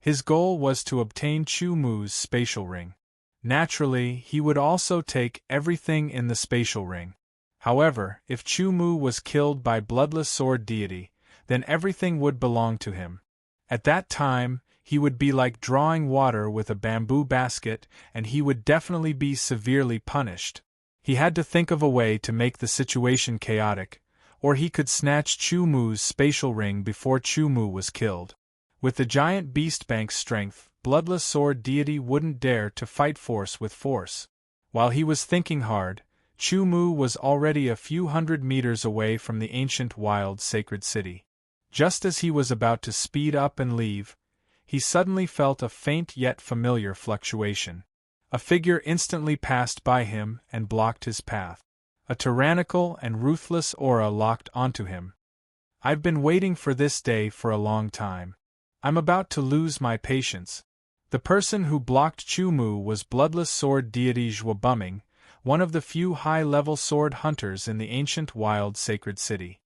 His goal was to obtain Chu Mu's spatial ring. Naturally, he would also take everything in the spatial ring. However, if Chu Mu was killed by bloodless sword deity, then everything would belong to him. At that time, he would be like drawing water with a bamboo basket, and he would definitely be severely punished. He had to think of a way to make the situation chaotic, or he could snatch Chu Mu's spatial ring before Chu Mu was killed. With the giant beast bank's strength, bloodless sword deity wouldn't dare to fight force with force. While he was thinking hard, Chu Mu was already a few hundred meters away from the ancient wild sacred city. Just as he was about to speed up and leave, he suddenly felt a faint yet familiar fluctuation. A figure instantly passed by him and blocked his path. A tyrannical and ruthless aura locked onto him. I've been waiting for this day for a long time. I'm about to lose my patience. The person who blocked Chu Mu was bloodless sword deity Zhuo Buming, one of the few high-level sword hunters in the ancient wild sacred city.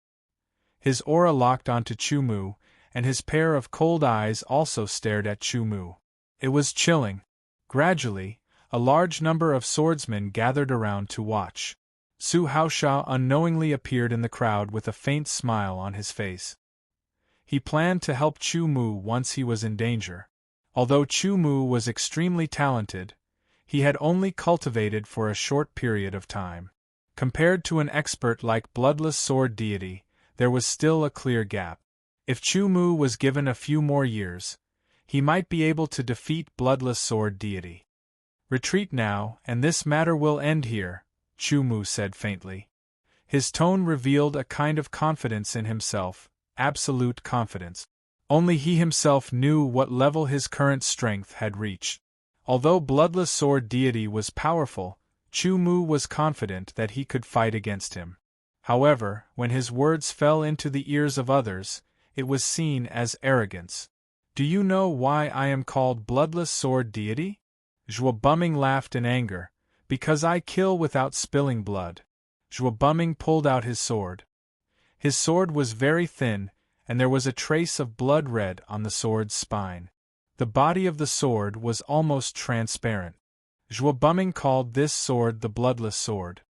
His aura locked onto Chu Mu, and his pair of cold eyes also stared at Chu Mu. It was chilling. Gradually, a large number of swordsmen gathered around to watch. Su Haosha unknowingly appeared in the crowd with a faint smile on his face. He planned to help Chu Mu once he was in danger. Although Chu Mu was extremely talented, he had only cultivated for a short period of time. Compared to an expert like bloodless sword deity, there was still a clear gap. If Chu Mu was given a few more years, he might be able to defeat bloodless sword deity. Retreat now, and this matter will end here, Chu Mu said faintly. His tone revealed a kind of confidence in himself, absolute confidence. Only he himself knew what level his current strength had reached. Although bloodless sword deity was powerful, Chu Mu was confident that he could fight against him. However, when his words fell into the ears of others, it was seen as arrogance. Do you know why I am called bloodless sword deity? Zhuo Buming laughed in anger. Because I kill without spilling blood. Zhuo Buming pulled out his sword. His sword was very thin, and there was a trace of blood red on the sword's spine. The body of the sword was almost transparent. Zhuo Buming called this sword the bloodless sword.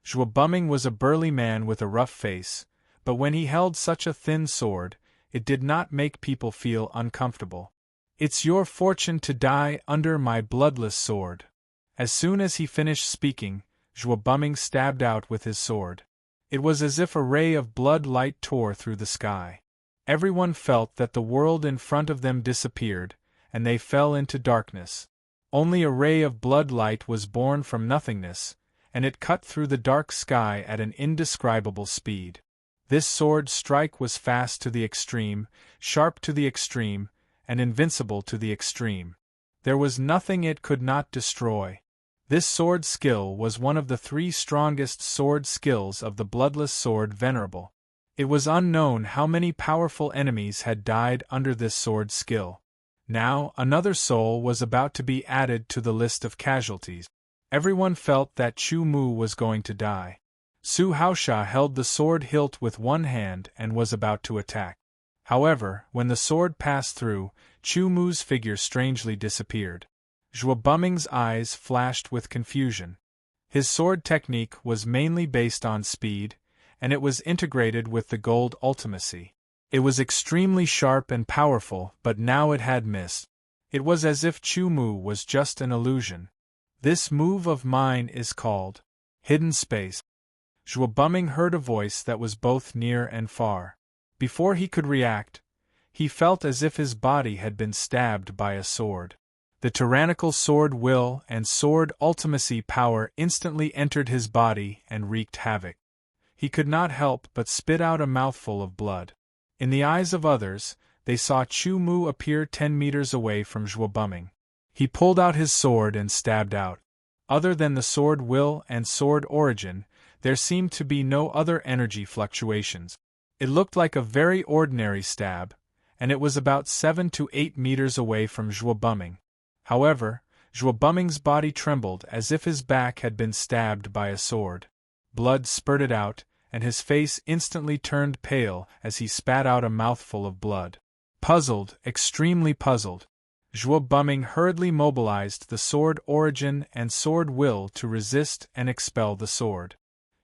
Zhuo Buming was a burly man with a rough face, but when he held such a thin sword, it did not make people feel uncomfortable. It's your fortune to die under my bloodless sword. As soon as he finished speaking, Zhuo Buming stabbed out with his sword. It was as if a ray of blood light tore through the sky. Everyone felt that the world in front of them disappeared, and they fell into darkness. Only a ray of blood light was born from nothingness, and it cut through the dark sky at an indescribable speed. This sword strike was fast to the extreme, sharp to the extreme, and invincible to the extreme. There was nothing it could not destroy. This sword skill was one of the 3 strongest sword skills of the bloodless sword venerable. It was unknown how many powerful enemies had died under this sword skill. Now, another soul was about to be added to the list of casualties. Everyone felt that Chu Mu was going to die. Su Haosha held the sword hilt with one hand and was about to attack. However, when the sword passed through, Chu Mu's figure strangely disappeared. Zhuo Buming's eyes flashed with confusion. His sword technique was mainly based on speed, and it was integrated with the gold ultimacy. It was extremely sharp and powerful, but now it had missed. It was as if Chu Mu was just an illusion. This move of mine is called hidden space. Zhuo Buming heard a voice that was both near and far. Before he could react, he felt as if his body had been stabbed by a sword. The tyrannical sword will and sword ultimacy power instantly entered his body and wreaked havoc. He could not help but spit out a mouthful of blood. In the eyes of others, they saw Chu Mu appear 10 meters away from Zhuo Buming. He pulled out his sword and stabbed out. Other than the sword will and sword origin, there seemed to be no other energy fluctuations. It looked like a very ordinary stab, and it was about 7 to 8 meters away from Zhuo Buming. However, Zhuo Buming's body trembled as if his back had been stabbed by a sword. Blood spurted out, and his face instantly turned pale as he spat out a mouthful of blood. Puzzled, extremely puzzled, Zhuo Buming hurriedly mobilized the sword origin and sword will to resist and expel the sword.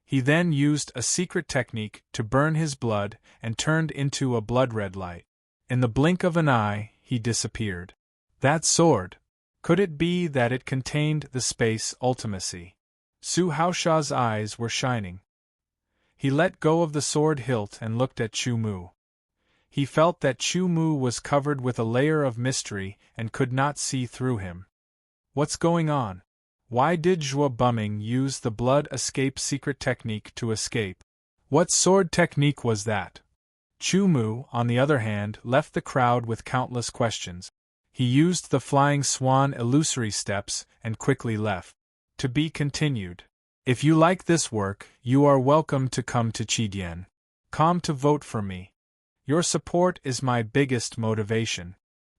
He then used a secret technique to burn his blood and turned into a blood-red light. In the blink of an eye, he disappeared. That sword! Could it be that it contained the space ultimacy? Su Haosha's eyes were shining. He let go of the sword hilt and looked at Chu Mu. He felt that Chu Mu was covered with a layer of mystery and could not see through him. What's going on? Why did Zhuo Buming use the blood escape secret technique to escape? What sword technique was that? Chu Mu, on the other hand, left the crowd with countless questions. He used the flying swan illusory steps and quickly left. To be continued. If you like this work, you are welcome to come to Chidian.com to vote for me. Your support is my biggest motivation.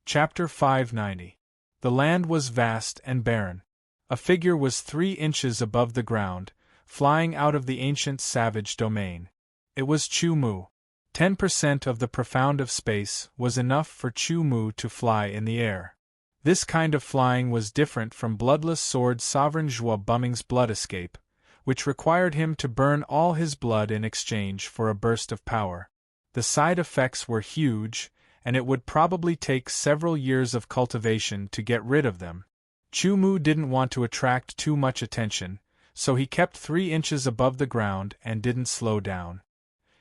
Chapter 590. The land was vast and barren. A figure was 3 inches above the ground, flying out of the ancient savage domain. It was Chu Mu. 10% of the profound of space was enough for Chu Mu to fly in the air. This kind of flying was different from bloodless sword sovereign Zhuo Buming's blood escape, which required him to burn all his blood in exchange for a burst of power. The side effects were huge, and it would probably take several years of cultivation to get rid of them. Chu Mu didn't want to attract too much attention, so he kept 3 inches above the ground and didn't slow down.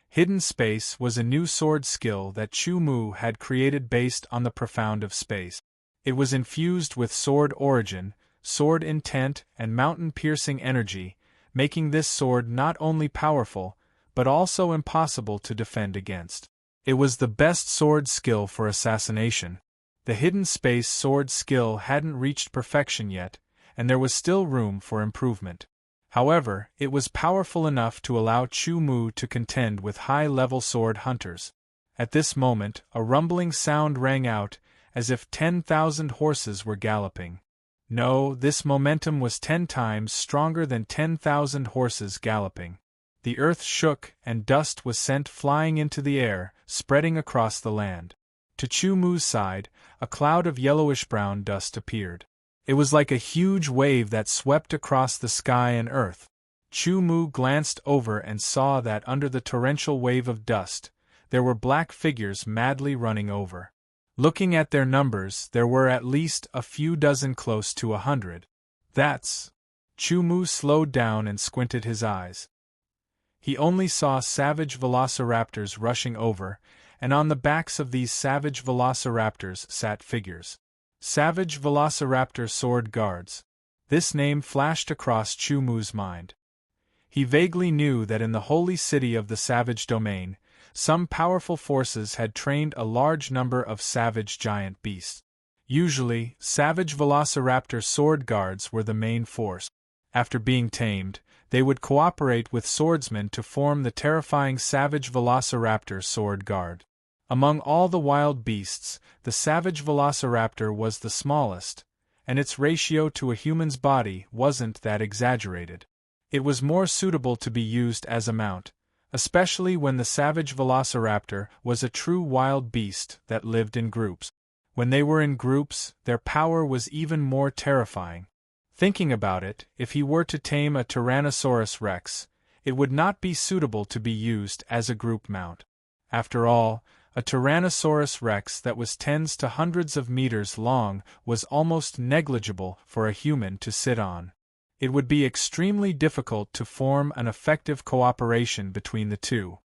Hidden space was a new sword skill that Chu Mu had created based on the profound of space. It was infused with sword origin, sword intent, and mountain-piercing energy, making this sword not only powerful, but also impossible to defend against. It was the best sword skill for assassination. The hidden space sword skill hadn't reached perfection yet, and there was still room for improvement. However, it was powerful enough to allow Chu Mu to contend with high-level sword hunters. At this moment, a rumbling sound rang out, as if 10,000 horses were galloping. No, this momentum was 10 times stronger than 10,000 horses galloping. The earth shook and dust was sent flying into the air, spreading across the land. To Chu Mu's side, a cloud of yellowish-brown dust appeared. It was like a huge wave that swept across the sky and earth. Chu Mu glanced over and saw that under the torrential wave of dust, there were black figures madly running over. Looking at their numbers, there were at least a few dozen, close to 100. That's... Chu Mu slowed down and squinted his eyes. He only saw savage velociraptors rushing over, and on the backs of these savage velociraptors sat figures. Savage Velociraptor Sword Guards. This name flashed across Chu Mu's mind. He vaguely knew that in the holy city of the savage domain, some powerful forces had trained a large number of savage giant beasts. Usually, savage velociraptor sword guards were the main force. After being tamed, they would cooperate with swordsmen to form the terrifying savage velociraptor sword guard. Among all the wild beasts, the savage velociraptor was the smallest, and its ratio to a human's body wasn't that exaggerated. It was more suitable to be used as a mount, especially when the savage velociraptor was a true wild beast that lived in groups. When they were in groups, their power was even more terrifying. Thinking about it, if he were to tame a Tyrannosaurus rex, it would not be suitable to be used as a group mount. After all, a Tyrannosaurus rex that was tens to hundreds of meters long was almost negligible for a human to sit on. It would be extremely difficult to form an effective cooperation between the two.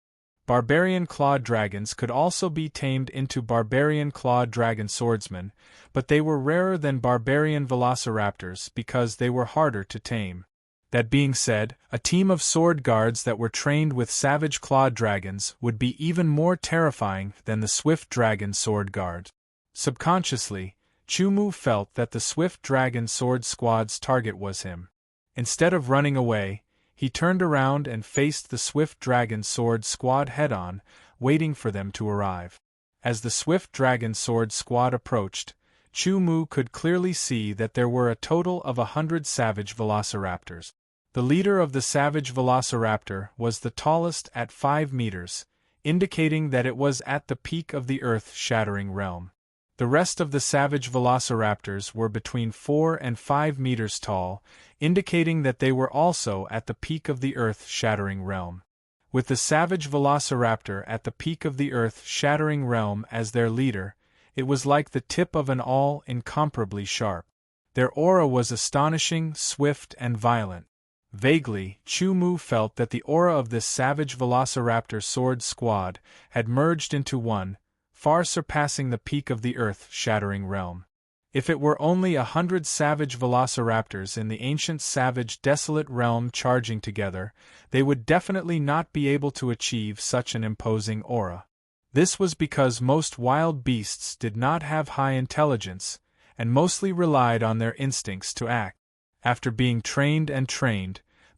Barbarian claw dragons could also be tamed into barbarian claw dragon swordsmen, but they were rarer than barbarian velociraptors because they were harder to tame. That being said, a team of sword guards that were trained with savage claw dragons would be even more terrifying than the swift dragon sword guard. Subconsciously, Chumu felt that the swift dragon sword squad's target was him. Instead of running away, he turned around and faced the swift dragon sword squad head-on, waiting for them to arrive. As the swift dragon sword squad approached, Chumu could clearly see that there were a total of 100 savage velociraptors. The leader of the savage velociraptor was the tallest at 5 meters, indicating that it was at the peak of the earth-shattering realm. The rest of the savage velociraptors were between 4 and 5 meters tall, indicating that they were also at the peak of the earth-shattering realm. With the savage velociraptor at the peak of the earth-shattering realm as their leader, it was like the tip of an awl, incomparably sharp. Their aura was astonishing, swift, and violent. Vaguely, Chumu felt that the aura of this savage velociraptor sword squad had merged into one, far surpassing the peak of the earth-shattering realm. If it were only 100 savage velociraptors in the ancient savage desolate realm charging together, they would definitely not be able to achieve such an imposing aura. This was because most wild beasts did not have high intelligence, and mostly relied on their instincts to act. After being trained,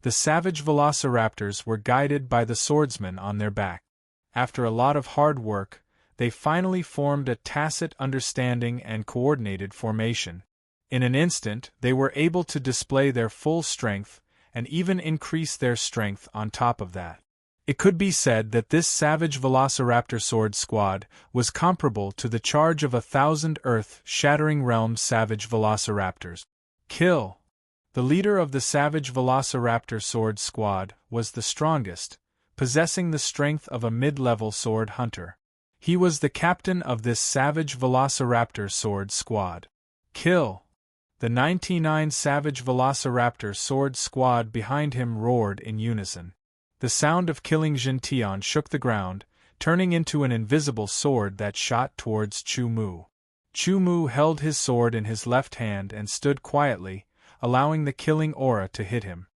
the savage velociraptors were guided by the swordsmen on their back. After a lot of hard work, they finally formed a tacit understanding and coordinated formation. In an instant, they were able to display their full strength, and even increase their strength on top of that. It could be said that this savage velociraptor sword squad was comparable to the charge of 1,000 earth-shattering realm savage velociraptors. Kill! The leader of the savage velociraptor sword squad was the strongest, possessing the strength of a mid-level sword hunter. He was the captain of this savage velociraptor sword squad. Kill! The 99 savage velociraptor sword squad behind him roared in unison. The sound of killing Gentian shook the ground, turning into an invisible sword that shot towards Chumu. Chumu held his sword in his left hand and stood quietly, allowing the killing aura to hit him.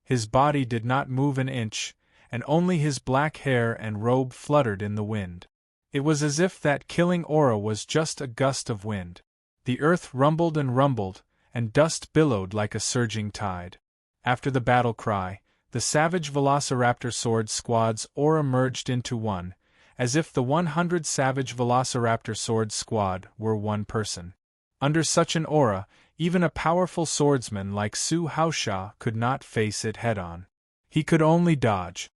His body did not move an inch, and only his black hair and robe fluttered in the wind. It was as if that killing aura was just a gust of wind. The earth rumbled, and dust billowed like a surging tide. After the battle cry, the savage velociraptor sword squad's aura merged into one, as if the 100 savage velociraptor sword squad were one person. Under such an aura, even a powerful swordsman like Su Haosha could not face it head-on. He could only dodge.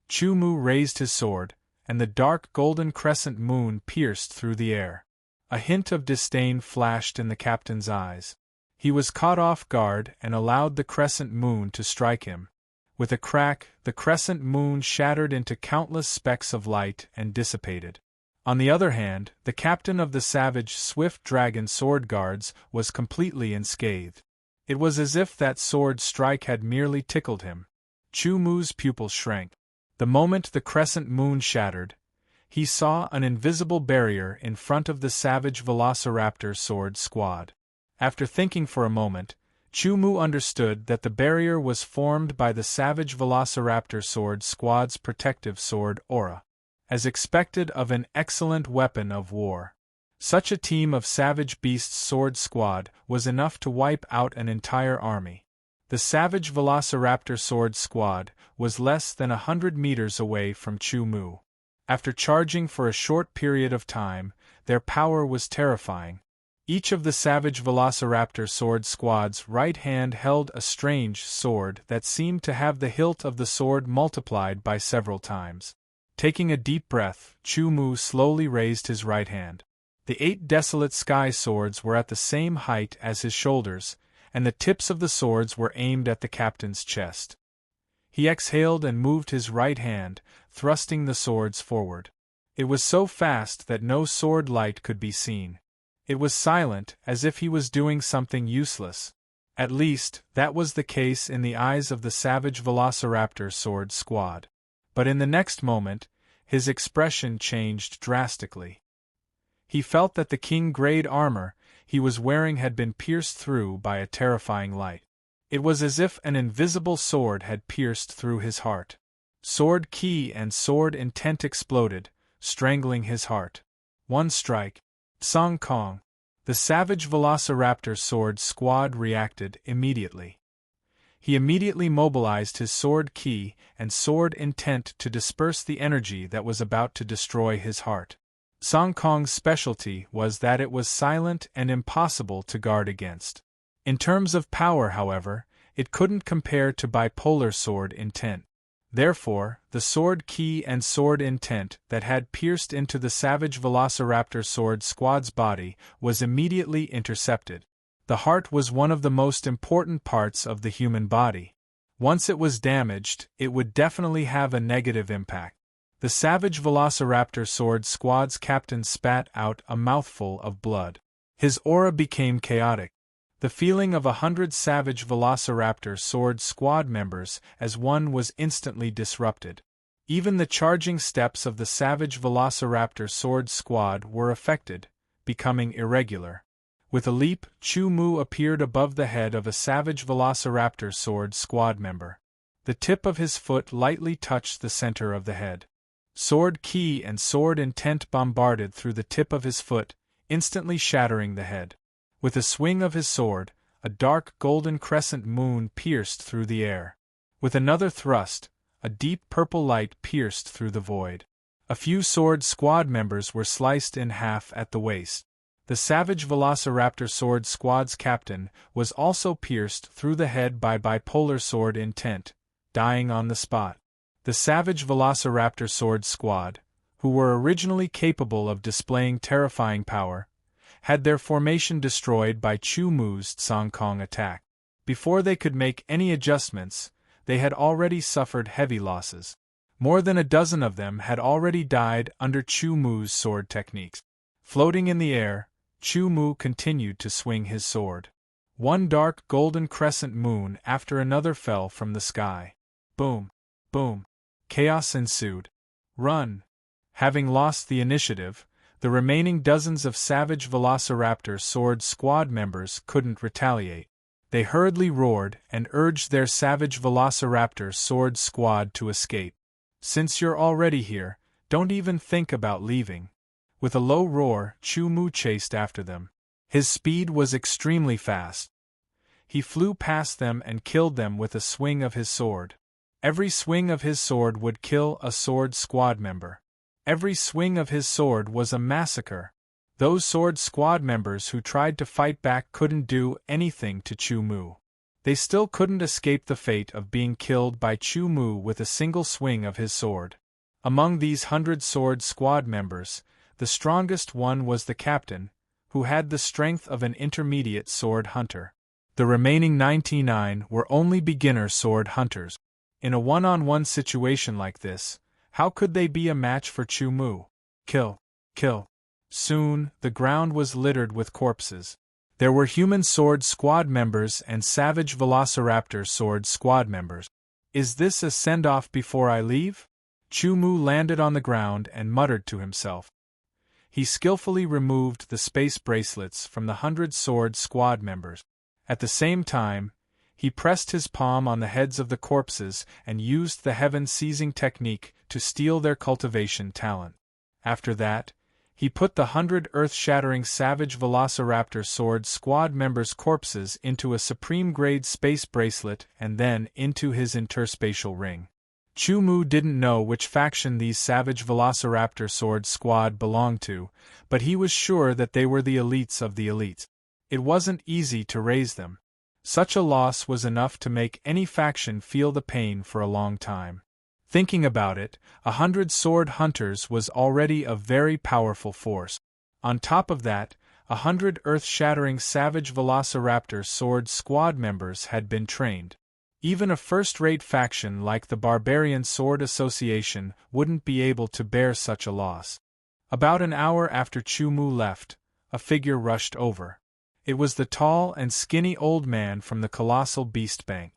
Chumu raised his sword, and the dark golden crescent moon pierced through the air. A hint of disdain flashed in the captain's eyes. He was caught off guard and allowed the crescent moon to strike him. With a crack, the crescent moon shattered into countless specks of light and dissipated. On the other hand, the captain of the savage swift dragon sword guards was completely unscathed. It was as if that sword strike had merely tickled him. Chumu's pupils shrank. The moment the crescent moon shattered, he saw an invisible barrier in front of the savage velociraptor sword squad. After thinking for a moment, Chumu understood that the barrier was formed by the savage velociraptor sword squad's protective sword aura. As expected of an excellent weapon of war, Such a team of Savage Beast's sword squad was enough to wipe out an entire army. The Savage Velociraptor sword squad was less than 100 meters away from Chu Mu. After charging for a short period of time, their power was terrifying. Each of the Savage Velociraptor sword squad's right hand held a strange sword that seemed to have the hilt of the sword multiplied by several times. Taking a deep breath, Chu Mu slowly raised his right hand. The 8 desolate sky swords were at the same height as his shoulders, and the tips of the swords were aimed at the captain's chest. He exhaled and moved his right hand, thrusting the swords forward. It was so fast that no sword light could be seen. It was silent, as if he was doing something useless. At least, that was the case in the eyes of the Savage Velociraptor sword squad. But in the next moment, his expression changed drastically. He felt that the king-grade armor he was wearing had been pierced through by a terrifying light. It was as if an invisible sword had pierced through his heart. Sword ki and sword intent exploded, strangling his heart. One strike. Song Kong. The Savage Velociraptor sword squad reacted immediately. He immediately mobilized his sword ki and sword intent to disperse the energy that was about to destroy his heart. Song Kong's specialty was that it was silent and impossible to guard against. In terms of power, however, it couldn't compare to bipolar sword intent. Therefore, the sword ki and sword intent that had pierced into the Savage Velociraptor sword squad's body was immediately intercepted. The heart was one of the most important parts of the human body. Once it was damaged, it would definitely have a negative impact. The Savage Velociraptor sword squad's captain spat out a mouthful of blood. His aura became chaotic. The feeling of 100 Savage Velociraptor sword squad members as one was instantly disrupted. Even the charging steps of the Savage Velociraptor sword squad were affected, becoming irregular. With a leap, Chu Mu appeared above the head of a Savage Velociraptor sword squad member. The tip of his foot lightly touched the center of the head. Sword ki and sword intent bombarded through the tip of his foot, instantly shattering the head. With a swing of his sword, a dark golden crescent moon pierced through the air. With another thrust, a deep purple light pierced through the void. A few sword squad members were sliced in half at the waist. The Savage Velociraptor sword squad's captain was also pierced through the head by bipolar sword intent, dying on the spot. The Savage Velociraptor sword squad, who were originally capable of displaying terrifying power, had their formation destroyed by Chu Mu's Song Kong attack. Before they could make any adjustments, they had already suffered heavy losses. More than a dozen of them had already died under Chu Mu's sword techniques. Floating in the air, Chu Mu continued to swing his sword. One dark golden crescent moon after another fell from the sky. Boom! Boom! Chaos ensued. Run! Having lost the initiative, the remaining dozens of Savage Velociraptor sword squad members couldn't retaliate. They hurriedly roared and urged their Savage Velociraptor sword squad to escape. Since you're already here, don't even think about leaving. With a low roar, Chu Mu chased after them. His speed was extremely fast. He flew past them and killed them with a swing of his sword. Every swing of his sword would kill a sword squad member. Every swing of his sword was a massacre. Those sword squad members who tried to fight back couldn't do anything to Chu Mu. They still couldn't escape the fate of being killed by Chu Mu with a single swing of his sword. Among these 100 sword squad members, the strongest one was the captain, who had the strength of an intermediate sword hunter. The remaining 99 were only beginner sword hunters. In a one-on-one situation like this, how could they be a match for Chu Mu? Kill! Kill! Soon, the ground was littered with corpses. There were human sword squad members and Savage Velociraptor sword squad members. Is this a send-off before I leave? Chu Mu landed on the ground and muttered to himself. He skillfully removed the space bracelets from the 100 sword squad members. At the same time, he pressed his palm on the heads of the corpses and used the heaven-seizing technique to steal their cultivation talent. After that, He put the 100 earth-shattering savage velociraptor sword squad members' corpses into a supreme-grade space bracelet and then into his interspatial ring. Chu-Mu didn't know which faction these savage velociraptor sword squad belonged to, but he was sure that they were the elites of the elites. It wasn't easy to raise them. Such a loss was enough to make any faction feel the pain for a long time. Thinking about it, 100 sword hunters was already a very powerful force. On top of that, 100 earth-shattering savage velociraptor sword squad members had been trained. Even a first-rate faction like the Barbarian Sword Association wouldn't be able to bear such a loss. About an hour after Chu-Mu left, a figure rushed over. It was the tall and skinny old man from the colossal beast bank.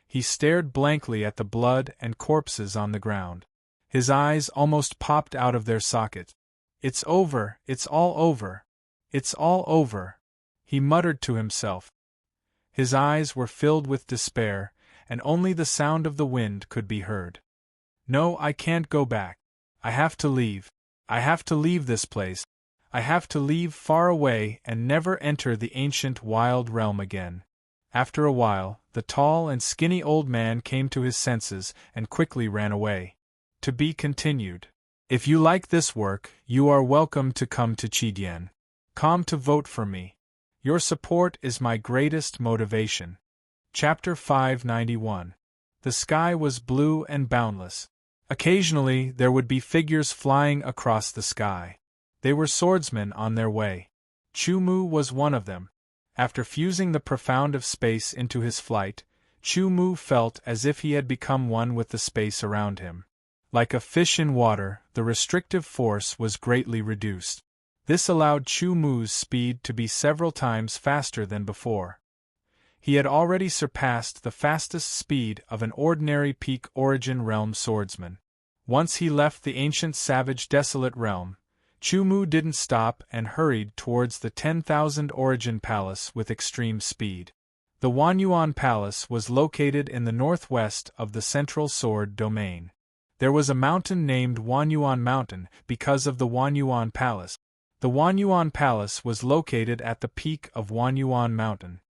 He stared blankly at the blood and corpses on the ground. His eyes almost popped out of their sockets. "It's over, it's all over. It's all over," he muttered to himself. His eyes were filled with despair, and only the sound of the wind could be heard. "No, I can't go back. I have to leave. I have to leave this place. I have to leave far away and never enter the ancient wild realm again." After a while, the tall and skinny old man came to his senses and quickly ran away. To be continued. If you like this work, you are welcome to come to Chidien.com to vote for me. Your support is my greatest motivation. Chapter 591. The sky was blue and boundless. Occasionally, there would be figures flying across the sky. They were swordsmen on their way. Chu-Mu was one of them. After fusing the profound of space into his flight, Chu-Mu felt as if he had become one with the space around him. Like a fish in water, the restrictive force was greatly reduced. This allowed Chu-Mu's speed to be several times faster than before. He had already surpassed the fastest speed of an ordinary peak origin realm swordsman. Once he left the ancient savage desolate realm, Chu-Mu didn't stop and hurried towards the 10,000 origin palace with extreme speed. The Wanyuan Palace was located in the northwest of the central sword domain. There was a mountain named Wanyuan Mountain because of the Wanyuan Palace. The Wanyuan Palace was located at the peak of Wanyuan Mountain.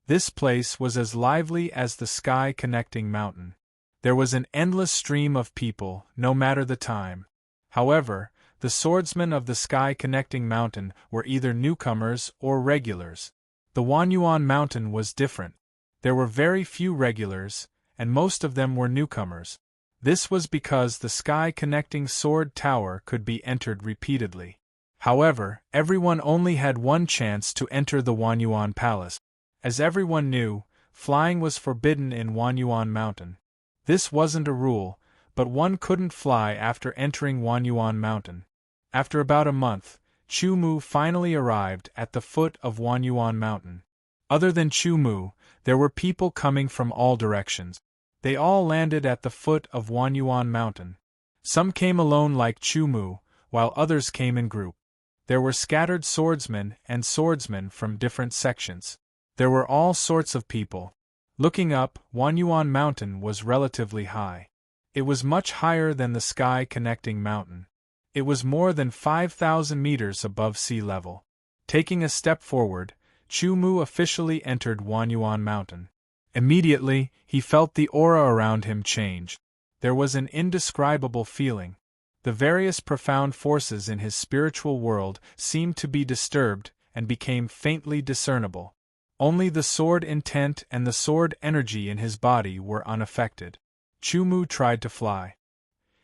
This place was as lively as the sky-connecting mountain. There was an endless stream of people, no matter the time. However, the swordsmen of the sky-connecting mountain were either newcomers or regulars. The Wanyuan Mountain was different. There were very few regulars, and most of them were newcomers. This was because the sky-connecting sword tower could be entered repeatedly. However, everyone only had one chance to enter the Wanyuan Palace. As everyone knew, flying was forbidden in Wanyuan Mountain. This wasn't a rule, but one couldn't fly after entering Wanyuan Mountain. After about a month, Chu-Mu finally arrived at the foot of Wanyuan Mountain. Other than Chu-Mu, there were people coming from all directions. They all landed at the foot of Wanyuan Mountain. Some came alone like Chu-Mu, while others came in group. There were scattered swordsmen and swordsmen from different sections. There were all sorts of people. Looking up, Wanyuan Mountain was relatively high. It was much higher than the sky-connecting mountain. It was more than 5,000 meters above sea level. Taking a step forward, Chu-Mu officially entered Wanyuan Mountain. Immediately, he felt the aura around him change. There was an indescribable feeling. The various profound forces in his spiritual world seemed to be disturbed and became faintly discernible. Only the sword intent and the sword energy in his body were unaffected. Chu-Mu tried to fly.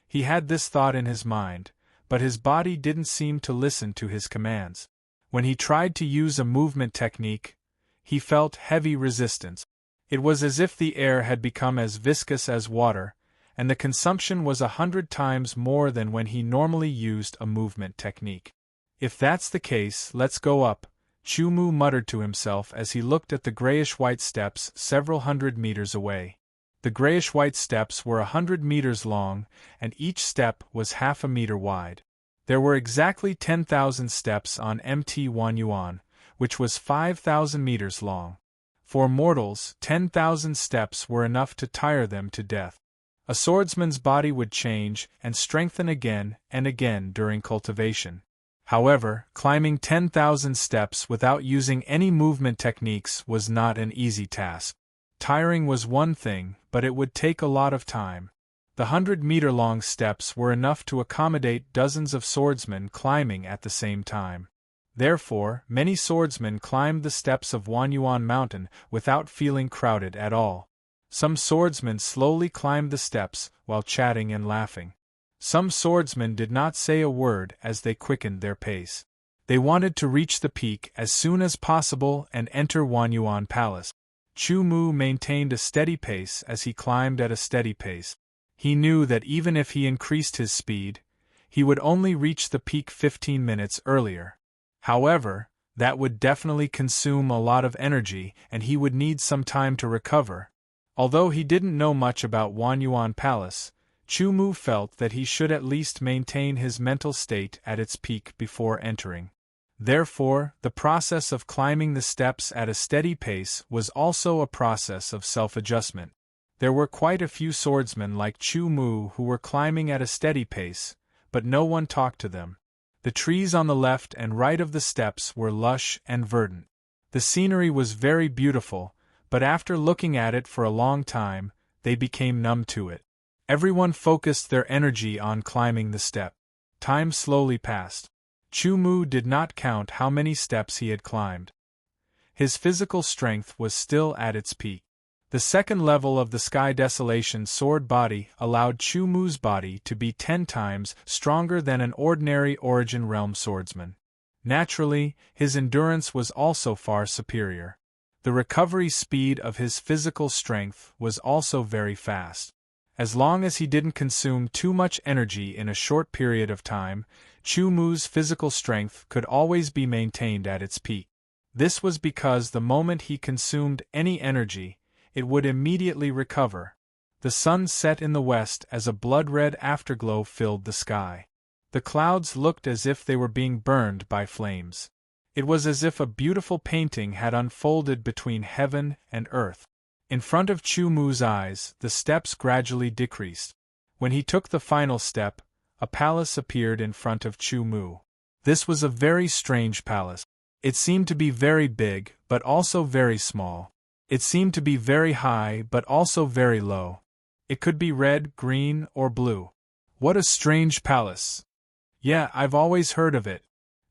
He had this thought in his mind, but his body didn't seem to listen to his commands. When he tried to use a movement technique, he felt heavy resistance. It was as if the air had become as viscous as water, and the consumption was 100 times more than when he normally used a movement technique. If that's the case, let's go up, Chu-Mu muttered to himself as he looked at the grayish-white steps several hundred meters away. The grayish-white steps were 100 meters long, and each step was half a meter wide. There were exactly 10,000 steps on Mt. Wanyuan, which was 5,000 meters long. For mortals, 10,000 steps were enough to tire them to death. A swordsman's body would change and strengthen again and again during cultivation. However, climbing 10,000 steps without using any movement techniques was not an easy task. Tiring was one thing, but it would take a lot of time. The 100-meter-long steps were enough to accommodate dozens of swordsmen climbing at the same time. Therefore, many swordsmen climbed the steps of Wanyuan Mountain without feeling crowded at all. Some swordsmen slowly climbed the steps while chatting and laughing. Some swordsmen did not say a word as they quickened their pace. They wanted to reach the peak as soon as possible and enter Wanyuan Palace. Chu Mu maintained a steady pace as he climbed at a steady pace. He knew that even if he increased his speed, he would only reach the peak 15 minutes earlier. However, that would definitely consume a lot of energy and he would need some time to recover. Although he didn't know much about Wanyuan Palace, Chu Mu felt that he should at least maintain his mental state at its peak before entering. Therefore, the process of climbing the steps at a steady pace was also a process of self-adjustment. There were quite a few swordsmen like Chu Mu who were climbing at a steady pace, but no one talked to them. The trees on the left and right of the steps were lush and verdant. The scenery was very beautiful, but after looking at it for a long time, they became numb to it. Everyone focused their energy on climbing the step. Time slowly passed. Chu Mu did not count how many steps he had climbed. His physical strength was still at its peak. The second level of the Sky Desolation sword body allowed Chu Mu's body to be 10 times stronger than an ordinary Origin Realm swordsman. Naturally, his endurance was also far superior. The recovery speed of his physical strength was also very fast. As long as he didn't consume too much energy in a short period of time, Chu Mu's physical strength could always be maintained at its peak. This was because the moment he consumed any energy, it would immediately recover. The sun set in the west as a blood-red afterglow filled the sky. The clouds looked as if they were being burned by flames. It was as if a beautiful painting had unfolded between heaven and earth. In front of Chu Mu's eyes, the steps gradually decreased. When he took the final step, a palace appeared in front of Chu Mu. This was a very strange palace. It seemed to be very big, but also very small. It seemed to be very high, but also very low. It could be red, green, or blue. What a strange palace! Yeah, I've always heard of it.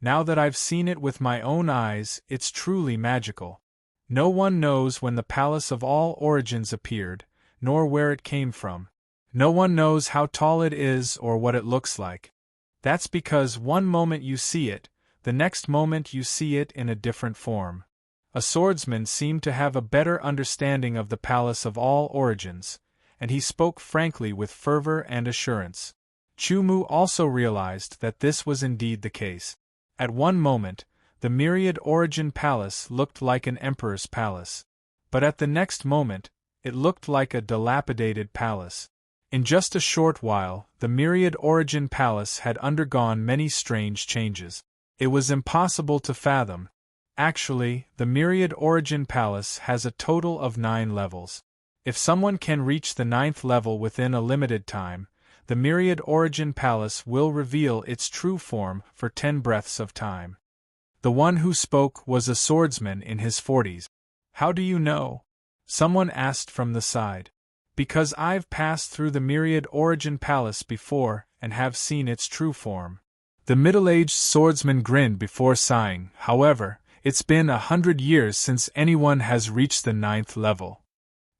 Now that I've seen it with my own eyes, it's truly magical. No one knows when the Palace of All Origins appeared, nor where it came from. No one knows how tall it is or what it looks like. That's because one moment you see it, the next moment you see it in a different form. A swordsman seemed to have a better understanding of the Palace of All Origins, and he spoke frankly with fervor and assurance. Chu Mu also realized that this was indeed the case. At one moment, the Myriad Origin Palace looked like an emperor's palace. But at the next moment, it looked like a dilapidated palace. In just a short while, the Myriad Origin Palace had undergone many strange changes. It was impossible to fathom. Actually, the Myriad Origin Palace has a total of 9 levels. If someone can reach the 9th level within a limited time, the Myriad Origin Palace will reveal its true form for 10 breaths of time. The one who spoke was a swordsman in his 40s. How do you know? Someone asked from the side. Because I've passed through the Myriad Origin Palace before and have seen its true form. The middle-aged swordsman grinned before sighing. However, it's been 100 years since anyone has reached the 9th level.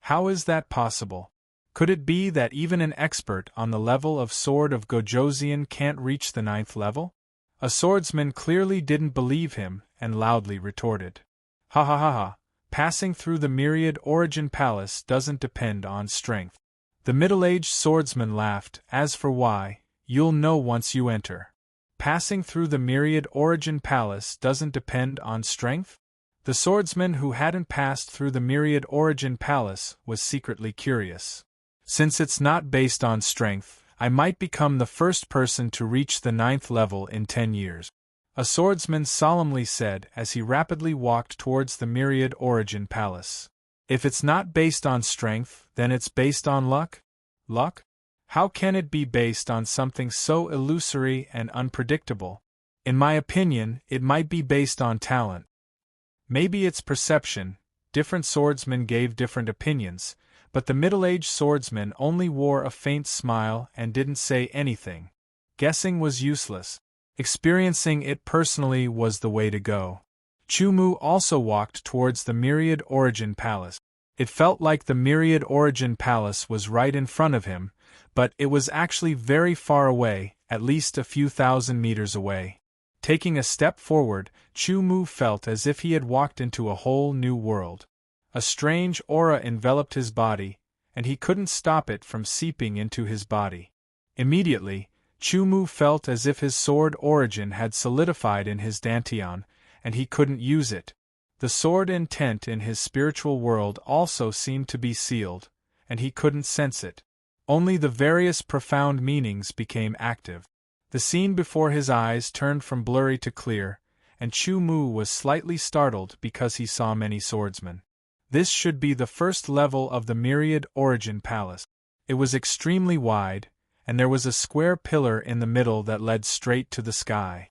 How is that possible? Could it be that even an expert on the level of Sword of Gojoseon can't reach the 9th level? A swordsman clearly didn't believe him and loudly retorted. Ha ha ha ha, passing through the Myriad Origin Palace doesn't depend on strength. The middle-aged swordsman laughed. As for why, you'll know once you enter. Passing through the Myriad Origin Palace doesn't depend on strength? The swordsman who hadn't passed through the Myriad Origin Palace was secretly curious. Since it's not based on strength, I might become the first person to reach the 9th level in 10 years. A swordsman solemnly said as he rapidly walked towards the Myriad Origin Palace. If it's not based on strength, then it's based on luck? Luck? How can it be based on something so illusory and unpredictable? In my opinion, it might be based on talent. Maybe it's perception. Different swordsmen gave different opinions, but the middle-aged swordsman only wore a faint smile and didn't say anything. Guessing was useless. Experiencing it personally was the way to go. Chumu also walked towards the Myriad Origin Palace. It felt like the Myriad Origin Palace was right in front of him, but it was actually very far away, at least a few thousand meters away. Taking a step forward, Chumu felt as if he had walked into a whole new world. A strange aura enveloped his body, and he couldn't stop it from seeping into his body. Immediately, Chumu felt as if his sword origin had solidified in his dantian, and he couldn't use it. The sword intent in his spiritual world also seemed to be sealed, and he couldn't sense it. Only the various profound meanings became active. The scene before his eyes turned from blurry to clear, and Chumu was slightly startled because he saw many swordsmen. This should be the first level of the Myriad Origin Palace. It was extremely wide, and there was a square pillar in the middle that led straight to the sky.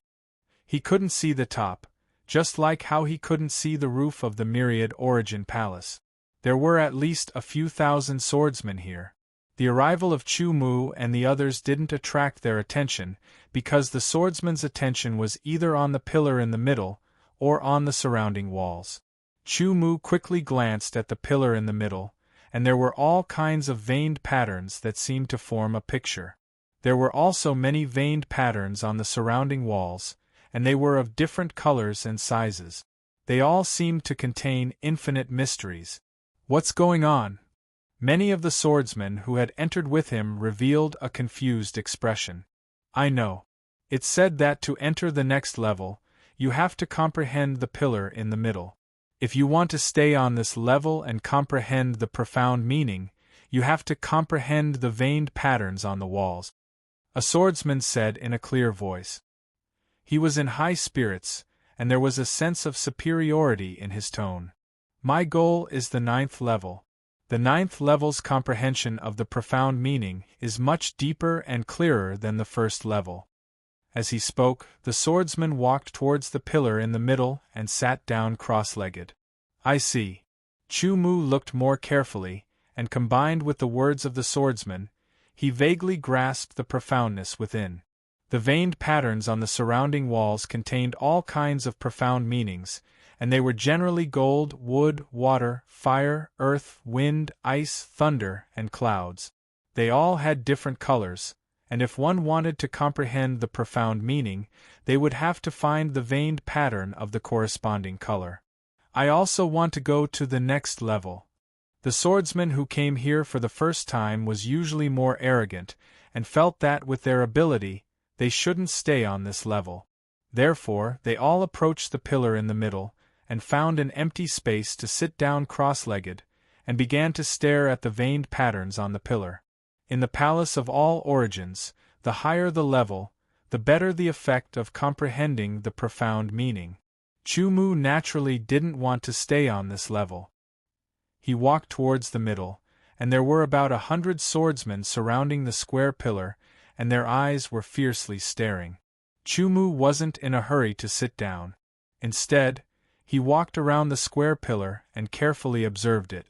He couldn't see the top, just like how he couldn't see the roof of the Myriad Origin Palace. There were at least a few thousand swordsmen here. The arrival of Chumu and the others didn't attract their attention, because the swordsman's attention was either on the pillar in the middle, or on the surrounding walls. Chumu quickly glanced at the pillar in the middle, and there were all kinds of veined patterns that seemed to form a picture. There were also many veined patterns on the surrounding walls, and they were of different colors and sizes. They all seemed to contain infinite mysteries. What's going on? Many of the swordsmen who had entered with him revealed a confused expression. I know. It said that to enter the next level, you have to comprehend the pillar in the middle. If you want to stay on this level and comprehend the profound meaning, you have to comprehend the veined patterns on the walls. A swordsman said in a clear voice. He was in high spirits, and there was a sense of superiority in his tone. My goal is the 9th level. The 9th level's comprehension of the profound meaning is much deeper and clearer than the 1st level. As he spoke, the swordsman walked towards the pillar in the middle and sat down cross-legged. I see. Chumu looked more carefully, and combined with the words of the swordsman, he vaguely grasped the profoundness within. The veined patterns on the surrounding walls contained all kinds of profound meanings, and they were generally gold, wood, water, fire, earth, wind, ice, thunder, and clouds. They all had different colors, and if one wanted to comprehend the profound meaning, they would have to find the veined pattern of the corresponding color. I also want to go to the next level. The swordsman who came here for the first time was usually more arrogant, and felt that with their ability, they shouldn't stay on this level. Therefore, they all approached the pillar in the middle, and found an empty space to sit down cross-legged, and began to stare at the veined patterns on the pillar. In the Palace of All Origins, the higher the level, the better the effect of comprehending the profound meaning. Chumu naturally didn't want to stay on this level. He walked towards the middle, and there were about 100 swordsmen surrounding the square pillar, and their eyes were fiercely staring. Chumu wasn't in a hurry to sit down. Instead, he walked around the square pillar and carefully observed it.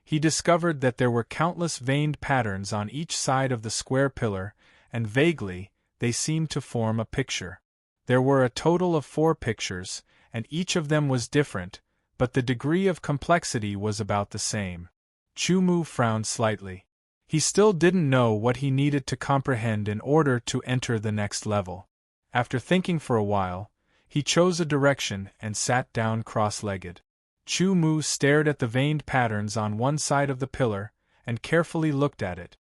He discovered that there were countless veined patterns on each side of the square pillar, and vaguely, they seemed to form a picture. There were a total of 4 pictures, and each of them was different, but the degree of complexity was about the same. Chumu frowned slightly. He still didn't know what he needed to comprehend in order to enter the next level. After thinking for a while, he chose a direction and sat down cross-legged. Chumu stared at the veined patterns on one side of the pillar, and carefully looked at it.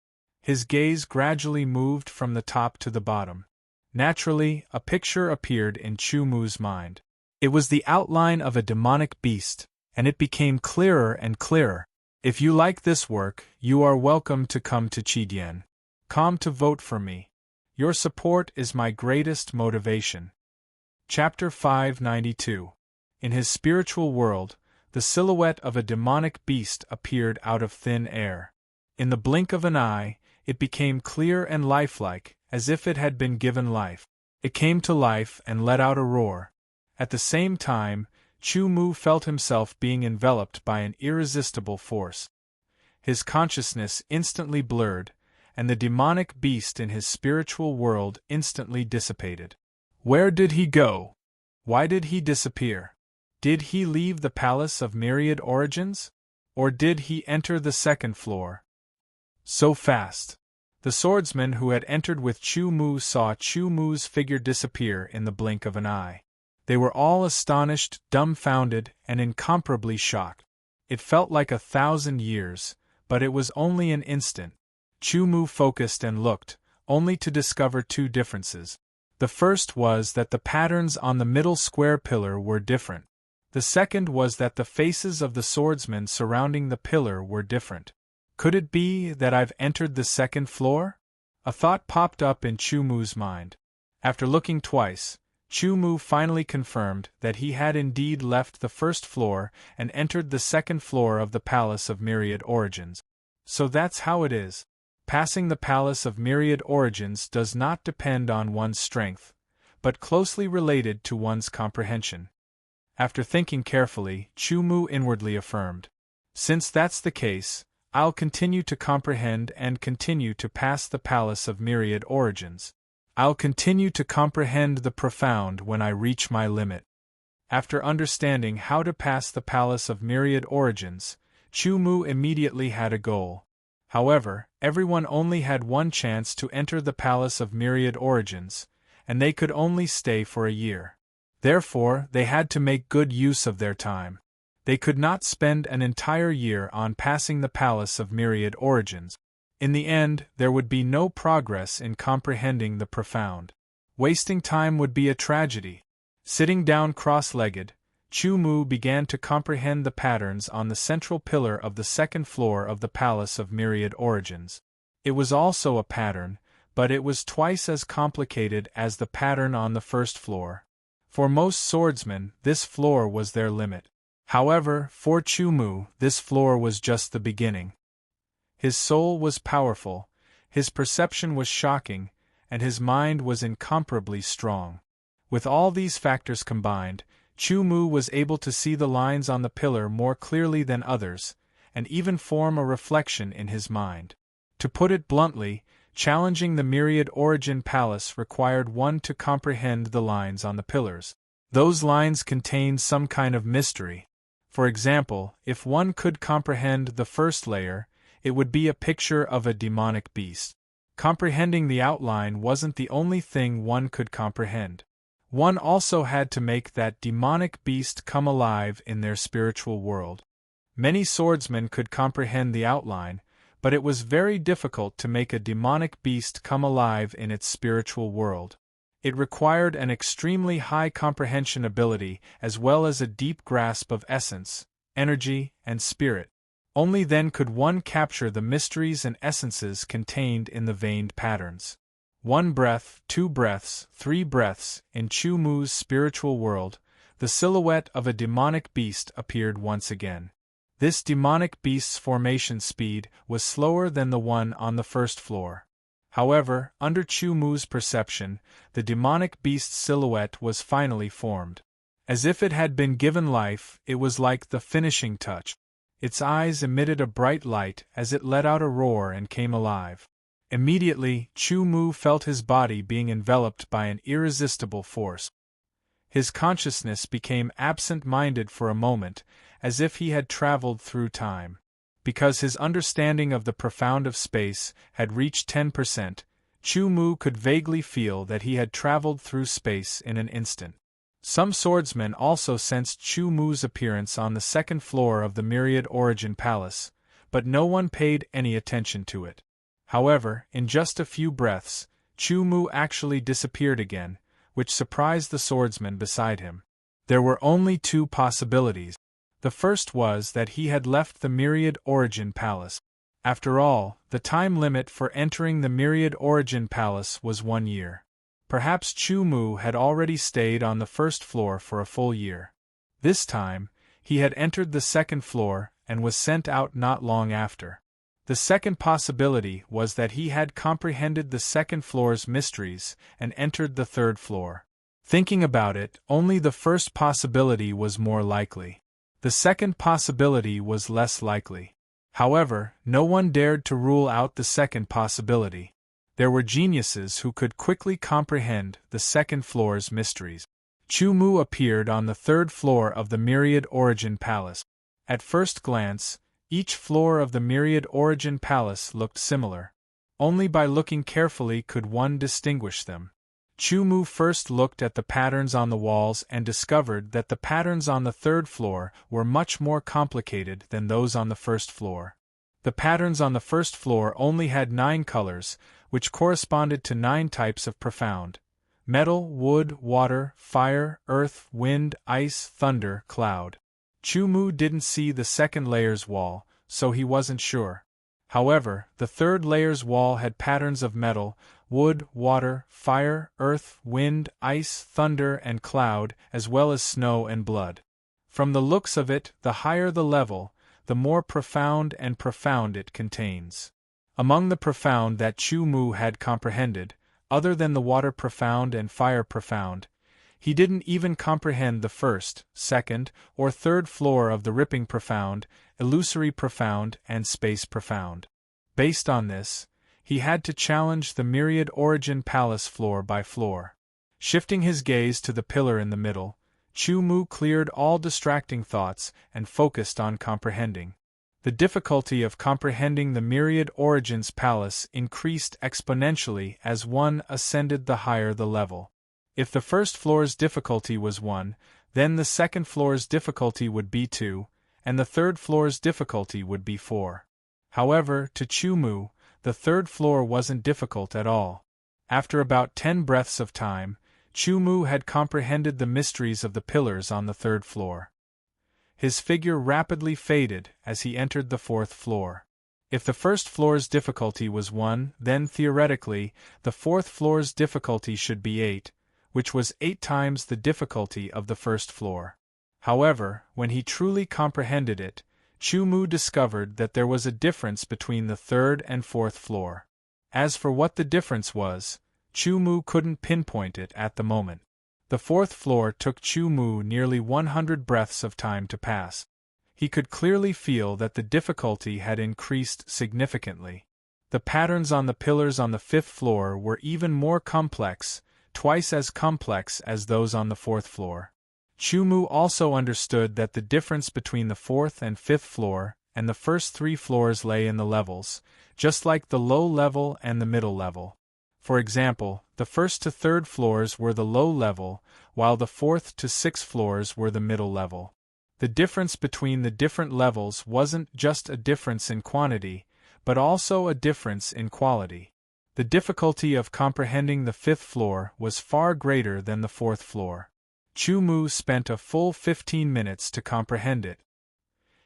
His gaze gradually moved from the top to the bottom. Naturally, a picture appeared in Chumu's mind. It was the outline of a demonic beast, and it became clearer and clearer. If you like this work, you are welcome to come to Chidien.com to vote for me. Your support is my greatest motivation. Chapter 592. In his spiritual world, the silhouette of a demonic beast appeared out of thin air. In the blink of an eye, it became clear and lifelike, as if it had been given life. It came to life and let out a roar. At the same time, Chu Mu felt himself being enveloped by an irresistible force. His consciousness instantly blurred, and the demonic beast in his spiritual world instantly dissipated. Where did he go? Why did he disappear? Did he leave the palace of myriad origins? Or did he enter the second floor? So fast. The swordsman who had entered with Chu Mu saw Chu Mu's figure disappear in the blink of an eye. They were all astonished, dumbfounded, and incomparably shocked. It felt like 1,000 years, but it was only an instant. Chu Mu focused and looked, only to discover two differences. The first was that the patterns on the middle square pillar were different. The second was that the faces of the swordsmen surrounding the pillar were different. Could it be that I've entered the second floor? A thought popped up in Chu Mu's mind. After looking twice, Chu Mu finally confirmed that he had indeed left the first floor and entered the second floor of the Palace of Myriad Origins. So that's how it is. Passing the Palace of Myriad Origins does not depend on one's strength, but closely related to one's comprehension. After thinking carefully, Chu Mu inwardly affirmed, "Since that's the case, I'll continue to comprehend and continue to pass the Palace of Myriad Origins. I'll continue to comprehend the profound when I reach my limit." After understanding how to pass the Palace of Myriad Origins, Chu Mu immediately had a goal. However, everyone only had one chance to enter the Palace of Myriad Origins, and they could only stay for a year. Therefore, they had to make good use of their time. They could not spend an entire year on passing the Palace of Myriad Origins. In the end, there would be no progress in comprehending the profound. Wasting time would be a tragedy. Sitting down cross-legged, Chu Mu began to comprehend the patterns on the central pillar of the second floor of the Palace of Myriad Origins. It was also a pattern, but it was twice as complicated as the pattern on the first floor. For most swordsmen, this floor was their limit. However, for Chu Mu, this floor was just the beginning. His soul was powerful, his perception was shocking, and his mind was incomparably strong. With all these factors combined, Chu Mu was able to see the lines on the pillar more clearly than others, and even form a reflection in his mind. To put it bluntly, challenging the Myriad Origin Palace required one to comprehend the lines on the pillars. Those lines contained some kind of mystery. For example, if one could comprehend the first layer, it would be a picture of a demonic beast. Comprehending the outline wasn't the only thing one could comprehend. One also had to make that demonic beast come alive in their spiritual world. Many swordsmen could comprehend the outline, but it was very difficult to make a demonic beast come alive in its spiritual world. It required an extremely high comprehension ability as well as a deep grasp of essence, energy, and spirit. Only then could one capture the mysteries and essences contained in the veined patterns. 1 breath, 2 breaths, 3 breaths, in Chu Mu's spiritual world, the silhouette of a demonic beast appeared once again. This demonic beast's formation speed was slower than the one on the first floor. However, under Chu Mu's perception, the demonic beast's silhouette was finally formed. As if it had been given life, it was like the finishing touch. Its eyes emitted a bright light as it let out a roar and came alive. Immediately, Chu Mu felt his body being enveloped by an irresistible force. His consciousness became absent-minded for a moment, as if he had traveled through time. Because his understanding of the profound of space had reached 10%, Chu Mu could vaguely feel that he had traveled through space in an instant. Some swordsmen also sensed Chu Mu's appearance on the second floor of the Myriad Origin Palace, but no one paid any attention to it. However, in just a few breaths, Chu Mu actually disappeared again, which surprised the swordsman beside him. There were only two possibilities. The first was that he had left the Myriad Origin Palace. After all, the time limit for entering the Myriad Origin Palace was 1 year. Perhaps Chu Mu had already stayed on the first floor for a full year. This time, he had entered the second floor and was sent out not long after. The second possibility was that he had comprehended the second floor's mysteries and entered the third floor. Thinking about it, only the first possibility was more likely. The second possibility was less likely. However, no one dared to rule out the second possibility. There were geniuses who could quickly comprehend the second floor's mysteries. Chu Mu appeared on the third floor of the Myriad Origin Palace. At first glance, each floor of the Myriad Origin Palace looked similar. Only by looking carefully could one distinguish them. Chu Mu first looked at the patterns on the walls and discovered that the patterns on the third floor were much more complicated than those on the first floor. The patterns on the first floor only had 9 colors, which corresponded to 9 types of profound: metal, wood, water, fire, earth, wind, ice, thunder, cloud. Chu Mu didn't see the second layer's wall, so he wasn't sure. However, the third layer's wall had patterns of metal, wood, water, fire, earth, wind, ice, thunder, and cloud, as well as snow and blood. From the looks of it, the higher the level, the more profound it contains. Among the profound that Chu Mu had comprehended, other than the water profound and fire profound, he didn't even comprehend the first, second, or third floor of the ripping profound, illusory profound, and space profound. Based on this, he had to challenge the Myriad Origin Palace floor by floor. Shifting his gaze to the pillar in the middle, Chu Mu cleared all distracting thoughts and focused on comprehending. The difficulty of comprehending the Myriad Origins Palace increased exponentially as one ascended the higher the level. If the first floor's difficulty was 1, then the second floor's difficulty would be 2, and the third floor's difficulty would be 4. However, to Chu Mu, the third floor wasn't difficult at all. After about 10 breaths of time, Chu Mu had comprehended the mysteries of the pillars on the third floor. His figure rapidly faded as he entered the fourth floor. If the first floor's difficulty was 1, then theoretically, the fourth floor's difficulty should be 8, which was 8 times the difficulty of the first floor. However, when he truly comprehended it, Chu Mu discovered that there was a difference between the third and fourth floor. As for what the difference was, Chu Mu couldn't pinpoint it at the moment. The fourth floor took Chu Mu nearly 100 breaths of time to pass. He could clearly feel that the difficulty had increased significantly. The patterns on the pillars on the fifth floor were even more complex, twice as complex as those on the fourth floor. Chu Mu also understood that the difference between the fourth and fifth floor and the first 3 floors lay in the levels, just like the low level and the middle level. For example, the first to third floors were the low level, while the fourth to sixth floors were the middle level. The difference between the different levels wasn't just a difference in quantity, but also a difference in quality. The difficulty of comprehending the fifth floor was far greater than the fourth floor. Chu Mu spent a full 15 minutes to comprehend it.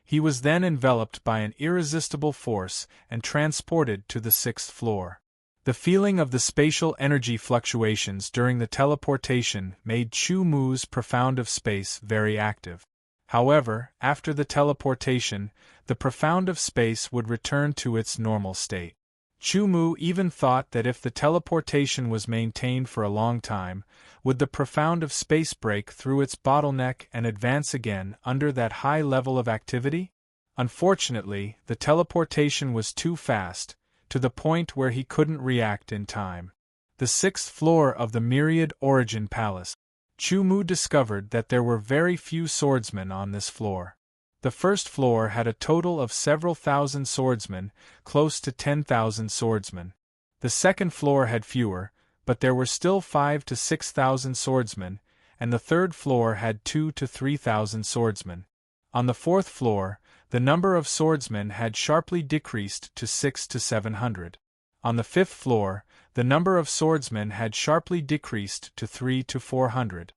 He was then enveloped by an irresistible force and transported to the sixth floor. The feeling of the spatial energy fluctuations during the teleportation made Chu Mu's profound of space very active. However, after the teleportation, the profound of space would return to its normal state. Chu Mu even thought that if the teleportation was maintained for a long time, would the profound of space break through its bottleneck and advance again under that high level of activity? Unfortunately, the teleportation was too fast, to the point where he couldn't react in time. The sixth floor of the Myriad Origin Palace. Chu Mu discovered that there were very few swordsmen on this floor. The first floor had a total of several thousand swordsmen, close to 10,000 swordsmen. The second floor had fewer, but there were still 5,000 to 6,000 swordsmen, and the third floor had 2,000 to 3,000 swordsmen. On the fourth floor, the number of swordsmen had sharply decreased to 600 to 700. On the fifth floor, the number of swordsmen had sharply decreased to 300 to 400.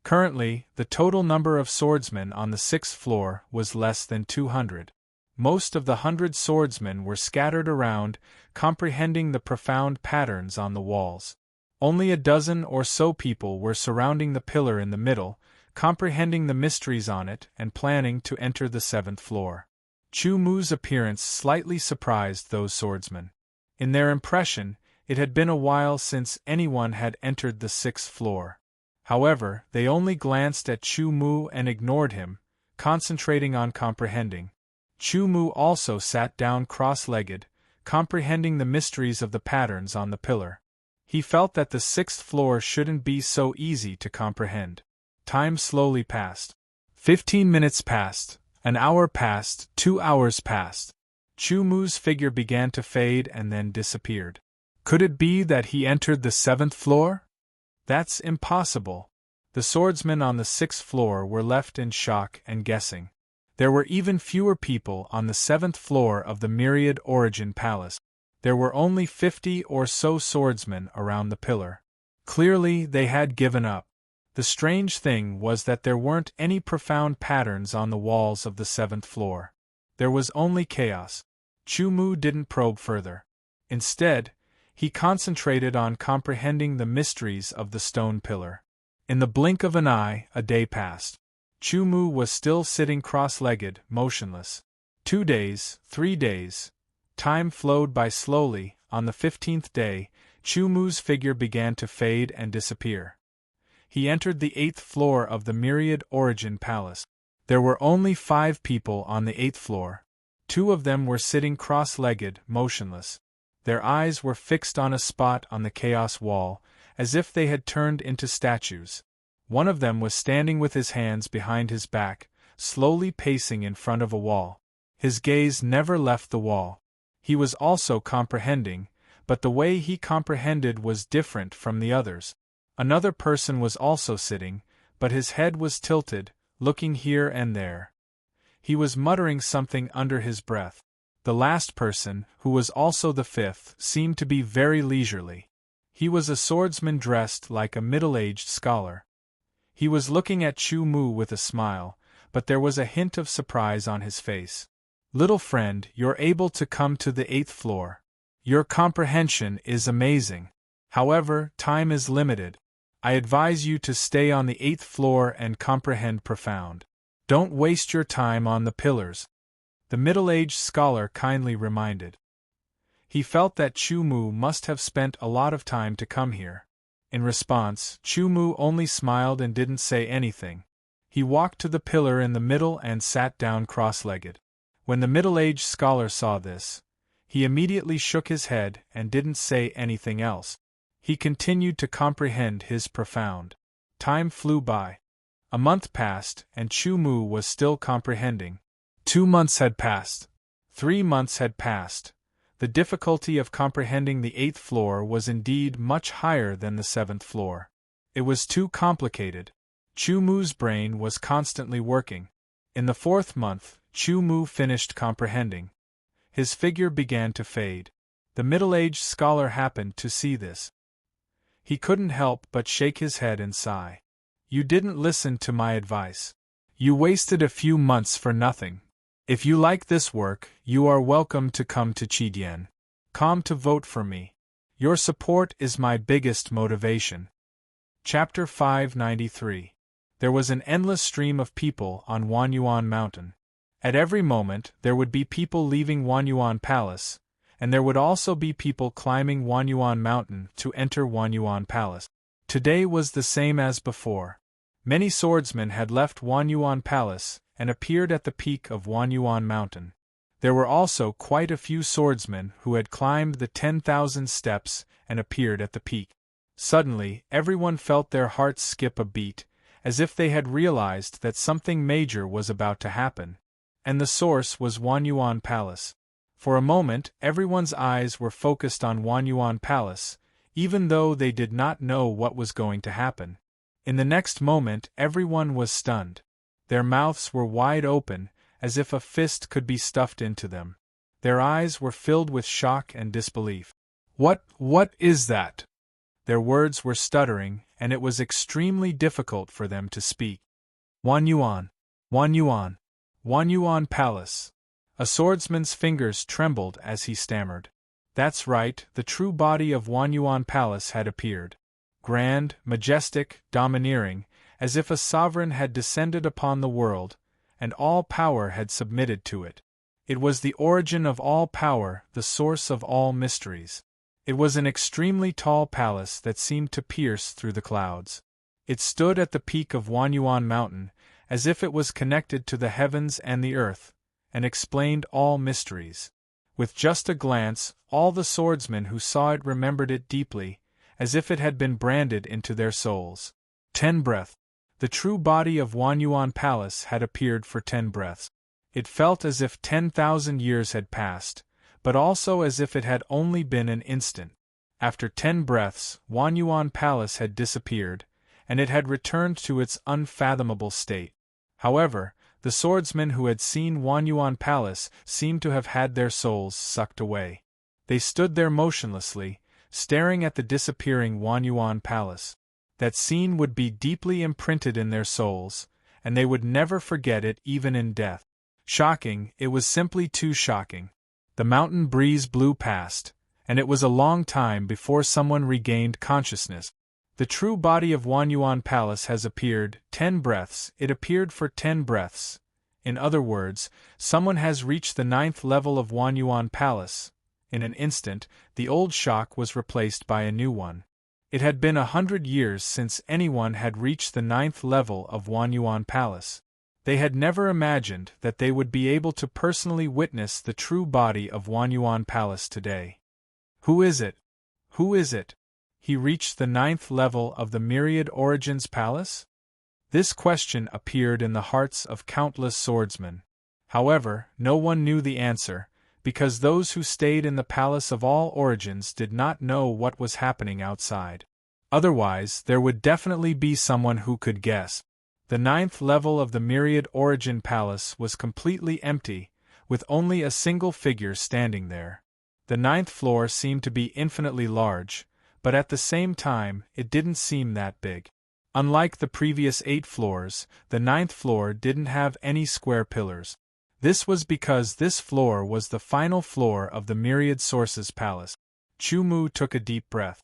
Currently, the total number of swordsmen on the sixth floor was less than 200. Most of the 100 swordsmen were scattered around, comprehending the profound patterns on the walls. Only a dozen or so people were surrounding the pillar in the middle, comprehending the mysteries on it and planning to enter the seventh floor. Chu Mu's appearance slightly surprised those swordsmen. In their impression, it had been a while since anyone had entered the 6th floor. However, they only glanced at Chu Mu and ignored him, concentrating on comprehending. Chu Mu also sat down cross-legged, comprehending the mysteries of the patterns on the pillar. He felt that the 6th floor shouldn't be so easy to comprehend. Time slowly passed. 15 minutes passed, an hour passed, 2 hours passed. Chu Mu's figure began to fade and then disappeared. Could it be that he entered the 7th floor? That's impossible. The swordsmen on the 6th floor were left in shock and guessing. There were even fewer people on the 7th floor of the Myriad Origin Palace. There were only 50 or so swordsmen around the pillar. Clearly, they had given up. The strange thing was that there weren't any profound patterns on the walls of the 7th floor. There was only chaos. Chu Mu didn't probe further. Instead, he concentrated on comprehending the mysteries of the stone pillar. In the blink of an eye, a day passed. Chu Mu was still sitting cross-legged, motionless. 2 days, 3 days. Time flowed by slowly. On the 15th day, Chu Mu's figure began to fade and disappear. He entered the 8th floor of the Myriad Origin Palace. There were only 5 people on the 8th floor. 2 of them were sitting cross-legged, motionless. Their eyes were fixed on a spot on the chaos wall, as if they had turned into statues. One of them was standing with his hands behind his back, slowly pacing in front of a wall. His gaze never left the wall. He was also comprehending, but the way he comprehended was different from the others. Another person was also sitting, but his head was tilted, looking here and there. He was muttering something under his breath. The last person, who was also the 5th, seemed to be very leisurely. He was a swordsman dressed like a middle-aged scholar. He was looking at Chu Mu with a smile, but there was a hint of surprise on his face. "Little friend, you're able to come to the 8th floor. Your comprehension is amazing. However, time is limited. I advise you to stay on the 8th floor and comprehend profound. Don't waste your time on the pillars," the middle-aged scholar kindly reminded. He felt that Chu Mu must have spent a lot of time to come here. In response, Chu Mu only smiled and didn't say anything. He walked to the pillar in the middle and sat down cross-legged. When the middle-aged scholar saw this, he immediately shook his head and didn't say anything else. He continued to comprehend his profound. Time flew by. A month passed, and Chu Mu was still comprehending. 2 months had passed. 3 months had passed. The difficulty of comprehending the 8th floor was indeed much higher than the 7th floor. It was too complicated. Chu Mu's brain was constantly working. In the 4th month, Chu Mu finished comprehending. His figure began to fade. The middle-aged scholar happened to see this. He couldn't help but shake his head and sigh. "You didn't listen to my advice. You wasted a few months for nothing. If you like this work, you are welcome to come to Chidian. Come to vote for me. Your support is my biggest motivation." Chapter 593. There was an endless stream of people on Wanyuan Mountain. At every moment, there would be people leaving Wanyuan Palace, and there would also be people climbing Wanyuan Mountain to enter Wanyuan Palace. Today was the same as before. Many swordsmen had left Wanyuan Palace and appeared at the peak of Wanyuan Mountain. There were also quite a few swordsmen who had climbed the 10,000 steps and appeared at the peak. Suddenly, everyone felt their hearts skip a beat, as if they had realized that something major was about to happen. And the source was Wanyuan Palace. For a moment, everyone's eyes were focused on Wanyuan Palace, even though they did not know what was going to happen. In the next moment, everyone was stunned. Their mouths were wide open, as if a fist could be stuffed into them. Their eyes were filled with shock and disbelief. What is that?" Their words were stuttering, and it was extremely difficult for them to speak. Wanyuan Palace." A swordsman's fingers trembled as he stammered. That's right, the true body of Wanyuan Palace had appeared. Grand, majestic, domineering, as if a sovereign had descended upon the world, and all power had submitted to it. It was the origin of all power, the source of all mysteries. It was an extremely tall palace that seemed to pierce through the clouds. It stood at the peak of Wanyuan Mountain, as if it was connected to the heavens and the earth, and explained all mysteries. With just a glance, all the swordsmen who saw it remembered it deeply, as if it had been branded into their souls. 10 breath. The true body of Wanyuan Palace had appeared for 10 breaths. It felt as if 10,000 years had passed, but also as if it had only been an instant. After 10 breaths, Wanyuan Palace had disappeared, and it had returned to its unfathomable state. However, the swordsmen who had seen Wanyuan Palace seemed to have had their souls sucked away. They stood there motionlessly, staring at the disappearing Wanyuan Palace. That scene would be deeply imprinted in their souls, and they would never forget it even in death. Shocking, it was simply too shocking. The mountain breeze blew past, and it was a long time before someone regained consciousness. The true body of Wanyuan Palace has appeared, 10 breaths, it appeared for 10 breaths. In other words, someone has reached the 9th level of Wanyuan Palace. In an instant, the old shock was replaced by a new one. It had been 100 years since anyone had reached the 9th level of Wanyuan Palace. They had never imagined that they would be able to personally witness the true body of Wanyuan Palace today. Who is it? Who is it? He reached the 9th level of the Myriad Origins Palace? This question appeared in the hearts of countless swordsmen. However, no one knew the answer, because those who stayed in the Palace of All Origins did not know what was happening outside. Otherwise, there would definitely be someone who could guess. The 9th level of the Myriad Origin Palace was completely empty, with only a single figure standing there. The 9th floor seemed to be infinitely large, but at the same time, it didn't seem that big. Unlike the previous 8 floors, the 9th floor didn't have any square pillars. This was because this floor was the final floor of the Myriad Sources Palace. Chu Mu took a deep breath.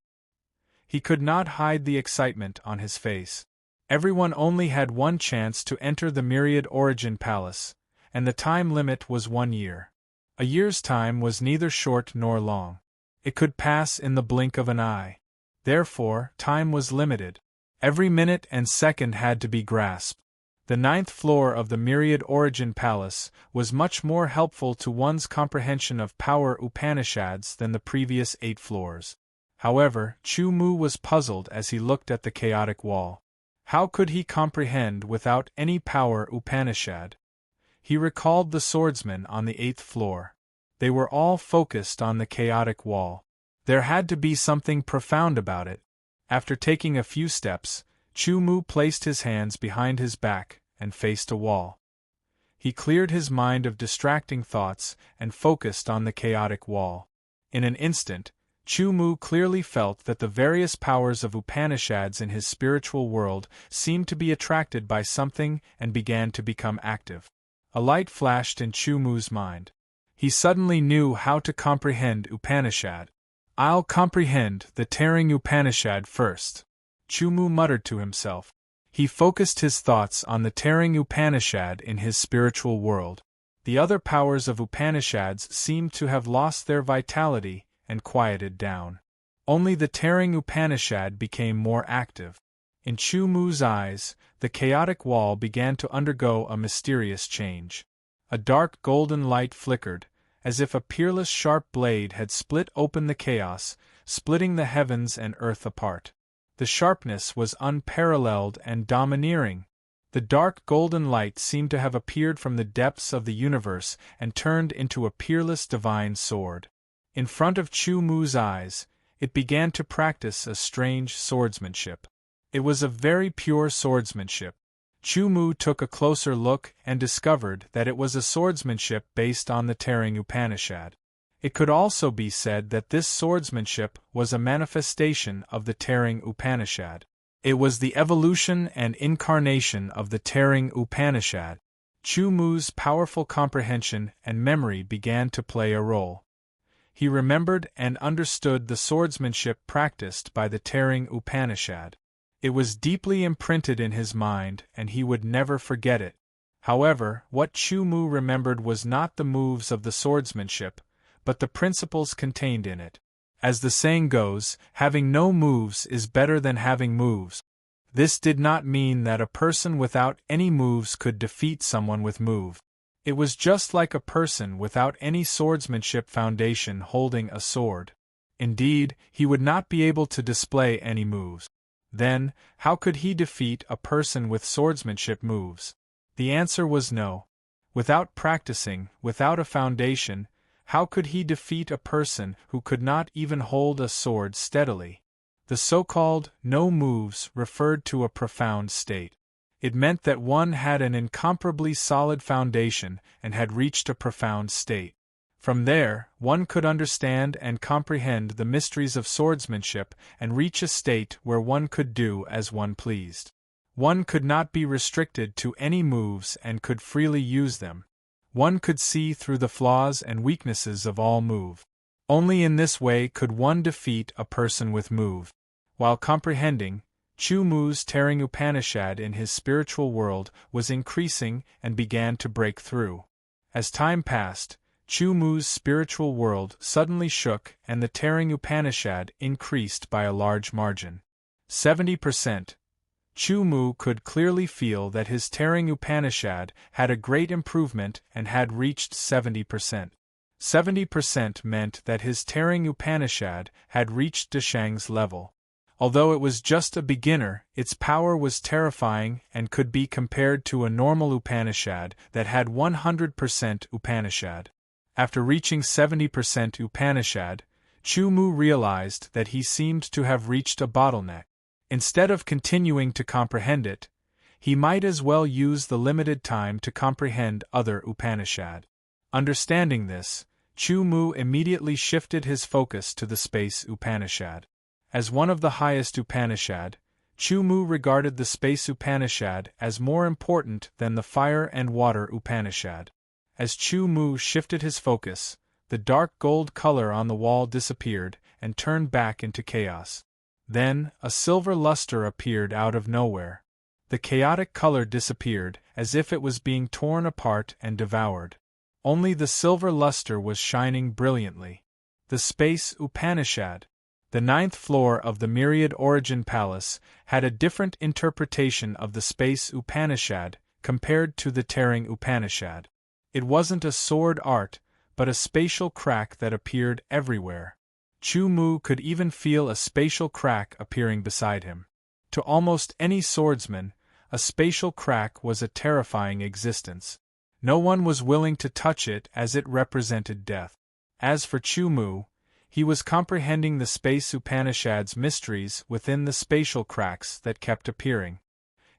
He could not hide the excitement on his face. Everyone only had one chance to enter the Myriad Origin Palace, and the time limit was 1 year. A year's time was neither short nor long. It could pass in the blink of an eye. Therefore, time was limited. Every minute and second had to be grasped. The 9th floor of the Myriad Origin Palace was much more helpful to one's comprehension of power Upanishads than the previous 8 floors. However, Chu Mu was puzzled as he looked at the chaotic wall. How could he comprehend without any power Upanishad? He recalled the swordsmen on the 8th floor. They were all focused on the chaotic wall. There had to be something profound about it. After taking a few steps, Chu Mu placed his hands behind his back and faced a wall. He cleared his mind of distracting thoughts and focused on the chaotic wall. In an instant, Chu Mu clearly felt that the various powers of Upanishads in his spiritual world seemed to be attracted by something and began to become active. A light flashed in Chu Mu's mind. He suddenly knew how to comprehend Upanishad. "I'll comprehend the tearing Upanishad first," Chu Mu muttered to himself. He focused his thoughts on the tearing Upanishad in his spiritual world. The other powers of Upanishads seemed to have lost their vitality and quieted down. Only the tearing Upanishad became more active. In Chu Mu's eyes, the chaotic wall began to undergo a mysterious change. A dark golden light flickered, as if a peerless sharp blade had split open the chaos, splitting the heavens and earth apart. The sharpness was unparalleled and domineering. The dark golden light seemed to have appeared from the depths of the universe and turned into a peerless divine sword. In front of Chu Mu's eyes, it began to practice a strange swordsmanship. It was a very pure swordsmanship. Chu Mu took a closer look and discovered that it was a swordsmanship based on the tearing Upanishad. It could also be said that this swordsmanship was a manifestation of the tearing Upanishad. It was the evolution and incarnation of the tearing Upanishad. Chu Mu's powerful comprehension and memory began to play a role. He remembered and understood the swordsmanship practiced by the tearing Upanishad. It was deeply imprinted in his mind and he would never forget it. However, what Chu Mu remembered was not the moves of the swordsmanship, but the principles contained in it. As the saying goes, having no moves is better than having moves. This did not mean that a person without any moves could defeat someone with moves. It was just like a person without any swordsmanship foundation holding a sword. Indeed, he would not be able to display any moves. Then, how could he defeat a person with swordsmanship moves? The answer was no. Without practicing, without a foundation, how could he defeat a person who could not even hold a sword steadily? The so-called no moves referred to a profound state. It meant that one had an incomparably solid foundation and had reached a profound state. From there, one could understand and comprehend the mysteries of swordsmanship and reach a state where one could do as one pleased. One could not be restricted to any moves and could freely use them. One could see through the flaws and weaknesses of all move. Only in this way could one defeat a person with move. While comprehending, Chu Mu's tearing Upanishad in his spiritual world was increasing and began to break through. As time passed, Chu Mu's spiritual world suddenly shook and the tearing Upanishad increased by a large margin. 70%. Chu Mu could clearly feel that his tearing Upanishad had a great improvement and had reached 70%. 70% meant that his tearing Upanishad had reached Deshang's level. Although it was just a beginner, its power was terrifying and could be compared to a normal Upanishad that had 100% Upanishad. After reaching 70% Upanishad, Chu Mu realized that he seemed to have reached a bottleneck. Instead of continuing to comprehend it, he might as well use the limited time to comprehend other Upanishad. Understanding this, Chu Mu immediately shifted his focus to the space Upanishad. As one of the highest Upanishad, Chu Mu regarded the space Upanishad as more important than the fire and water Upanishad. As Chu Mu shifted his focus, the dark gold color on the wall disappeared and turned back into chaos. Then, a silver luster appeared out of nowhere. The chaotic color disappeared, as if it was being torn apart and devoured. Only the silver luster was shining brilliantly. The space Upanishad. The 9th floor of the Myriad Origin Palace had a different interpretation of the space Upanishad compared to the tearing Upanishad. It wasn't a sword art, but a spatial crack that appeared everywhere. Chu Mu could even feel a spatial crack appearing beside him. To almost any swordsman, a spatial crack was a terrifying existence. No one was willing to touch it as it represented death. As for Chu Mu, he was comprehending the space Upanishad's mysteries within the spatial cracks that kept appearing.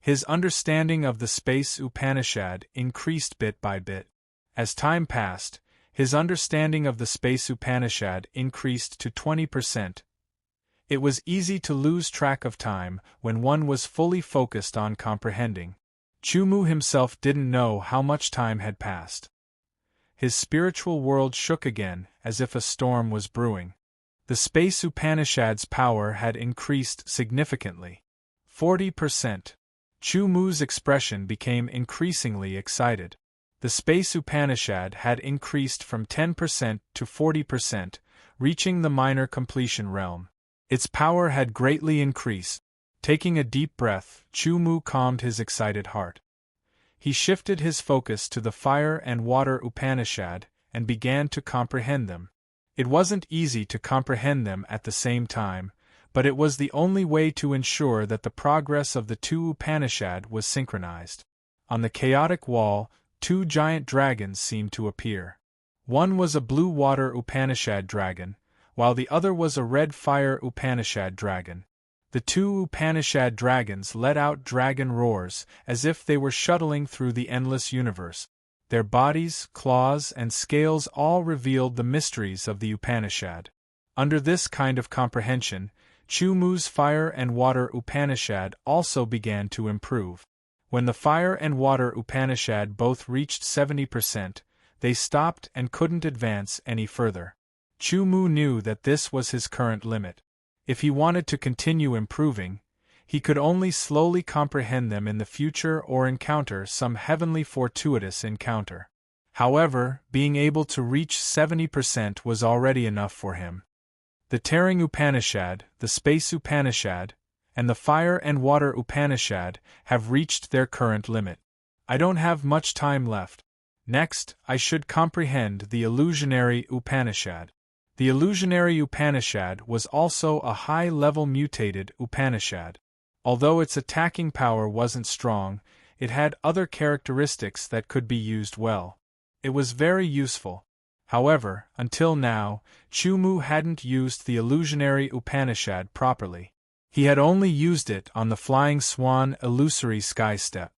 His understanding of the space Upanishad increased bit by bit. As time passed, his understanding of the space Upanishad increased to 20%. It was easy to lose track of time when one was fully focused on comprehending. Chu Mu himself didn't know how much time had passed. His spiritual world shook again, as if a storm was brewing. The space Upanishad's power had increased significantly. 40%. Chu Mu's expression became increasingly excited. The space Upanishad had increased from 10% to 40%, reaching the minor completion realm. Its power had greatly increased. Taking a deep breath, Chu Mu calmed his excited heart. He shifted his focus to the fire and water Upanishad and began to comprehend them. It wasn't easy to comprehend them at the same time, but it was the only way to ensure that the progress of the two Upanishad was synchronized. On the chaotic wall, 2 giant dragons seemed to appear. One was a blue water Upanishad dragon, while the other was a red fire Upanishad dragon. The 2 Upanishad dragons let out dragon roars as if they were shuttling through the endless universe. Their bodies, claws, and scales all revealed the mysteries of the Upanishad. Under this kind of comprehension, Chu Mu's fire and water Upanishad also began to improve. When the fire and water Upanishad both reached 70%, they stopped and couldn't advance any further. Chu Mu knew that this was his current limit. If he wanted to continue improving, he could only slowly comprehend them in the future or encounter some heavenly fortuitous encounter. However, being able to reach 70% was already enough for him. The Tearing Upanishad, the Space Upanishad, and the Fire and Water Upanishad have reached their current limit. I don't have much time left. Next, I should comprehend the Illusionary Upanishad. The Illusionary Upanishad was also a high-level mutated Upanishad. Although its attacking power wasn't strong, it had other characteristics that could be used well. It was very useful. However, until now, Chu-Mu hadn't used the Illusionary Upanishad properly. He had only used it on the Flying Swan Illusory Sky Step.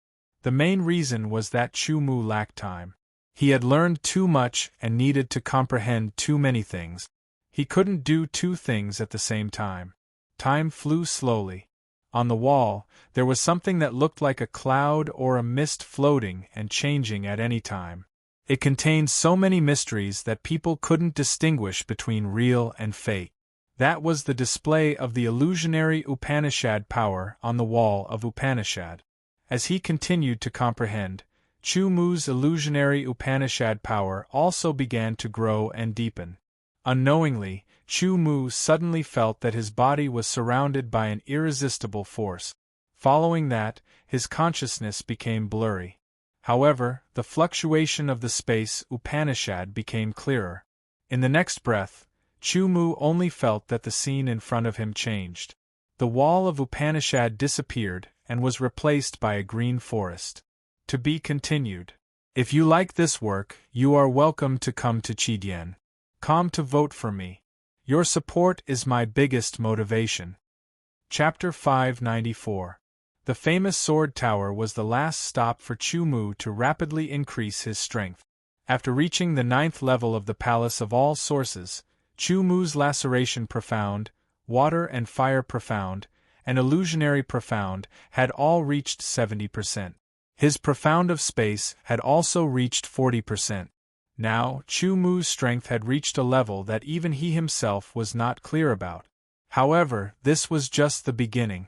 The main reason was that Chu-Mu lacked time. He had learned too much and needed to comprehend too many things. He couldn't do two things at the same time. Time flew slowly. On the wall, there was something that looked like a cloud or a mist floating and changing at any time. It contained so many mysteries that people couldn't distinguish between real and fake. That was the display of the Illusionary Upanishad power on the wall of Upanishad. As he continued to comprehend, Chu-Mu's Illusionary Upanishad power also began to grow and deepen. Unknowingly, Chu-Mu suddenly felt that his body was surrounded by an irresistible force. Following that, his consciousness became blurry. However, the fluctuation of the Space Upanishad became clearer. In the next breath, Chu-Mu only felt that the scene in front of him changed. The wall of Upanishad disappeared and was replaced by a green forest. To be continued. If you like this work, you are welcome to come to Chidien.com to vote for me. Your support is my biggest motivation. Chapter 594. The famous Sword Tower was the last stop for Chu-Mu to rapidly increase his strength. After reaching the 9th level of the Palace of All Sources, Chu-Mu's Laceration Profound, Water and Fire Profound, and Illusionary Profound had all reached 70%. His Profound of Space had also reached 40%. Now, Chu-Mu's strength had reached a level that even he himself was not clear about. However, this was just the beginning.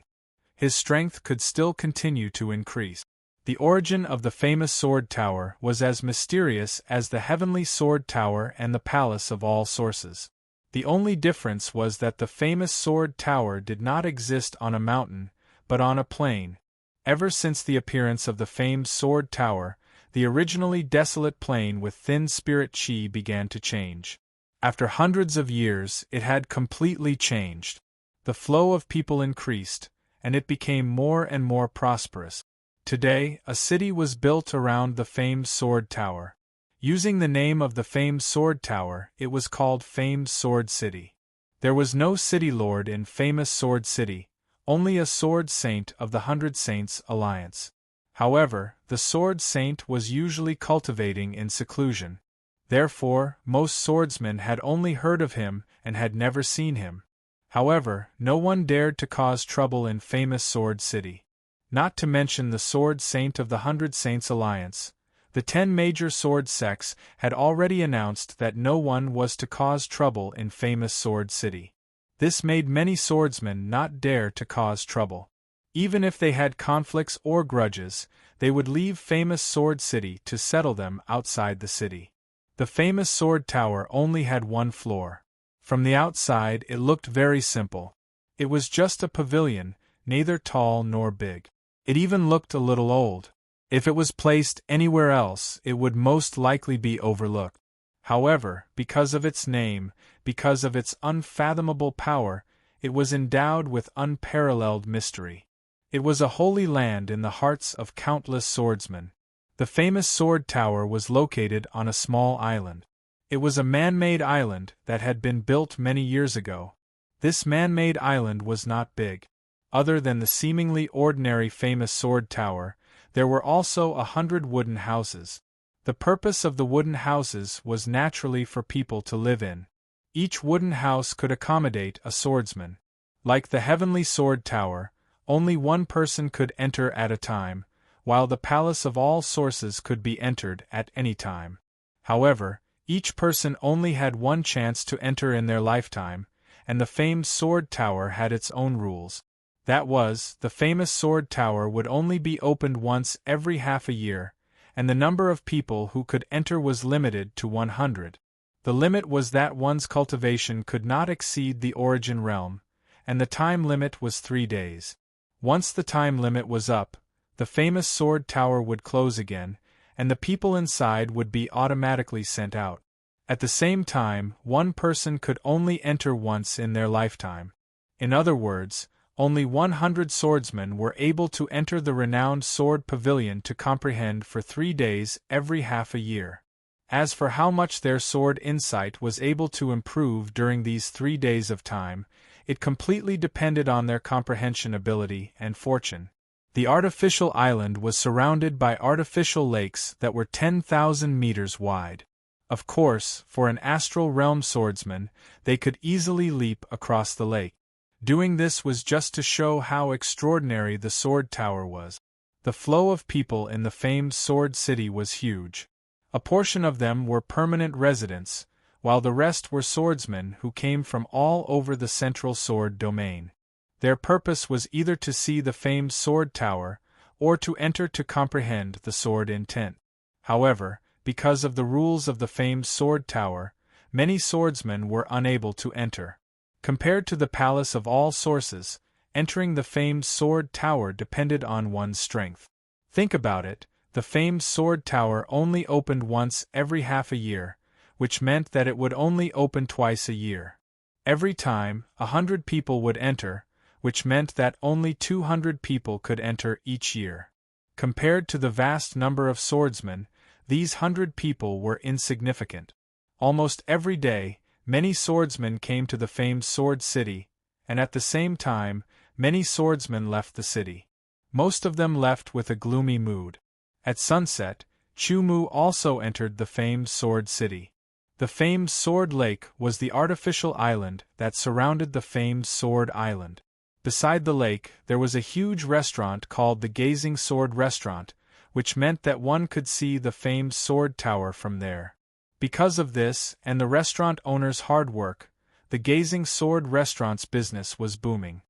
His strength could still continue to increase. The origin of the famous Sword Tower was as mysterious as the Heavenly Sword Tower and the Palace of All Sources. The only difference was that the famous Sword Tower did not exist on a mountain, but on a plain. Ever since the appearance of the famed Sword Tower, the originally desolate plain with thin spirit chi began to change. After hundreds of years, it had completely changed. The flow of people increased, and it became more and more prosperous. Today, a city was built around the famed Sword Tower. Using the name of the famed Sword Tower, it was called Famed Sword City. There was no city lord in famous Sword City, only a sword saint of the 100 Saints Alliance. However, the sword saint was usually cultivating in seclusion. Therefore, most swordsmen had only heard of him and had never seen him. However, no one dared to cause trouble in famous Sword City. Not to mention the sword saint of the 100 Saints Alliance, the 10 major sword sects had already announced that no one was to cause trouble in famous Sword City. This made many swordsmen not dare to cause trouble. Even if they had conflicts or grudges, they would leave famous Sword City to settle them outside the city. The famous Sword Tower only had one floor. From the outside it looked very simple. It was just a pavilion, neither tall nor big. It even looked a little old. If it was placed anywhere else, it would most likely be overlooked. However, because of its name, because of its unfathomable power, it was endowed with unparalleled mystery. It was a holy land in the hearts of countless swordsmen. The famous Sword Tower was located on a small island. It was a man-made island that had been built many years ago. This man-made island was not big. Other than the seemingly ordinary famous Sword Tower, there were also 100 wooden houses. The purpose of the wooden houses was naturally for people to live in. Each wooden house could accommodate a swordsman. Like the Heavenly Sword Tower, only one person could enter at a time, while the Palace of All Sources could be entered at any time. However, each person only had one chance to enter in their lifetime, and the famed Sword Tower had its own rules. That was, the famous sword tower would only be opened once every half a year, and the number of people who could enter was limited to 100. The limit was that one's cultivation could not exceed the origin realm, and the time limit was 3 days. Once the time limit was up, the famous sword tower would close again, and the people inside would be automatically sent out. At the same time, one person could only enter once in their lifetime. In other words, only 100 swordsmen were able to enter the renowned sword pavilion to comprehend for 3 days every half a year. As for how much their sword insight was able to improve during these 3 days of time, it completely depended on their comprehension ability and fortune. The artificial island was surrounded by artificial lakes that were 10,000 meters wide. Of course, for an astral realm swordsman, they could easily leap across the lake. Doing this was just to show how extraordinary the sword tower was. The flow of people in the famed sword city was huge. A portion of them were permanent residents, while the rest were swordsmen who came from all over the central sword domain. Their purpose was either to see the famed sword tower, or to enter to comprehend the sword intent. However, because of the rules of the famed sword tower, many swordsmen were unable to enter. Compared to the palace of all sources, entering the famed sword tower depended on one's strength. Think about it, the famed sword tower only opened once every half a year, which meant that it would only open twice a year. Every time, 100 people would enter, which meant that only 200 people could enter each year. Compared to the vast number of swordsmen, these 100 people were insignificant. Almost every day, many swordsmen came to the famed sword city, and at the same time, many swordsmen left the city. Most of them left with a gloomy mood. At sunset, Chu-Mu also entered the famed sword city. The famed sword lake was the artificial island that surrounded the famed sword island. Beside the lake, there was a huge restaurant called the Gazing Sword Restaurant, which meant that one could see the famed sword tower from there. Because of this, and the restaurant owner's hard work, the Gazing Sword Restaurant's business was booming.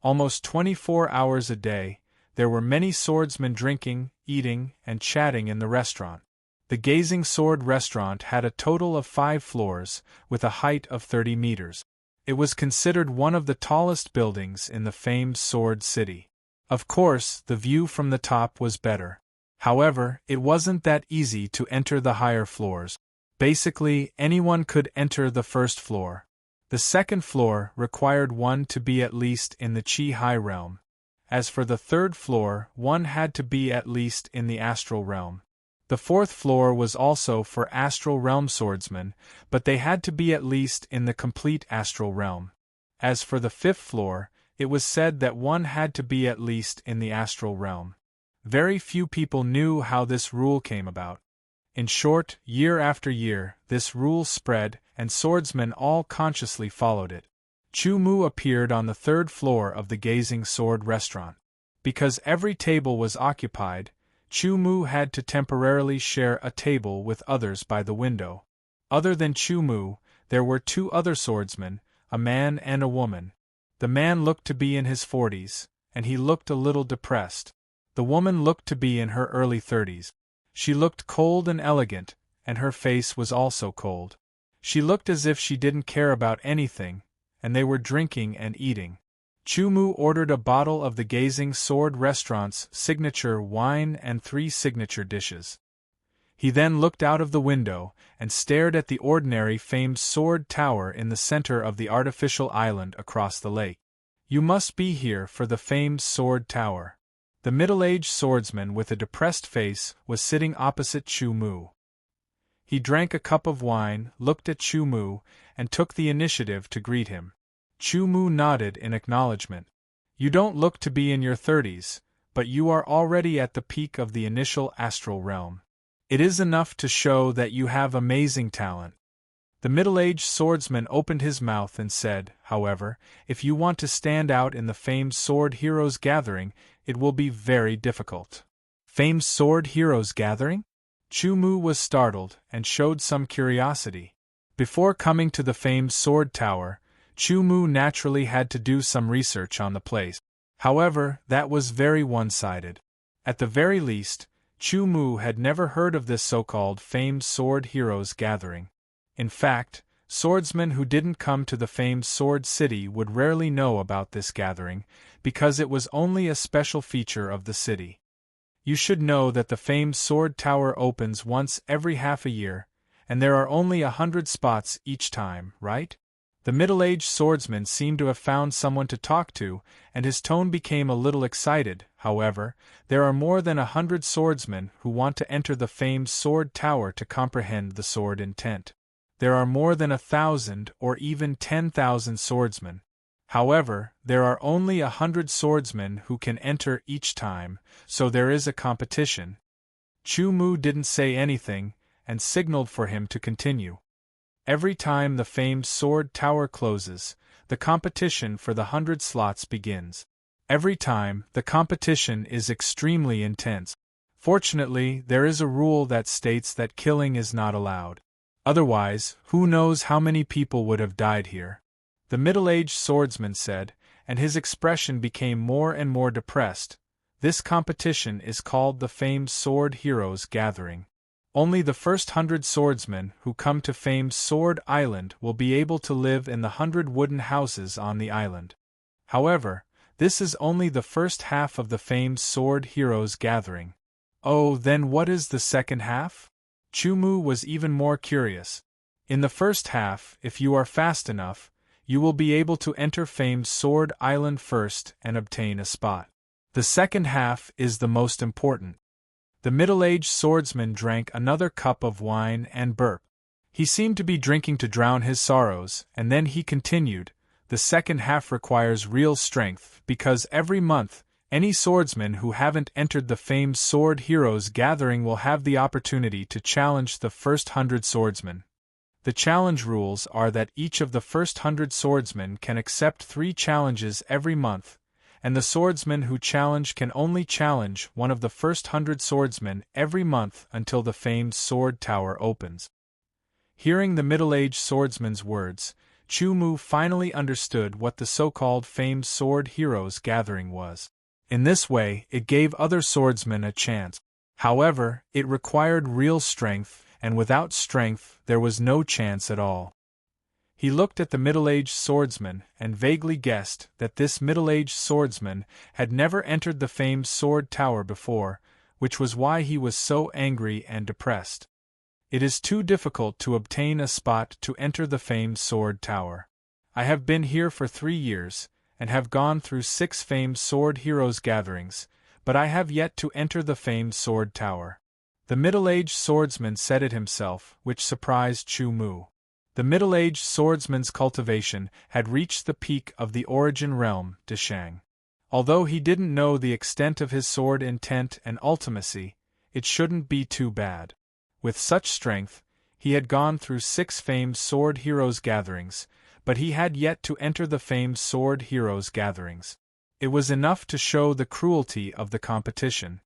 Almost 24 hours a day, there were many swordsmen drinking, eating, and chatting in the restaurant. The Gazing Sword Restaurant had a total of 5 floors, with a height of 30 meters. It was considered one of the tallest buildings in the famed Sword City. Of course, the view from the top was better. However, it wasn't that easy to enter the higher floors. Basically, anyone could enter the first floor. The second floor required one to be at least in the Chi High realm. As for the third floor, one had to be at least in the astral realm. The fourth floor was also for astral realm swordsmen, but they had to be at least in the complete astral realm. As for the fifth floor, it was said that one had to be at least in the astral realm. Very few people knew how this rule came about. In short, year after year, this rule spread, and swordsmen all consciously followed it. Chu-Mu appeared on the third floor of the Gazing Sword Restaurant. Because every table was occupied, Chu-Mu had to temporarily share a table with others by the window. Other than Chu-Mu, there were 2 other swordsmen, a man and a woman. The man looked to be in his 40s, and he looked a little depressed. The woman looked to be in her early 30s. She looked cold and elegant, and her face was also cold. She looked as if she didn't care about anything, and they were drinking and eating. Chu-Mu ordered a bottle of the Gazing Sword Restaurant's signature wine and 3 signature dishes. He then looked out of the window and stared at the ordinary famed sword tower in the center of the artificial island across the lake. You must be here for the famed sword tower. The middle-aged swordsman with a depressed face was sitting opposite Chu-Mu. He drank a cup of wine, looked at Chu-Mu, and took the initiative to greet him. Chu-Mu nodded in acknowledgement. You don't look to be in your 30s, but you are already at the peak of the initial astral realm. It is enough to show that you have amazing talent. The middle-aged swordsman opened his mouth and said, however, if you want to stand out in the famed Sword Heroes Gathering, it will be very difficult. Famed Sword Heroes Gathering? Chu-Mu was startled and showed some curiosity. Before coming to the famed Sword Tower, Chu-Mu naturally had to do some research on the place. However, that was very one-sided. At the very least, Chu Mu had never heard of this so-called famed sword heroes gathering. In fact, swordsmen who didn't come to the famed Sword City would rarely know about this gathering, because it was only a special feature of the city. You should know that the famed Sword Tower opens once every half a year, and there are only 100 spots each time, right? The middle-aged swordsman seemed to have found someone to talk to, and his tone became a little excited. However, there are more than 100 swordsmen who want to enter the famed Sword Tower to comprehend the sword intent. There are more than 1,000 or even 10,000 swordsmen. However, there are only 100 swordsmen who can enter each time, so there is a competition. Chu Mu didn't say anything, and signaled for him to continue. Every time the famed Sword Tower closes, the competition for the 100 slots begins. Every time, the competition is extremely intense. Fortunately, there is a rule that states that killing is not allowed. Otherwise, who knows how many people would have died here. The middle-aged swordsman said, and his expression became more and more depressed. This competition is called the famed Sword Heroes Gathering. Only the first 100 swordsmen who come to famed Sword Island will be able to live in the 100 wooden houses on the island. However, this is only the first half of the famed Sword Heroes Gathering. Oh, then what is the second half? Chu Mu was even more curious. In the first half, if you are fast enough, you will be able to enter famed Sword Island first and obtain a spot. The second half is the most important. The middle-aged swordsman drank another cup of wine and burped. He seemed to be drinking to drown his sorrows, and then he continued, the second half requires real strength, because every month, any swordsmen who haven't entered the famed Sword Heroes Gathering will have the opportunity to challenge the first 100 swordsmen. The challenge rules are that each of the first 100 swordsmen can accept 3 challenges every month, and the swordsman who challenge can only challenge one of the first 100 swordsmen every month until the famed Sword Tower opens. Hearing the middle-aged swordsman's words, Chu Mu finally understood what the so-called famed Sword Heroes Gathering was. In this way, it gave other swordsmen a chance. However, it required real strength, and without strength there was no chance at all. He looked at the middle-aged swordsman and vaguely guessed that this middle-aged swordsman had never entered the famed Sword Tower before, which was why he was so angry and depressed. It is too difficult to obtain a spot to enter the famed Sword Tower. I have been here for 3 years, and have gone through 6 famed Sword Heroes Gatherings, but I have yet to enter the famed Sword Tower. The middle-aged swordsman said it himself, which surprised Chu Mu. The middle-aged swordsman's cultivation had reached the peak of the origin realm, Deshang. Although he didn't know the extent of his sword intent and ultimacy, it shouldn't be too bad. With such strength, he had gone through 6 famed Sword Heroes Gatherings, but he had yet to enter the famed Sword Heroes Gatherings. It was enough to show the cruelty of the competition.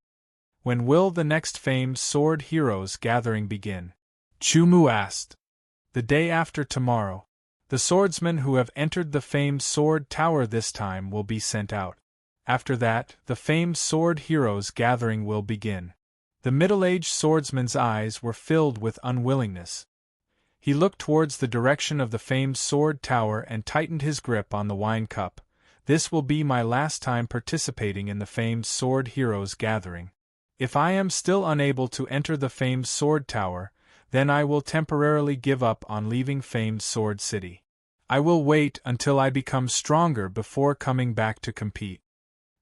When will the next famed Sword Heroes Gathering begin? Chu Mu asked. The day after tomorrow. The swordsmen who have entered the famed Sword Tower this time will be sent out. After that, the famed Sword Heroes Gathering will begin. The middle-aged swordsman's eyes were filled with unwillingness. He looked towards the direction of the famed Sword Tower and tightened his grip on the wine cup. This will be my last time participating in the famed Sword Heroes Gathering. If I am still unable to enter the famed Sword Tower, then I will temporarily give up on leaving famed Sword City. I will wait until I become stronger before coming back to compete.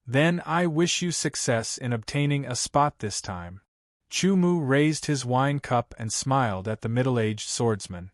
Then I wish you success in obtaining a spot this time. Chu Mu raised his wine cup and smiled at the middle-aged swordsman.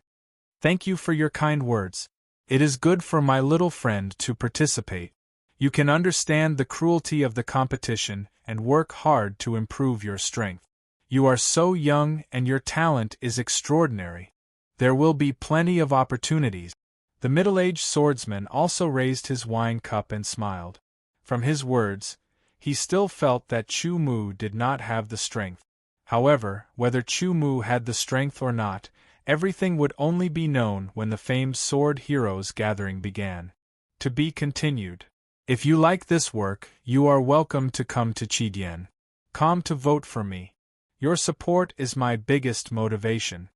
Thank you for your kind words. It is good for my little friend to participate. You can understand the cruelty of the competition and work hard to improve your strength. You are so young and your talent is extraordinary. There will be plenty of opportunities. The middle-aged swordsman also raised his wine cup and smiled. From his words, he still felt that Chu Mu did not have the strength. However, whether Chu Mu had the strength or not, everything would only be known when the famed Sword Heroes Gathering began. To be continued. If you like this work, you are welcome to come to Chidien.com to vote for me. Your support is my biggest motivation.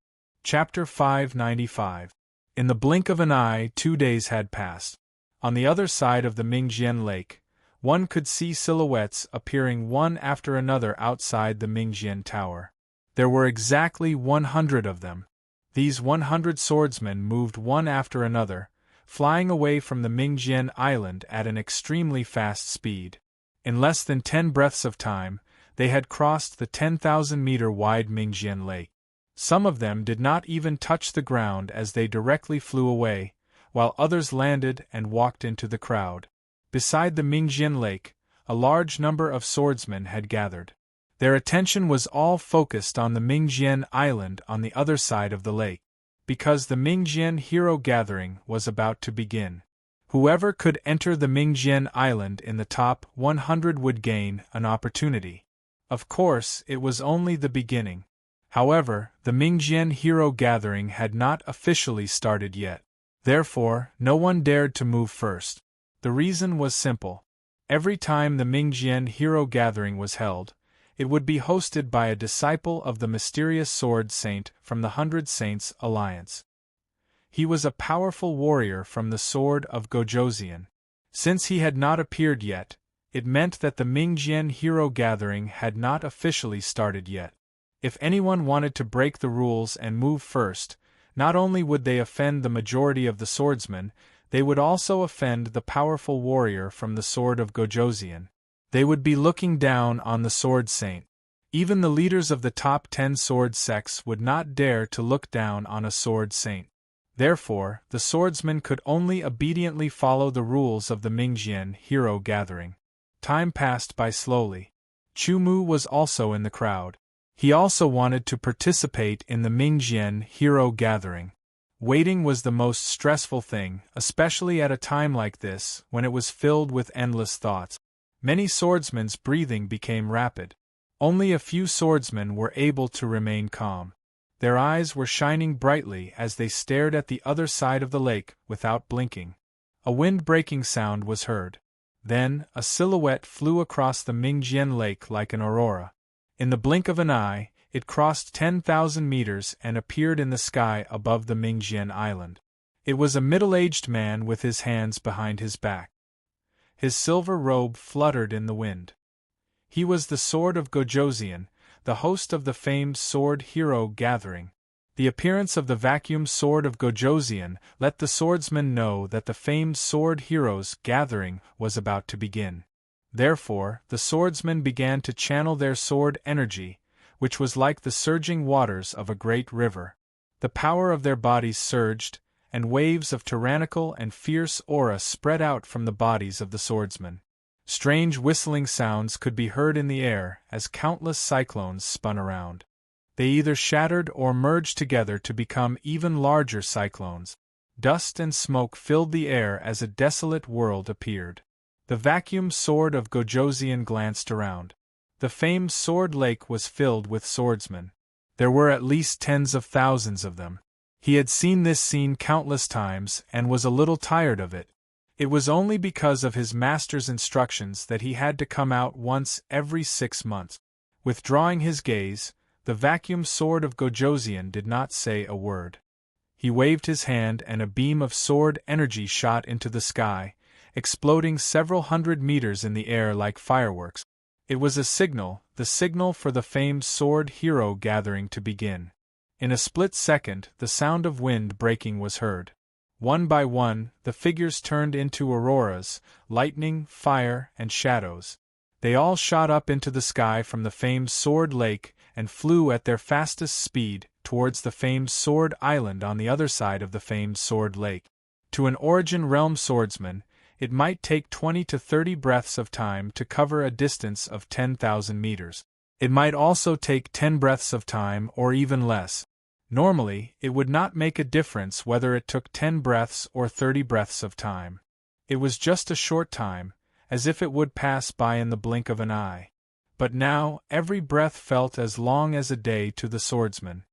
Chapter 595. In the blink of an eye, 2 days had passed. On the other side of the Mingjian Lake, one could see silhouettes appearing one after another outside the Mingjian Tower. There were exactly 100 of them. These 100 swordsmen moved one after another, flying away from the Mingjian Island at an extremely fast speed. In less than 10 breaths of time, they had crossed the 10,000-meter-wide Mingjian Lake. Some of them did not even touch the ground as they directly flew away, while others landed and walked into the crowd. Beside the Mingjian Lake, a large number of swordsmen had gathered. Their attention was all focused on the Mingjian Island on the other side of the lake, because the Mingjian Hero Gathering was about to begin. Whoever could enter the Mingjian Island in the top 100 would gain an opportunity. Of course, it was only the beginning. However, the Mingjian Hero Gathering had not officially started yet. Therefore, no one dared to move first. The reason was simple. Every time the Mingjian Hero Gathering was held, it would be hosted by a disciple of the mysterious Sword Saint from the 100 Saints Alliance. He was a powerful warrior from the Sword of Gojoseon. Since he had not appeared yet, it meant that the Mingjian Hero Gathering had not officially started yet. If anyone wanted to break the rules and move first, not only would they offend the majority of the swordsmen, they would also offend the powerful warrior from the Sword of Gojoseon. They would be looking down on the Sword Saint. Even the leaders of the top 10 sword sects would not dare to look down on a Sword Saint. Therefore, the swordsmen could only obediently follow the rules of the Mingjian Hero Gathering. Time passed by slowly. Chumu was also in the crowd. He also wanted to participate in the Mingjian Hero Gathering. Waiting was the most stressful thing, especially at a time like this, when it was filled with endless thoughts. Many swordsmen's breathing became rapid. Only a few swordsmen were able to remain calm. Their eyes were shining brightly as they stared at the other side of the lake without blinking. A wind-breaking sound was heard. Then, a silhouette flew across the Mingjian Lake like an aurora. In the blink of an eye, it crossed 10,000 meters and appeared in the sky above the Mingjian Island. It was a middle-aged man with his hands behind his back. His silver robe fluttered in the wind. He was the Sword of Gojoseon, the host of the famed Sword Hero Gathering. The appearance of the vacuum Sword of Gojoseon let the swordsmen know that the famed Sword Heroes Gathering was about to begin. Therefore, the swordsmen began to channel their sword energy, which was like the surging waters of a great river. The power of their bodies surged, and waves of tyrannical and fierce aura spread out from the bodies of the swordsmen. Strange whistling sounds could be heard in the air as countless cyclones spun around. They either shattered or merged together to become even larger cyclones. Dust and smoke filled the air as a desolate world appeared. The vacuum Sword of Gojoseon glanced around. The famed Sword Lake was filled with swordsmen. There were at least tens of thousands of them. He had seen this scene countless times and was a little tired of it. It was only because of his master's instructions that he had to come out once every 6 months. Withdrawing his gaze, the vacuum Sword of Gojoseon did not say a word. He waved his hand and a beam of sword energy shot into the sky, exploding several hundred meters in the air like fireworks. It was a signal, the signal for the famed Sword Hero Gathering to begin. In a split second, the sound of wind breaking was heard. One by one, the figures turned into auroras, lightning, fire, and shadows. They all shot up into the sky from the famed Sword Lake and flew at their fastest speed towards the famed Sword Island on the other side of the famed Sword Lake. To an Origin Realm swordsman, it might take 20 to 30 breaths of time to cover a distance of 10,000 meters. It might also take 10 breaths of time or even less. Normally, it would not make a difference whether it took 10 breaths or 30 breaths of time. It was just a short time, as if it would pass by in the blink of an eye. But now, every breath felt as long as a day to the swordsman.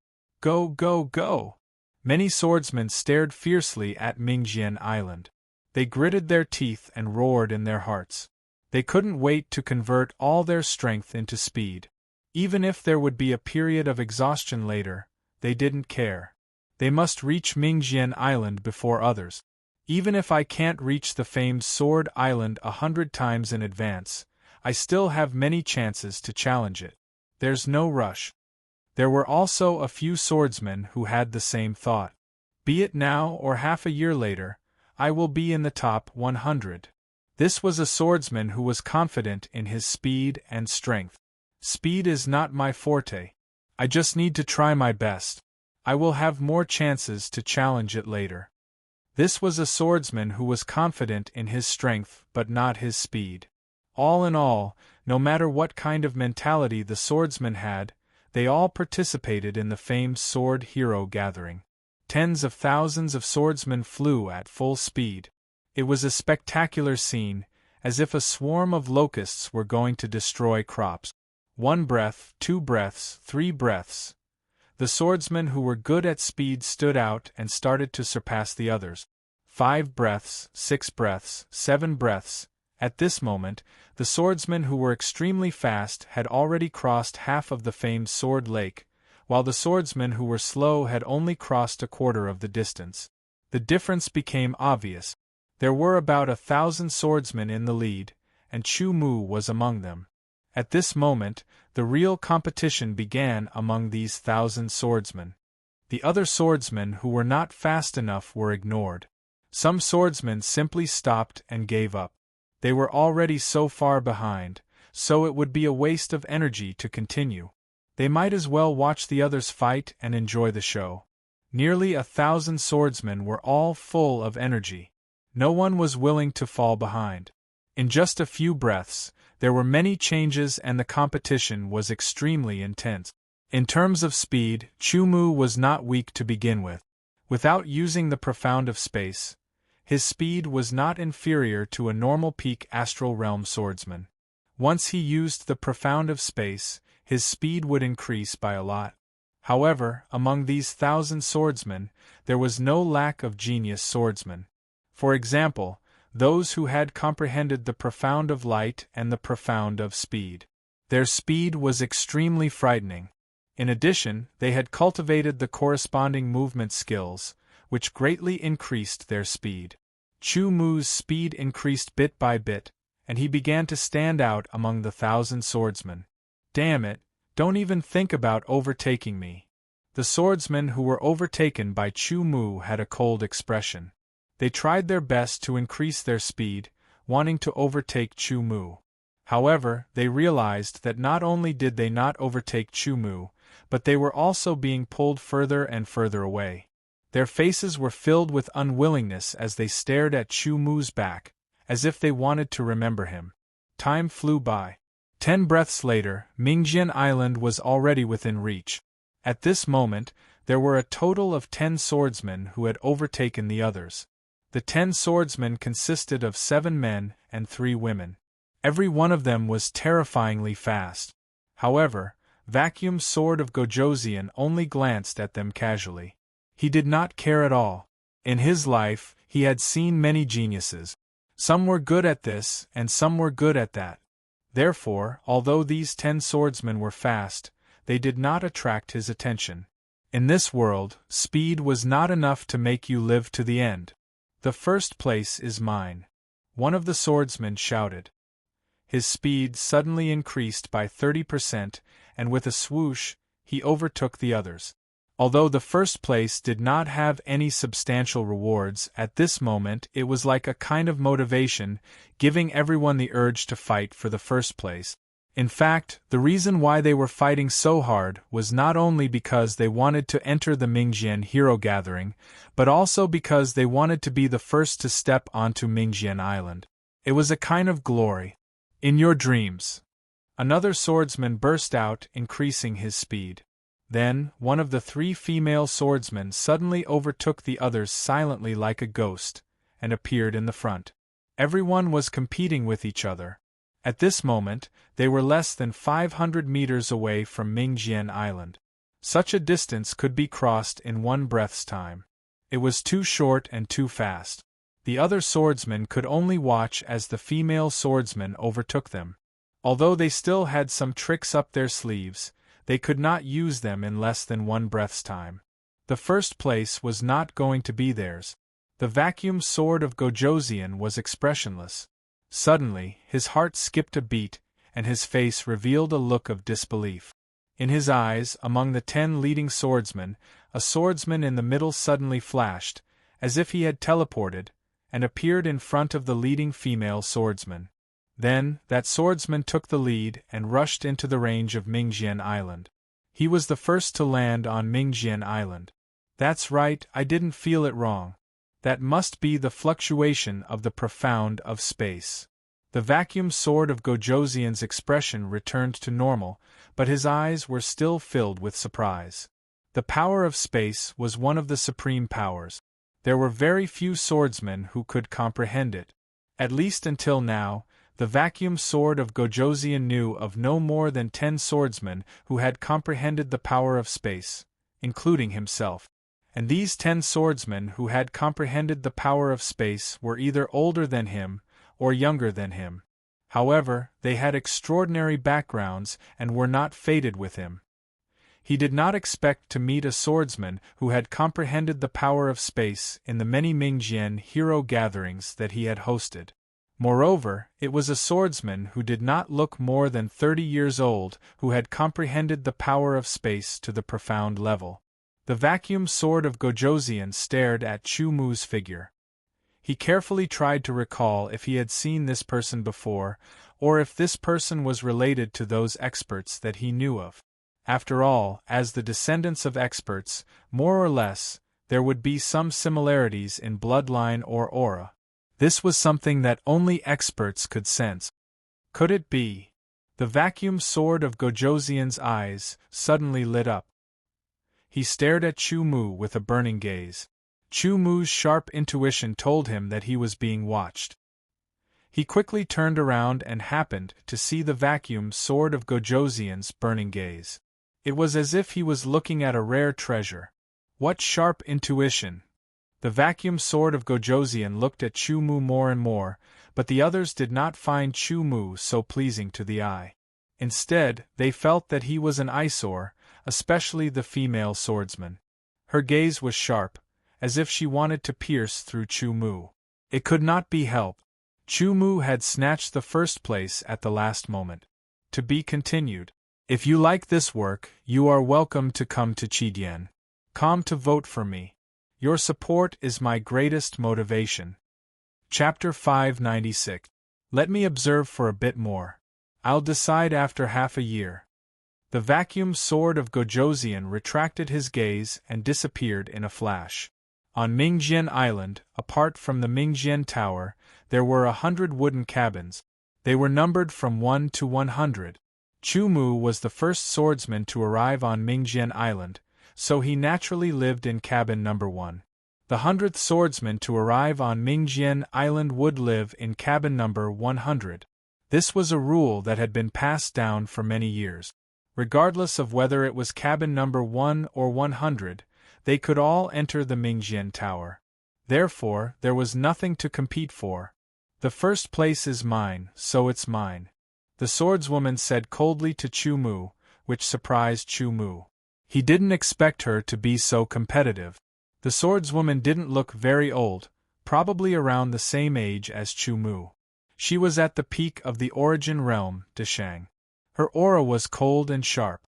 Go, go, go! Many swordsmen stared fiercely at Mingjian Island. They gritted their teeth and roared in their hearts. They couldn't wait to convert all their strength into speed. Even if there would be a period of exhaustion later, they didn't care. They must reach Mingjian Island before others. Even if I can't reach the famed Sword Island 100 times in advance, I still have many chances to challenge it. There's no rush. There were also a few swordsmen who had the same thought. Be it now or half a year later, I will be in the top 100. This was a swordsman who was confident in his speed and strength. Speed is not my forte. I just need to try my best. I will have more chances to challenge it later. This was a swordsman who was confident in his strength but not his speed. All in all, no matter what kind of mentality the swordsman had, they all participated in the famed sword hero gathering. Tens of thousands of swordsmen flew at full speed. It was a spectacular scene, as if a swarm of locusts were going to destroy crops. 1 breath, 2 breaths, 3 breaths. The swordsmen who were good at speed stood out and started to surpass the others. 5 breaths, 6 breaths, 7 breaths. At this moment, the swordsmen who were extremely fast had already crossed half of the famed Sword Lake, while the swordsmen who were slow had only crossed a quarter of the distance. The difference became obvious. There were about 1,000 swordsmen in the lead, and Chu Mu was among them. At this moment, the real competition began among these 1,000 swordsmen. The other swordsmen who were not fast enough were ignored. Some swordsmen simply stopped and gave up. They were already so far behind, so it would be a waste of energy to continue. They might as well watch the others fight and enjoy the show. Nearly 1,000 swordsmen were all full of energy. No one was willing to fall behind. In just a few breaths, there were many changes and the competition was extremely intense. In terms of speed, Chu Mu was not weak to begin with. Without using the profound of space, his speed was not inferior to a normal peak astral realm swordsman. Once he used the profound of space, his speed would increase by a lot. However, among these 1,000 swordsmen, there was no lack of genius swordsmen. For example, those who had comprehended the profound of light and the profound of speed. Their speed was extremely frightening. In addition, they had cultivated the corresponding movement skills, which greatly increased their speed. Chu Mu's speed increased bit by bit, and he began to stand out among the 1,000 swordsmen. Damn it, don't even think about overtaking me. The swordsmen who were overtaken by Chu Mu had a cold expression. They tried their best to increase their speed, wanting to overtake Chu Mu. However, they realized that not only did they not overtake Chu Mu, but they were also being pulled further and further away. Their faces were filled with unwillingness as they stared at Chu Mu's back, as if they wanted to remember him. Time flew by. 10 breaths later, Mingjian Island was already within reach. At this moment, there were a total of 10 swordsmen who had overtaken the others. The 10 swordsmen consisted of 7 men and 3 women. Every one of them was terrifyingly fast. However, Vacuum's Sword of Gojoseon only glanced at them casually. He did not care at all. In his life, he had seen many geniuses. Some were good at this, and some were good at that. Therefore, although these 10 swordsmen were fast, they did not attract his attention. In this world, speed was not enough to make you live to the end. The first place is mine. One of the swordsmen shouted. His speed suddenly increased by 30%, and with a swoosh, he overtook the others. Although the first place did not have any substantial rewards, at this moment it was like a kind of motivation, giving everyone the urge to fight for the first place. In fact, the reason why they were fighting so hard was not only because they wanted to enter the Mingjian Hero Gathering, but also because they wanted to be the first to step onto Mingjian Island. It was a kind of glory. In your dreams. Another swordsman burst out, increasing his speed. Then, one of the 3 female swordsmen suddenly overtook the others silently like a ghost, and appeared in the front. Everyone was competing with each other. At this moment, they were less than 500 meters away from Mingjian Island. Such a distance could be crossed in 1 breath's time. It was too short and too fast. The other swordsmen could only watch as the female swordsman overtook them. Although they still had some tricks up their sleeves, they could not use them in less than one breath's time. The first place was not going to be theirs. The vacuum sword of Gojosian was expressionless. Suddenly, his heart skipped a beat, and his face revealed a look of disbelief. In his eyes, among the 10 leading swordsmen, a swordsman in the middle suddenly flashed, as if he had teleported, and appeared in front of the leading female swordsman. Then, that swordsman took the lead and rushed into the range of Mingjian Island. He was the first to land on Mingjian Island. That's right, I didn't feel it wrong. That must be the fluctuation of the profound of space. The vacuum sword of Gojosian's expression returned to normal, but his eyes were still filled with surprise. The power of space was one of the supreme powers. There were very few swordsmen who could comprehend it. At least until now, the vacuum sword of Gojosian knew of no more than 10 swordsmen who had comprehended the power of space, including himself. And these 10 swordsmen who had comprehended the power of space were either older than him, or younger than him. However, they had extraordinary backgrounds and were not fated with him. He did not expect to meet a swordsman who had comprehended the power of space in the many Mingjian hero gatherings that he had hosted. Moreover, it was a swordsman who did not look more than 30 years old who had comprehended the power of space to the profound level. The vacuum sword of Gojosian stared at Chu Mu's figure. He carefully tried to recall if he had seen this person before, or if this person was related to those experts that he knew of. After all, as the descendants of experts, more or less, there would be some similarities in bloodline or aura. This was something that only experts could sense. Could it be? The vacuum sword of Gojosian's eyes suddenly lit up. He stared at Chu Mu with a burning gaze. Chu Mu's sharp intuition told him that he was being watched. He quickly turned around and happened to see the vacuum sword of Gojosian's burning gaze. It was as if he was looking at a rare treasure. What sharp intuition! The vacuum sword of Gojosian looked at Chu Mu more and more, but the others did not find Chu Mu so pleasing to the eye. Instead, they felt that he was an eyesore, especially the female swordsman. Her gaze was sharp, as if she wanted to pierce through Chu Mu. It could not be helped. Chu Mu had snatched the first place at the last moment. To be continued. If you like this work, you are welcome to come to Chidian. Come to vote for me. Your support is my greatest motivation. Chapter 596. Let me observe for a bit more. I'll decide after half a year. The vacuum sword of Gojosian retracted his gaze and disappeared in a flash. On Mingjian Island, apart from the Mingjian Tower, there were 100 wooden cabins. They were numbered from 1 to 100. Chu Mu was the first swordsman to arrive on Mingjian Island, so he naturally lived in cabin number 1. The 100th swordsman to arrive on Mingjian Island would live in cabin number 100. This was a rule that had been passed down for many years. Regardless of whether it was cabin number 1 or 100, they could all enter the Mingjian Tower. Therefore, there was nothing to compete for. The first place is mine, so it's mine. The swordswoman said coldly to Chu Mu, which surprised Chu Mu. He didn't expect her to be so competitive. The swordswoman didn't look very old, probably around the same age as Chu Mu. She was at the peak of the origin realm, Deshang. Her aura was cold and sharp.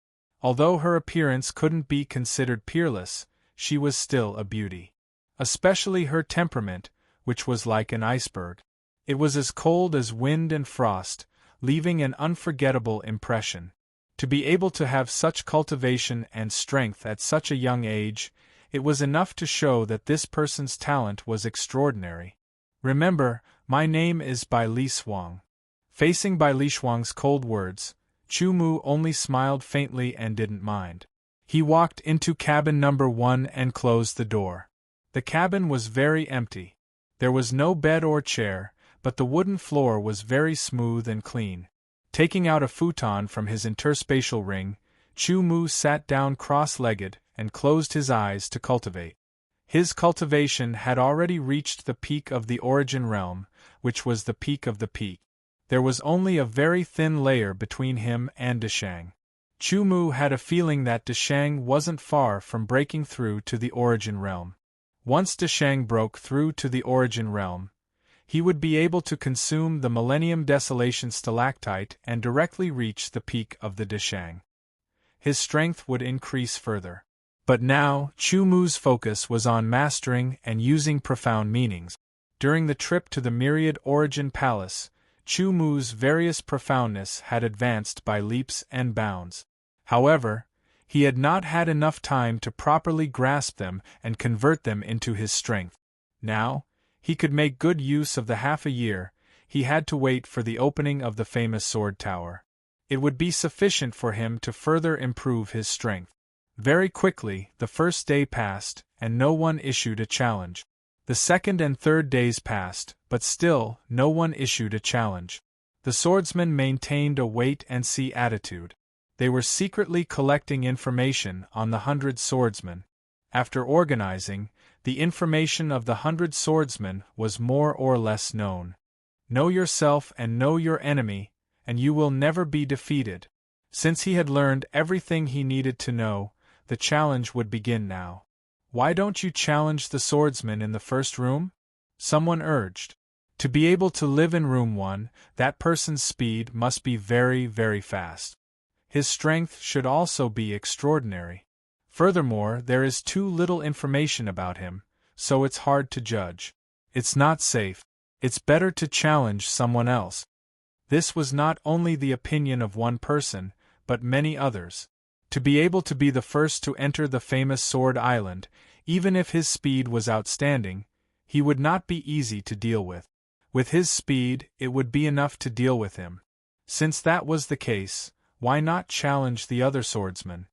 Although her appearance couldn't be considered peerless, she was still a beauty. Especially her temperament, which was like an iceberg. It was as cold as wind and frost, leaving an unforgettable impression. To be able to have such cultivation and strength at such a young age, it was enough to show that this person's talent was extraordinary. Remember, my name is Bai Li Shuang. Facing Bai Li Shuang's cold words, Chu Mu only smiled faintly and didn't mind. He walked into cabin number 1 and closed the door. The cabin was very empty. There was no bed or chair, but the wooden floor was very smooth and clean. Taking out a futon from his interspatial ring, Chu Mu sat down cross-legged and closed his eyes to cultivate. His cultivation had already reached the peak of the origin realm, which was the peak of the peak. There was only a very thin layer between him and Deshang. Chu Mu had a feeling that Deshang wasn't far from breaking through to the origin realm. Once Deshang broke through to the origin realm, he would be able to consume the Millennium Desolation stalactite and directly reach the peak of the Deshang. His strength would increase further. But now, Chu Mu's focus was on mastering and using profound meanings. During the trip to the Myriad Origin Palace, Chu Mu's various profoundness had advanced by leaps and bounds. However, he had not had enough time to properly grasp them and convert them into his strength. Now, he could make good use of the half a year he had to wait for the opening of the famous Sword Tower. It would be sufficient for him to further improve his strength. Very quickly, the first day passed, and no one issued a challenge. The second and third days passed, but still, no one issued a challenge. The swordsmen maintained a wait-and-see attitude. They were secretly collecting information on the 100 swordsmen. After organizing, the information of the 100 swordsmen was more or less known. Know yourself and know your enemy, and you will never be defeated. Since he had learned everything he needed to know, the challenge would begin now. Why don't you challenge the swordsman in the first room? Someone urged. To be able to live in room 1, that person's speed must be very, very fast. His strength should also be extraordinary. Furthermore, there is too little information about him, so it's hard to judge. It's not safe. It's better to challenge someone else. This was not only the opinion of one person, but many others. To be able to be the first to enter the famous Sword Island, even if his speed was outstanding, he would not be easy to deal with. With his speed, it would be enough to deal with him. Since that was the case, why not challenge the other swordsmen?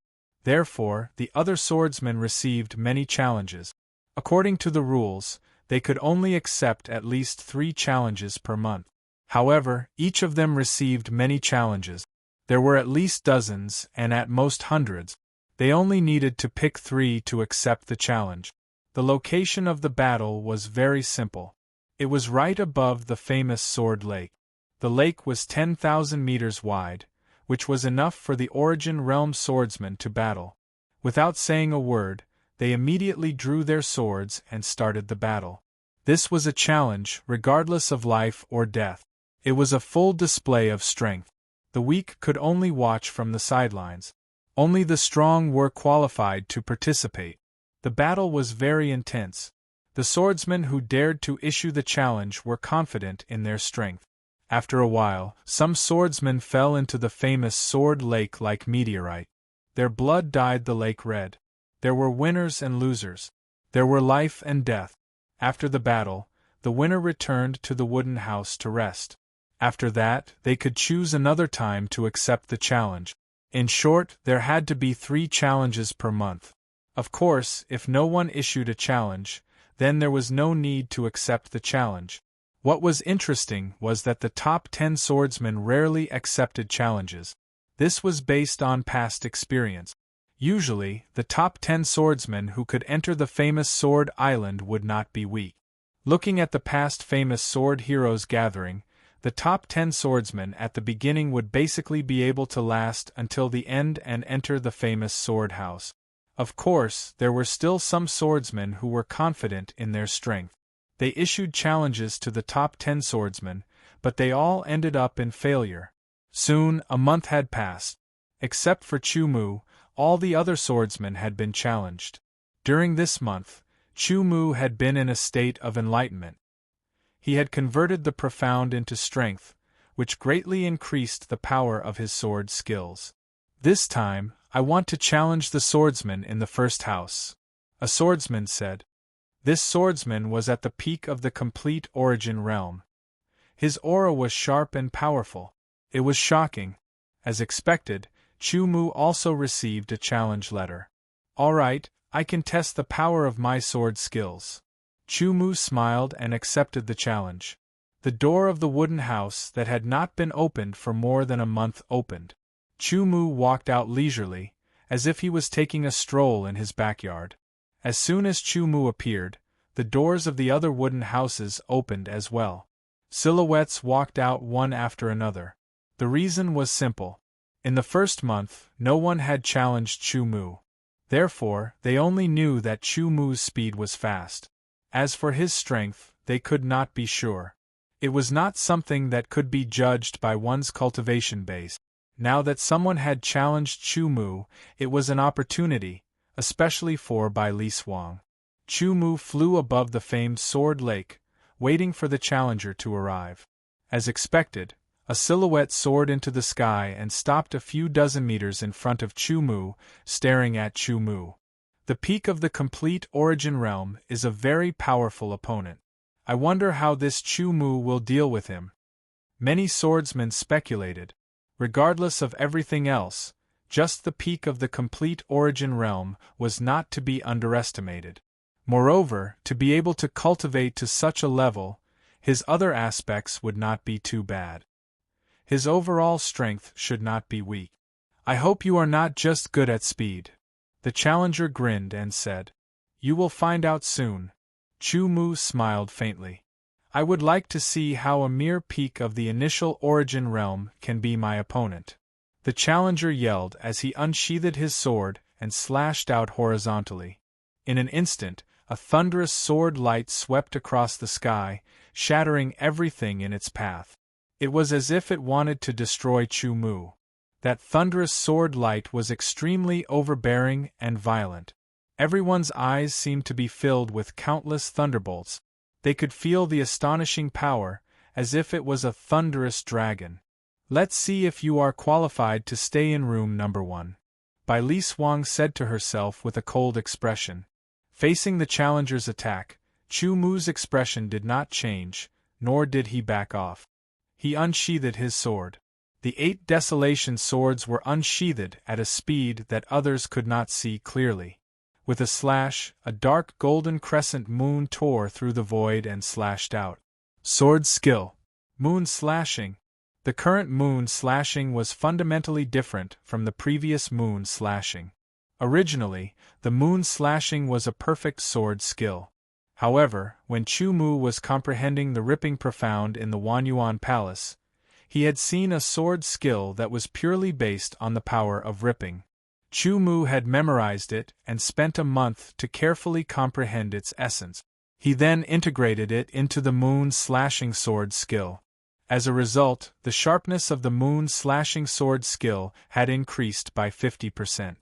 Therefore, the other swordsmen received many challenges. According to the rules, they could only accept at least 3 challenges per month. However, each of them received many challenges. There were at least dozens, and at most hundreds. They only needed to pick 3 to accept the challenge. The location of the battle was very simple. It was right above the famous Sword Lake. The lake was 10,000 meters wide, which was enough for the Origin Realm swordsmen to battle. Without saying a word, they immediately drew their swords and started the battle. This was a challenge, regardless of life or death. It was a full display of strength. The weak could only watch from the sidelines. Only the strong were qualified to participate. The battle was very intense. The swordsmen who dared to issue the challenge were confident in their strength. After a while, some swordsmen fell into the famous Sword Lake like meteorite. Their blood dyed the lake red. There were winners and losers. There were life and death. After the battle, the winner returned to the wooden house to rest. After that, they could choose another time to accept the challenge. In short, there had to be 3 challenges per month. Of course, if no one issued a challenge, then there was no need to accept the challenge. What was interesting was that the top 10 swordsmen rarely accepted challenges. This was based on past experience. Usually, the top 10 swordsmen who could enter the famous Sword Island would not be weak. Looking at the past famous Sword Heroes gathering, the top 10 swordsmen at the beginning would basically be able to last until the end and enter the famous sword house. Of course, there were still some swordsmen who were confident in their strength. They issued challenges to the top 10 swordsmen, but they all ended up in failure. Soon, a month had passed. Except for Chu Mu, all the other swordsmen had been challenged. During this month, Chu Mu had been in a state of enlightenment. He had converted the profound into strength, which greatly increased the power of his sword skills. This time, I want to challenge the swordsman in the first house. A swordsman said. This swordsman was at the peak of the complete origin realm. His aura was sharp and powerful. It was shocking. As expected, Chu Mu also received a challenge letter. All right, I can test the power of my sword skills. Chu Mu smiled and accepted the challenge. The door of the wooden house that had not been opened for more than a month opened. Chu Mu walked out leisurely, as if he was taking a stroll in his backyard. As soon as Chu Mu appeared, the doors of the other wooden houses opened as well. Silhouettes walked out one after another. The reason was simple. In the first month, no one had challenged Chu Mu. Therefore, they only knew that Chu Mu's speed was fast. As for his strength, they could not be sure. It was not something that could be judged by one's cultivation base. Now that someone had challenged Chu Mu, it was an opportunity, especially for Bai Li Suang. Chu Mu flew above the famed Sword Lake, waiting for the challenger to arrive. As expected, a silhouette soared into the sky and stopped a few dozen meters in front of Chu Mu, staring at Chu Mu. The peak of the complete origin realm is a very powerful opponent. I wonder how this Chu Mu will deal with him. Many swordsmen speculated. Regardless of everything else, just the peak of the complete origin realm was not to be underestimated. Moreover, to be able to cultivate to such a level, his other aspects would not be too bad. His overall strength should not be weak. I hope you are not just good at speed. The challenger grinned and said. You will find out soon. Chu Mu smiled faintly. I would like to see how a mere peak of the initial origin realm can be my opponent. The challenger yelled as he unsheathed his sword and slashed out horizontally. In an instant, a thunderous sword light swept across the sky, shattering everything in its path. It was as if it wanted to destroy Chu Mu. That thunderous sword light was extremely overbearing and violent. Everyone's eyes seemed to be filled with countless thunderbolts. They could feel the astonishing power, as if it was a thunderous dragon. Let's see if you are qualified to stay in room number 1. Bai Li Suang said to herself with a cold expression. Facing the challenger's attack, Chu Mu's expression did not change, nor did he back off. He unsheathed his sword. The 8 desolation swords were unsheathed at a speed that others could not see clearly. With a slash, a dark golden crescent moon tore through the void and slashed out. Sword skill. Moon slashing. The current moon slashing was fundamentally different from the previous moon slashing. Originally, the moon slashing was a perfect sword skill. However, when Chu Mu was comprehending the ripping profound in the Wanyuan Palace, he had seen a sword skill that was purely based on the power of ripping. Chu Mu had memorized it and spent a month to carefully comprehend its essence. He then integrated it into the moon slashing sword skill. As a result, the sharpness of the moon slashing sword skill had increased by 50%.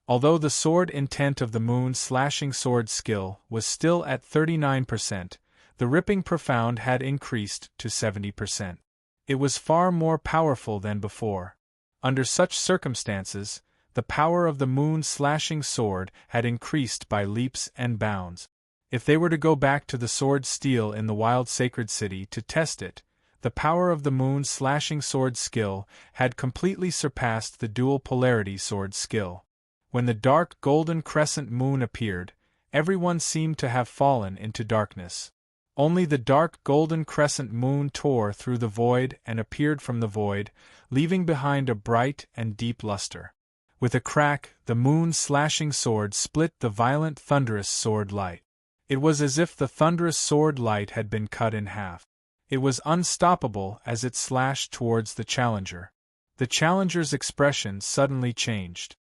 Although the sword intent of the moon slashing sword skill was still at 39%, the ripping profound had increased to 70%. It was far more powerful than before. Under such circumstances, the power of the moon slashing sword had increased by leaps and bounds. If they were to go back to the sword steel in the wild sacred city to test it, the power of the moon slashing sword skill had completely surpassed the dual polarity sword skill. When the dark golden crescent moon appeared, everyone seemed to have fallen into darkness. Only the dark golden crescent moon tore through the void and appeared from the void, leaving behind a bright and deep luster. With a crack, the moon slashing sword split the violent thunderous sword light. It was as if the thunderous sword light had been cut in half. It was unstoppable as it slashed towards the challenger. The challenger's expression suddenly changed.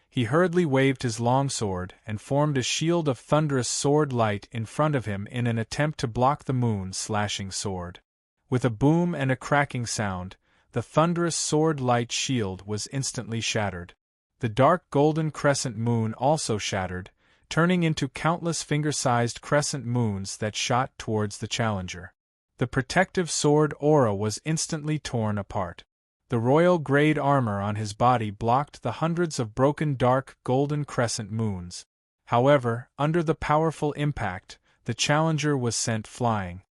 He hurriedly waved his long sword and formed a shield of thunderous sword light in front of him in an attempt to block the moon slashing sword. With a boom and a cracking sound, the thunderous sword light shield was instantly shattered. The dark golden crescent moon also shattered, turning into countless finger-sized crescent moons that shot towards the challenger. The protective sword aura was instantly torn apart. The royal-grade armor on his body blocked the hundreds of broken dark golden crescent moons. However, under the powerful impact, the challenger was sent flying.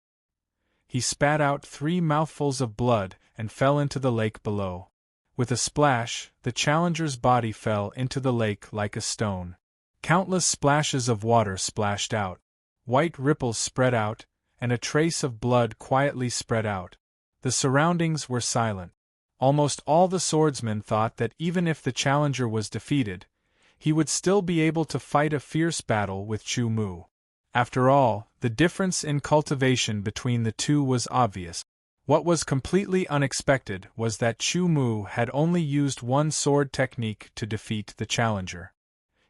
He spat out 3 mouthfuls of blood and fell into the lake below. With a splash, the challenger's body fell into the lake like a stone. Countless splashes of water splashed out. White ripples spread out, and a trace of blood quietly spread out. The surroundings were silent. Almost all the swordsmen thought that even if the challenger was defeated, he would still be able to fight a fierce battle with Chu Mu. After all, the difference in cultivation between the two was obvious. What was completely unexpected was that Chu Mu had only used one sword technique to defeat the challenger.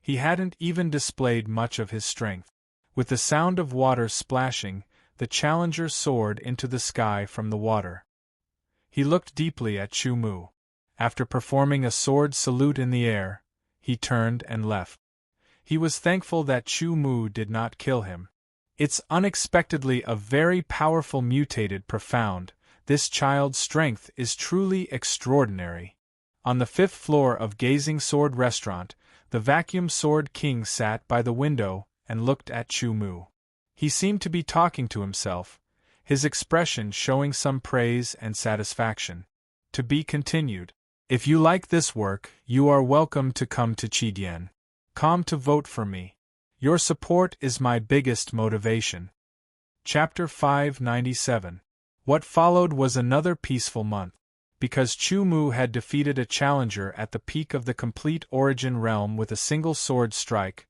He hadn't even displayed much of his strength. With the sound of water splashing, the challenger soared into the sky from the water. He looked deeply at Chu Mu. After performing a sword salute in the air, he turned and left. He was thankful that Chu Mu did not kill him. It's unexpectedly a very powerful mutated profound. This child's strength is truly extraordinary. On the 5th floor of Gazing Sword Restaurant, the vacuum sword king sat by the window and looked at Chu Mu. He seemed to be talking to himself, his expression showing some praise and satisfaction. To be continued. If you like this work, you are welcome to come to Chidian.com to vote for me. Your support is my biggest motivation. Chapter 597. What followed was another peaceful month. Because Chu Mu had defeated a challenger at the peak of the complete origin realm with a single sword strike,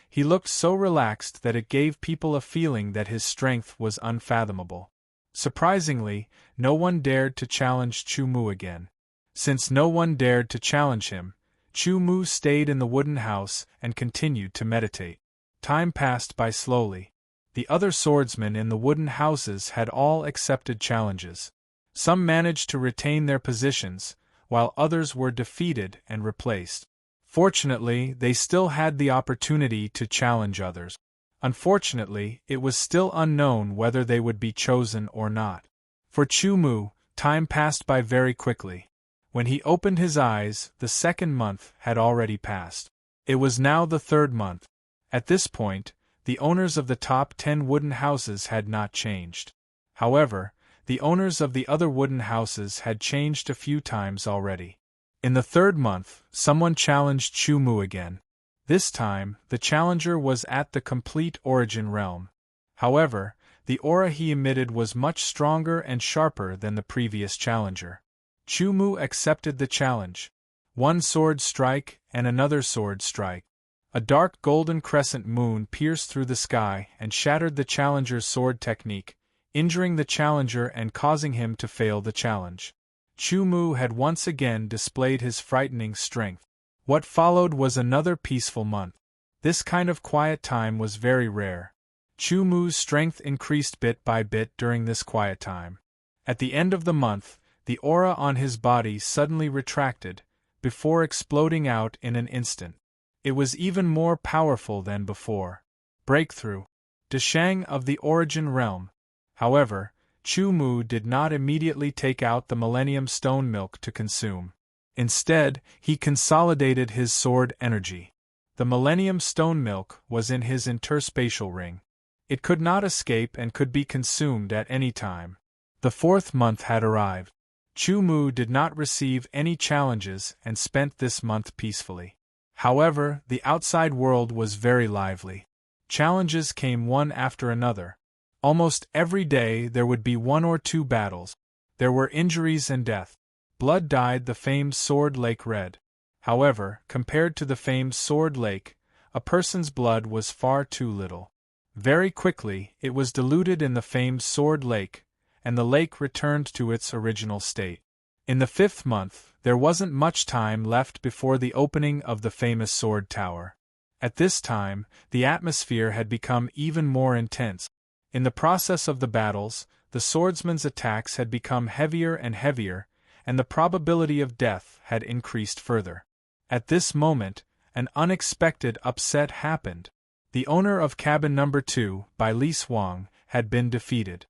he looked so relaxed that it gave people a feeling that his strength was unfathomable. Surprisingly, no one dared to challenge Chu Mu again. Since no one dared to challenge him, Chu Mu stayed in the wooden house and continued to meditate. Time passed by slowly. The other swordsmen in the wooden houses had all accepted challenges. Some managed to retain their positions, while others were defeated and replaced. Fortunately, they still had the opportunity to challenge others. Unfortunately, it was still unknown whether they would be chosen or not. For Chu Mu, time passed by very quickly. When he opened his eyes, the 2nd month had already passed. It was now the 3rd month. At this point, the owners of the top 10 wooden houses had not changed. However, the owners of the other wooden houses had changed a few times already. In the 3rd month, someone challenged Chu Mu again. This time, the challenger was at the complete origin realm. However, the aura he emitted was much stronger and sharper than the previous challenger. Chu Mu accepted the challenge. One sword strike and another sword strike. A dark golden crescent moon pierced through the sky and shattered the challenger's sword technique, injuring the challenger and causing him to fail the challenge. Chu Mu had once again displayed his frightening strength. What followed was another peaceful month. This kind of quiet time was very rare. Chu Mu's strength increased bit by bit during this quiet time. At the end of the month, the aura on his body suddenly retracted, before exploding out in an instant. It was even more powerful than before. Breakthrough. Deshang of the origin realm. However, Chu Mu did not immediately take out the Millennium Stone Milk to consume. Instead, he consolidated his sword energy. The Millennium Stone Milk was in his interspatial ring. It could not escape and could be consumed at any time. The 4th month had arrived. Chu Mu did not receive any challenges and spent this month peacefully. However, the outside world was very lively. Challenges came one after another. Almost every day there would be 1 or 2 battles. There were injuries and death. Blood dyed the famed Sword Lake red. However, compared to the famed Sword Lake, a person's blood was far too little. Very quickly, it was diluted in the famed Sword Lake, and the lake returned to its original state. In the 5th month, there wasn't much time left before the opening of the famous Sword Tower. At this time, the atmosphere had become even more intense. In the process of the battles, the swordsmen's attacks had become heavier and heavier, and the probability of death had increased further. At this moment, an unexpected upset happened. The owner of cabin number 2, by Li Xuang, had been defeated.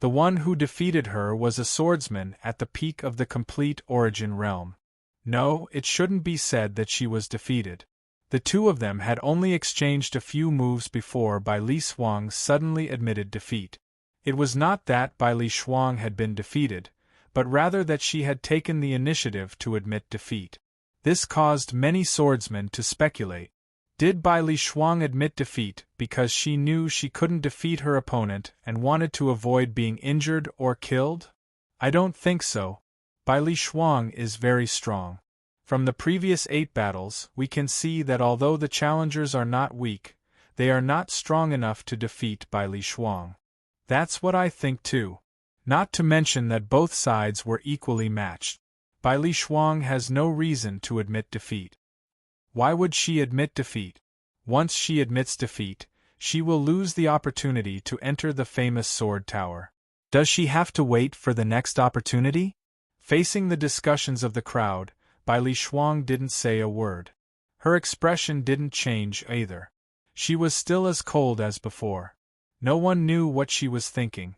The one who defeated her was a swordsman at the peak of the complete origin realm. No, it shouldn't be said that she was defeated. The two of them had only exchanged a few moves before Bai Li Xuang suddenly admitted defeat. It was not that Bai Li Xuang had been defeated, but rather that she had taken the initiative to admit defeat. This caused many swordsmen to speculate. Did Bai Li Xuang admit defeat because she knew she couldn't defeat her opponent and wanted to avoid being injured or killed? I don't think so. Bai Li Xuang is very strong. From the previous 8 battles, we can see that although the challengers are not weak, they are not strong enough to defeat Bai Li Shuang. That's what I think too. Not to mention that both sides were equally matched. Bai Li Shuang has no reason to admit defeat. Why would she admit defeat? Once she admits defeat, she will lose the opportunity to enter the famous sword tower. Does she have to wait for the next opportunity? Facing the discussions of the crowd, Bai Li Shuang didn't say a word. Her expression didn't change either. She was still as cold as before. No one knew what she was thinking.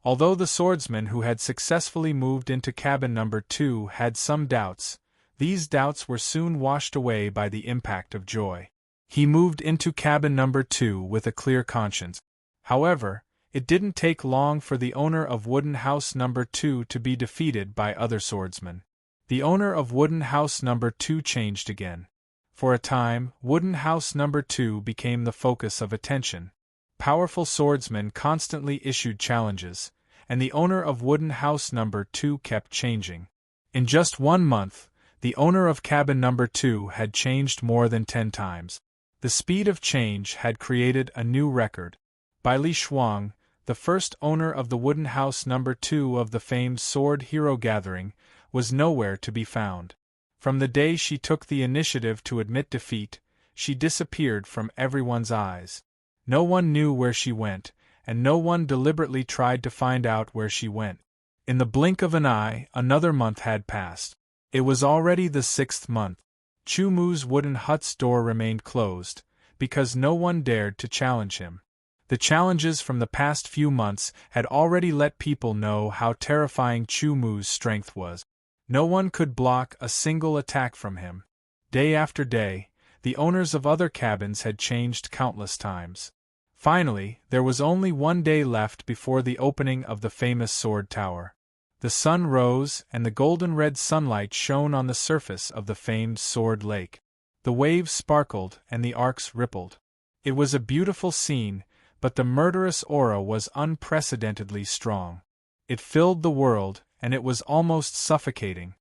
Although the swordsman who had successfully moved into cabin number 2 had some doubts, these doubts were soon washed away by the impact of joy. He moved into cabin number 2 with a clear conscience. However, it didn't take long for the owner of Wooden House number 2 to be defeated by other swordsmen. The owner of Wooden House number 2 changed again. For a time, Wooden House number 2 became the focus of attention. Powerful swordsmen constantly issued challenges, and the owner of Wooden House number 2 kept changing. In just 1 month, the owner of cabin number 2 had changed more than 10 times. The speed of change had created a new record. Bai Li Shuang, the first owner of the Wooden House number 2 of the famed Sword Hero Gathering, was nowhere to be found. From the day she took the initiative to admit defeat, she disappeared from everyone's eyes. No one knew where she went, and no one deliberately tried to find out where she went. In the blink of an eye, another month had passed. It was already the 6th month. Chu Mu's wooden hut's door remained closed, because no one dared to challenge him. The challenges from the past few months had already let people know how terrifying Chu Mu's strength was. No one could block a single attack from him. Day after day, the owners of other cabins had changed countless times. Finally, there was only 1 day left before the opening of the famous sword tower. The sun rose, and the golden-red sunlight shone on the surface of the famed sword lake. The waves sparkled, and the arcs rippled. It was a beautiful scene, but the murderous aura was unprecedentedly strong. It filled the world, and it was almost suffocating.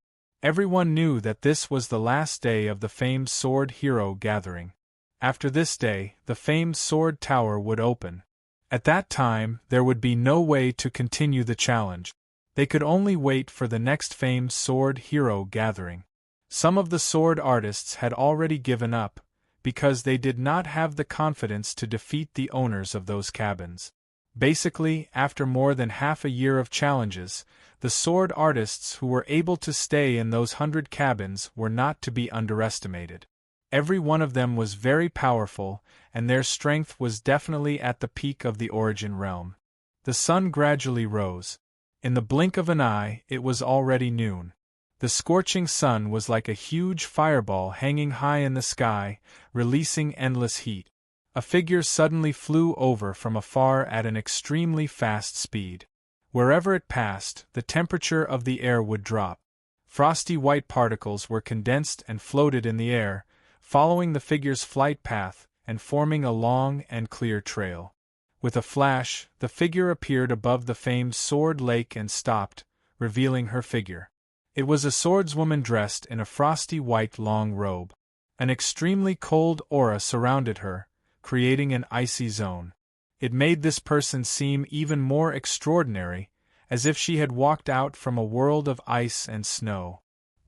Everyone knew that this was the last day of the famed Sword Hero Gathering. After this day, the famed sword tower would open. At that time, there would be no way to continue the challenge. They could only wait for the next famed Sword Hero Gathering. Some of the sword artists had already given up, because they did not have the confidence to defeat the owners of those cabins. Basically, after more than half a year of challenges, the sword artists who were able to stay in those 100 cabins were not to be underestimated. Every one of them was very powerful, and their strength was definitely at the peak of the origin realm. The sun gradually rose. In the blink of an eye, it was already noon. The scorching sun was like a huge fireball hanging high in the sky, releasing endless heat. A figure suddenly flew over from afar at an extremely fast speed. Wherever it passed, the temperature of the air would drop. Frosty white particles were condensed and floated in the air, following the figure's flight path and forming a long and clear trail. With a flash, the figure appeared above the famed sword lake and stopped, revealing her figure. It was a swordswoman dressed in a frosty white long robe. An extremely cold aura surrounded her, creating an icy zone. It made this person seem even more extraordinary, as if she had walked out from a world of ice and snow.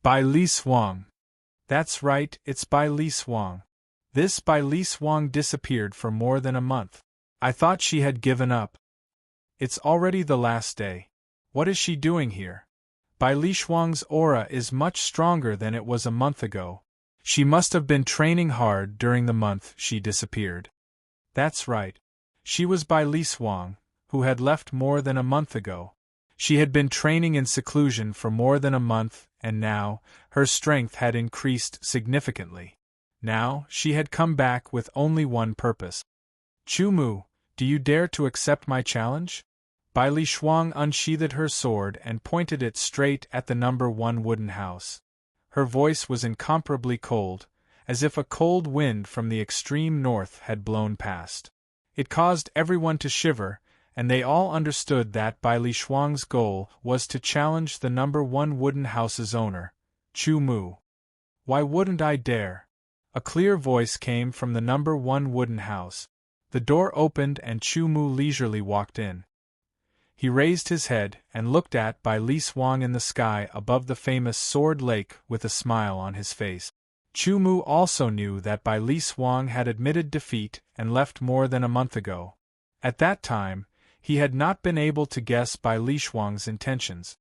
Bai Li Shuang. That's right, it's Bai Li Shuang. This Bai Li Shuang disappeared for more than a month. I thought she had given up. It's already the last day. What is she doing here? Bai Li Shuang's aura is much stronger than it was a month ago. She must have been training hard during the month she disappeared. That's right. She was Bai Li Shuang, who had left more than a month ago. She had been training in seclusion for more than a month, and now, her strength had increased significantly. Now, she had come back with only one purpose. Chu Mu, do you dare to accept my challenge? Bai Li Shuang unsheathed her sword and pointed it straight at the number 1 wooden house. Her voice was incomparably cold, as if a cold wind from the extreme north had blown past. It caused everyone to shiver, and they all understood that Bai Li Shuang's goal was to challenge the number 1 wooden house's owner, Chu Mu. Why wouldn't I dare? A clear voice came from the number 1 wooden house. The door opened and Chu Mu leisurely walked in. He raised his head and looked at Bai Li Swang in the sky above the famous Sword Lake with a smile on his face. Chu Mu also knew that Bai Li Swang had admitted defeat and left more than a month ago. At that time, he had not been able to guess Bai Li Swang's intentions.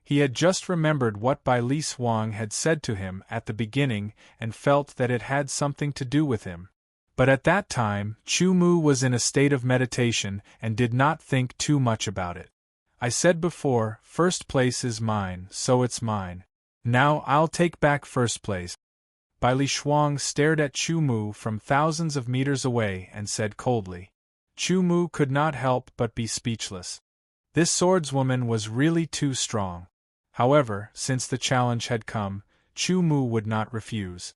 He had just remembered what Bai Li Swang had said to him at the beginning and felt that it had something to do with him. But at that time, Chu Mu was in a state of meditation and did not think too much about it. I said before, first place is mine, so it's mine. Now I'll take back first place. Bai Li Shuang stared at Chu Mu from thousands of meters away and said coldly. Chu Mu could not help but be speechless. This swordswoman was really too strong. However, since the challenge had come, Chu Mu would not refuse.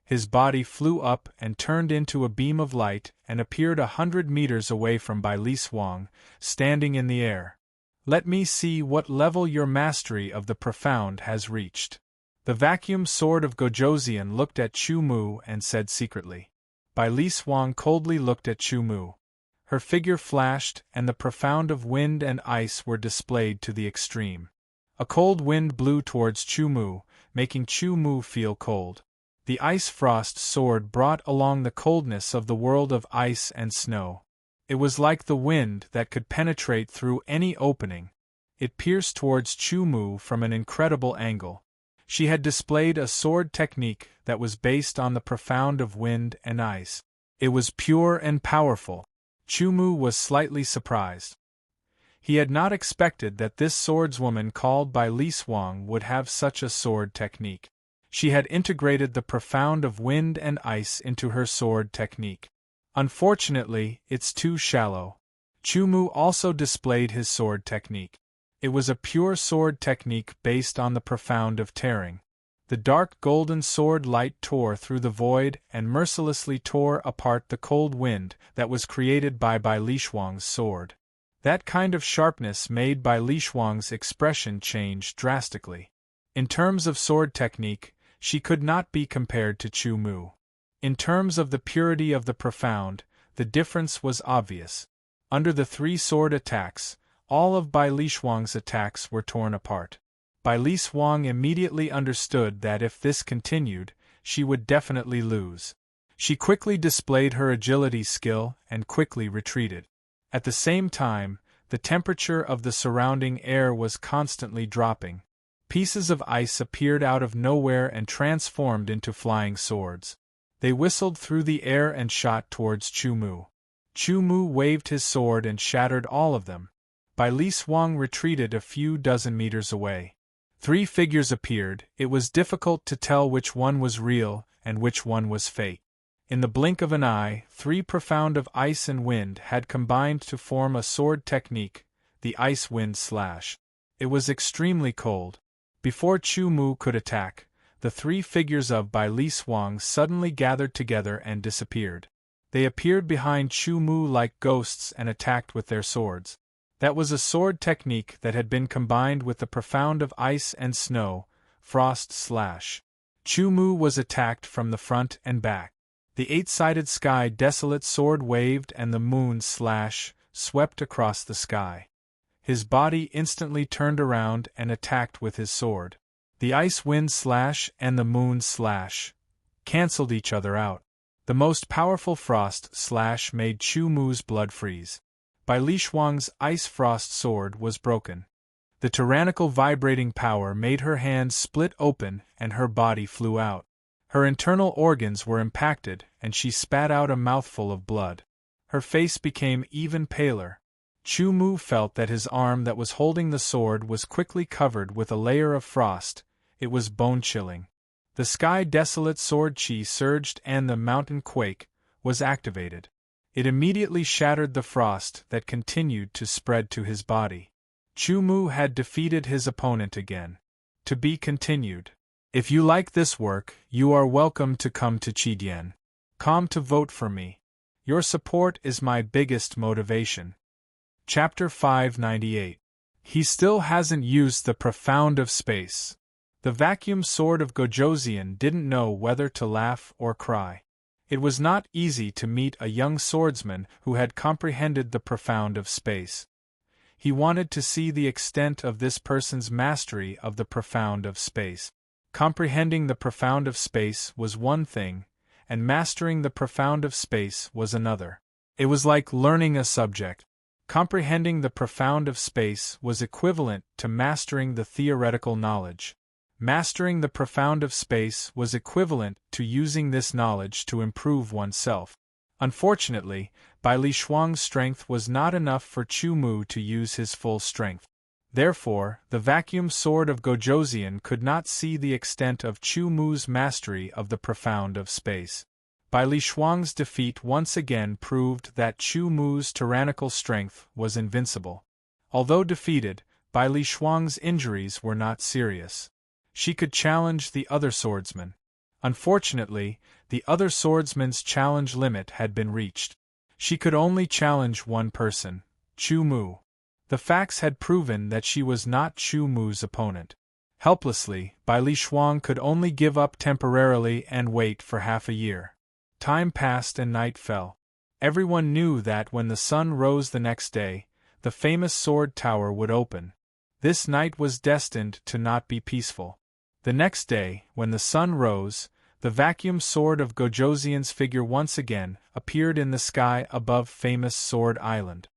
His body flew up and turned into a beam of light and appeared 100 meters away from Bai Li Swang, standing in the air. Let me see what level your mastery of the profound has reached. The vacuum sword of Gojoseon looked at Chu Mu and said secretly. Bai Li Swang coldly looked at Chu Mu. Her figure flashed and the profound of wind and ice were displayed to the extreme. A cold wind blew towards Chu Mu, making Chu Mu feel cold. The ice frost sword brought along the coldness of the world of ice and snow. It was like the wind that could penetrate through any opening. It pierced towards Chu Mu from an incredible angle. She had displayed a sword technique that was based on the profound of wind and ice. It was pure and powerful. Chu Mu was slightly surprised. He had not expected that this swordswoman called Bai Li Swang would have such a sword technique. She had integrated the profound of wind and ice into her sword technique. Unfortunately, it's too shallow. Chu Mu also displayed his sword technique. It was a pure sword technique based on the profound of tearing. The dark golden sword light tore through the void and mercilessly tore apart the cold wind that was created by Bai Li Shuang's sword. That kind of sharpness made Bai Li Shuang's expression change drastically. In terms of sword technique, she could not be compared to Chu Mu. In terms of the purity of the profound, the difference was obvious. Under the 3 sword attacks, all of Bai Li Shuang's attacks were torn apart. Bai Li Shuang immediately understood that if this continued, she would definitely lose. She quickly displayed her agility skill and quickly retreated. At the same time, the temperature of the surrounding air was constantly dropping. Pieces of ice appeared out of nowhere and transformed into flying swords. They whistled through the air and shot towards Chu Mu. Chu Mu waved his sword and shattered all of them. Bai Li Swang retreated a few dozen meters away. 3 figures appeared. It was difficult to tell which one was real and which one was fake. In the blink of an eye, 3 profound of ice and wind had combined to form a sword technique, the Ice Wind Slash. It was extremely cold. Before Chu Mu could attack, the 3 figures of Bai Li Swang suddenly gathered together and disappeared. They appeared behind Chu Mu like ghosts and attacked with their swords. That was a sword technique that had been combined with the profound of ice and snow, Frost Slash. Chu Mu was attacked from the front and back. The 8-sided sky desolate sword waved and the moon slash swept across the sky. His body instantly turned around and attacked with his sword. The ice wind slash and the moon slash cancelled each other out. The most powerful frost slash made Chu Mu's blood freeze. Bai Li Shuang's ice frost sword was broken. The tyrannical vibrating power made her hands split open and her body flew out. Her internal organs were impacted and she spat out a mouthful of blood. Her face became even paler. Chu Mu felt that his arm that was holding the sword was quickly covered with a layer of frost. It was bone-chilling. The sky desolate sword chi surged and the mountain quake was activated. It immediately shattered the frost that continued to spread to his body. Chu Mu had defeated his opponent again. To be continued. If you like this work, you are welcome to come to Chidian. Come to vote for me. Your support is my biggest motivation. Chapter 598. He still hasn't used the profound of space. The vacuum sword of Gojoseon didn't know whether to laugh or cry. It was not easy to meet a young swordsman who had comprehended the profound of space. He wanted to see the extent of this person's mastery of the profound of space. Comprehending the profound of space was one thing, and mastering the profound of space was another. It was like learning a subject. Comprehending the profound of space was equivalent to mastering the theoretical knowledge. Mastering the profound of space was equivalent to using this knowledge to improve oneself. Unfortunately, Bai Li Shuang's strength was not enough for Chu Mu to use his full strength. Therefore, the vacuum sword of Gojoseon could not see the extent of Chu Mu's mastery of the profound of space. Bai Li Shuang's defeat once again proved that Chu Mu's tyrannical strength was invincible. Although defeated, Bai Li Shuang's injuries were not serious. She could challenge the other swordsman. Unfortunately, the other swordsman's challenge limit had been reached. She could only challenge one person, Chu Mu. The facts had proven that she was not Chu Mu's opponent. Helplessly, Bai Li Shuang could only give up temporarily and wait for half a year. Time passed and night fell. Everyone knew that when the sun rose the next day, the famous sword tower would open. This night was destined to not be peaceful. The next day, when the sun rose, the vacuum sword of Gojoseon's figure once again appeared in the sky above Famous Sword Island.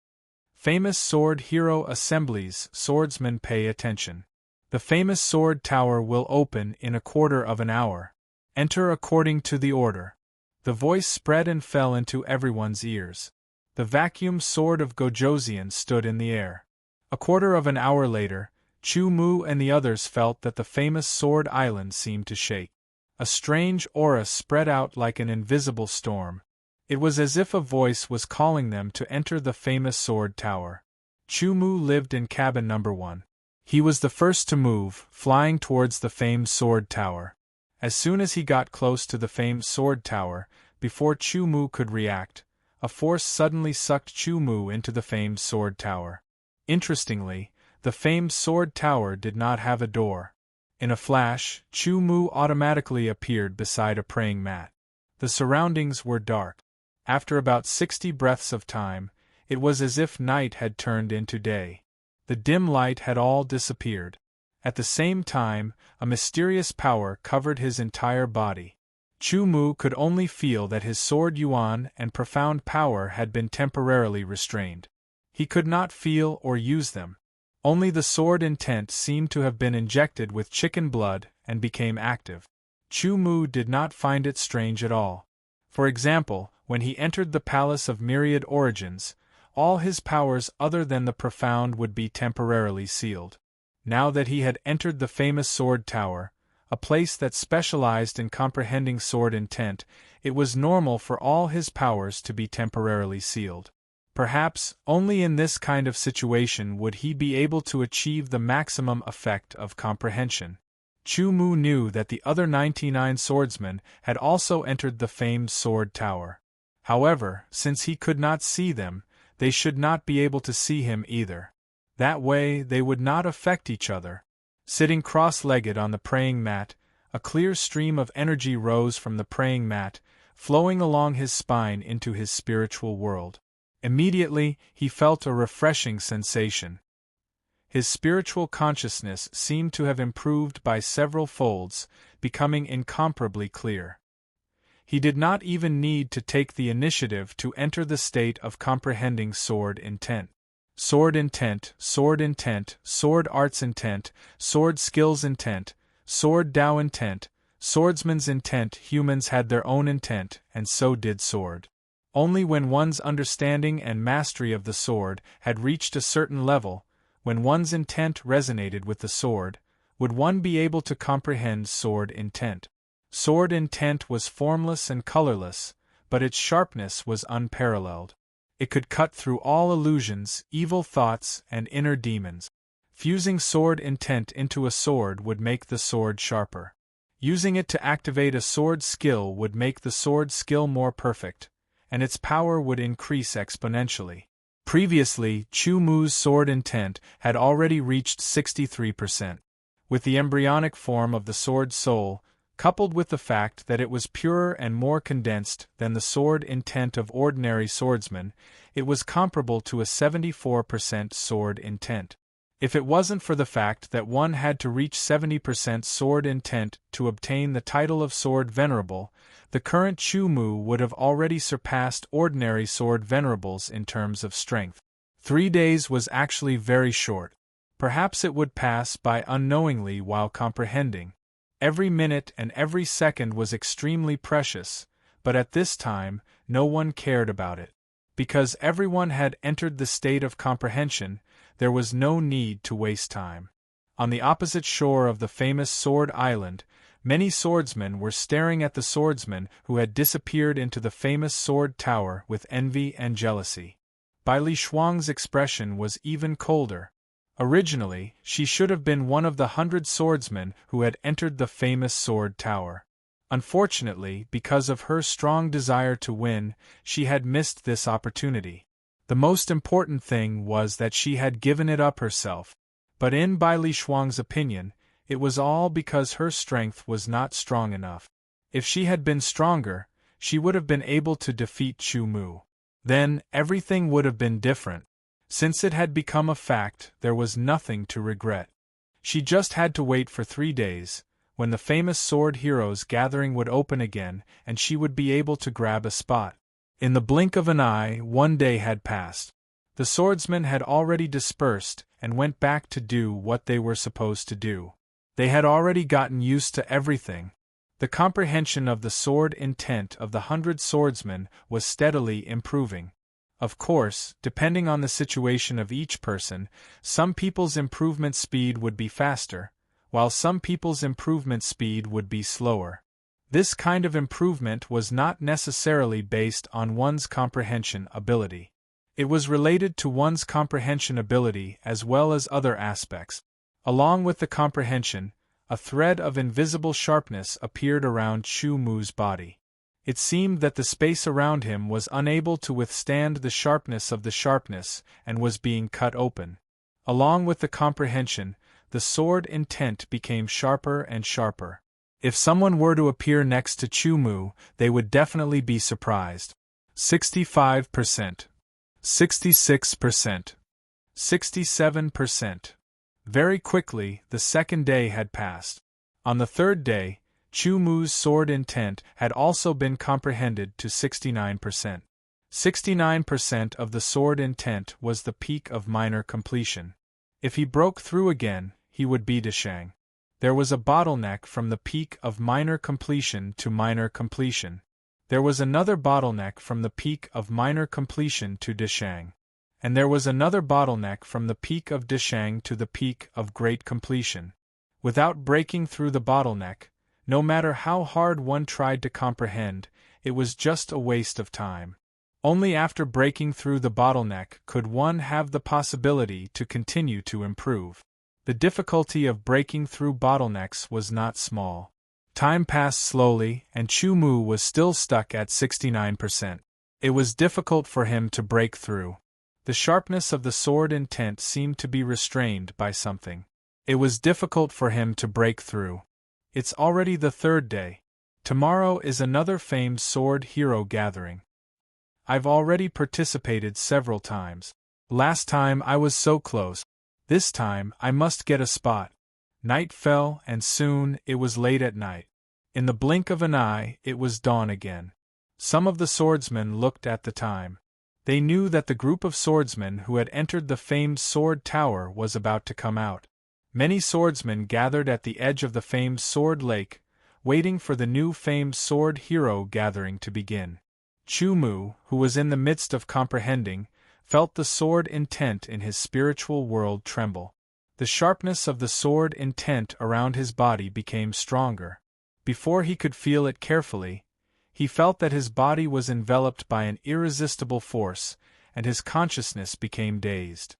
Famous Sword Hero Assemblies, swordsmen pay attention. The famous sword tower will open in a quarter of an hour. Enter according to the order. The voice spread and fell into everyone's ears. The vacuum sword of Gojoseon stood in the air. A quarter of an hour later, Chu Mu and the others felt that the famous sword island seemed to shake. A strange aura spread out like an invisible storm. It was as if a voice was calling them to enter the famous sword tower. Chu Mu lived in cabin number 1. He was the first to move, flying towards the famed sword tower. As soon as he got close to the famed sword tower, before Chu Mu could react, a force suddenly sucked Chu Mu into the famed sword tower. Interestingly, the famed sword tower did not have a door. In a flash, Chu Mu automatically appeared beside a praying mat. The surroundings were dark. After about 60 breaths of time, it was as if night had turned into day. The dim light had all disappeared. At the same time, a mysterious power covered his entire body. Chu Mu could only feel that his sword yuan and profound power had been temporarily restrained. He could not feel or use them. Only the sword intent seemed to have been injected with chicken blood and became active. Chu Mu did not find it strange at all. For example, when he entered the Palace of Myriad Origins, all his powers other than the profound would be temporarily sealed. Now that he had entered the famous sword tower, a place that specialized in comprehending sword intent, it was normal for all his powers to be temporarily sealed. Perhaps, only in this kind of situation would he be able to achieve the maximum effect of comprehension. Chu Mu knew that the other 99 swordsmen had also entered the famed sword tower. However, since he could not see them, they should not be able to see him either. That way they would not affect each other. Sitting cross-legged on the praying mat, a clear stream of energy rose from the praying mat, flowing along his spine into his spiritual world. Immediately, he felt a refreshing sensation. His spiritual consciousness seemed to have improved by several folds, becoming incomparably clear. He did not even need to take the initiative to enter the state of comprehending sword intent. Sword intent, sword intent, sword arts intent, sword skills intent, sword Tao intent, swordsman's intent. Humans had their own intent, and so did sword. Only when one's understanding and mastery of the sword had reached a certain level, when one's intent resonated with the sword, would one be able to comprehend sword intent. Sword intent was formless and colorless, but its sharpness was unparalleled. It could cut through all illusions, evil thoughts, and inner demons. Fusing sword intent into a sword would make the sword sharper. Using it to activate a sword skill would make the sword skill more perfect, and its power would increase exponentially. Previously, Chu Mu's sword intent had already reached 63%. With the embryonic form of the sword soul, coupled with the fact that it was purer and more condensed than the sword intent of ordinary swordsmen, it was comparable to a 74% sword intent. If it wasn't for the fact that one had to reach 70% sword intent to obtain the title of Sword Venerable, the current Chu Mu would have already surpassed ordinary sword venerables in terms of strength. 3 days was actually very short. Perhaps it would pass by unknowingly while comprehending. Every minute and every second was extremely precious, but at this time, no one cared about it. Because everyone had entered the state of comprehension, there was no need to waste time. On the opposite shore of the famous Sword Island, many swordsmen were staring at the swordsman who had disappeared into the famous Sword Tower with envy and jealousy. Bai Li Shuang's expression was even colder. Originally, she should have been one of the 100 swordsmen who had entered the famous Sword Tower. Unfortunately, because of her strong desire to win, she had missed this opportunity. The most important thing was that she had given it up herself. But in Bai Li Shuang's opinion, it was all because her strength was not strong enough. If she had been stronger, she would have been able to defeat Chu Mu. Then, everything would have been different. Since it had become a fact, there was nothing to regret. She just had to wait for 3 days, when the famous sword heroes gathering would open again and she would be able to grab a spot. In the blink of an eye, 1 day had passed. The swordsmen had already dispersed and went back to do what they were supposed to do. They had already gotten used to everything. The comprehension of the sword intent of the 100 swordsmen was steadily improving. Of course, depending on the situation of each person, some people's improvement speed would be faster, while some people's improvement speed would be slower. This kind of improvement was not necessarily based on one's comprehension ability. It was related to one's comprehension ability as well as other aspects. Along with the comprehension, a thread of invisible sharpness appeared around Chu Mu's body. It seemed that the space around him was unable to withstand the sharpness of the sharpness and was being cut open. Along with the comprehension, the sword intent became sharper and sharper. If someone were to appear next to Chu Mu, they would definitely be surprised. 65%. 66%. 67%. Very quickly, the second day had passed. On the third day, Chu Mu's sword intent had also been comprehended to 69%. 69% of the sword intent was the peak of minor completion. If he broke through again, he would be Deshang. There was a bottleneck from the peak of minor completion to minor completion. There was another bottleneck from the peak of minor completion to Deshang. And there was another bottleneck from the peak of Deshang to the peak of great completion. Without breaking through the bottleneck, no matter how hard one tried to comprehend, it was just a waste of time. Only after breaking through the bottleneck could one have the possibility to continue to improve. The difficulty of breaking through bottlenecks was not small. Time passed slowly, and Chu Mu was still stuck at 69%. It was difficult for him to break through. The sharpness of the sword intent seemed to be restrained by something. It was difficult for him to break through. It's already the third day. Tomorrow is another famed sword hero gathering. I've already participated several times. Last time I was so close. This time I must get a spot. Night fell, and soon it was late at night. In the blink of an eye, it was dawn again. Some of the swordsmen looked at the time. They knew that the group of swordsmen who had entered the famed Sword Tower was about to come out. Many swordsmen gathered at the edge of the famed Sword Lake, waiting for the new famed sword hero gathering to begin. Chu Mu, who was in the midst of comprehending, felt the sword intent in his spiritual world tremble. The sharpness of the sword intent around his body became stronger. Before he could feel it carefully, he felt that his body was enveloped by an irresistible force, and his consciousness became dazed.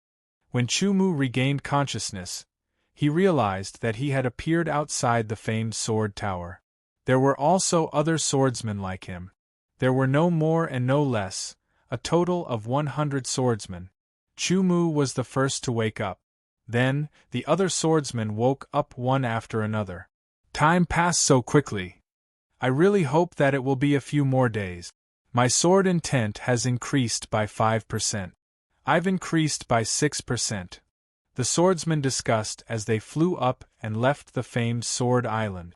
When Chu Mu regained consciousness, he realized that he had appeared outside the famed Sword Tower. There were also other swordsmen like him. There were no more and no less, a total of 100 swordsmen. Chu Mu was the first to wake up. Then, the other swordsmen woke up one after another. Time passed so quickly. I really hope that it will be a few more days. My sword intent has increased by 5%. I've increased by 6%. The swordsmen discussed as they flew up and left the famed Sword Island.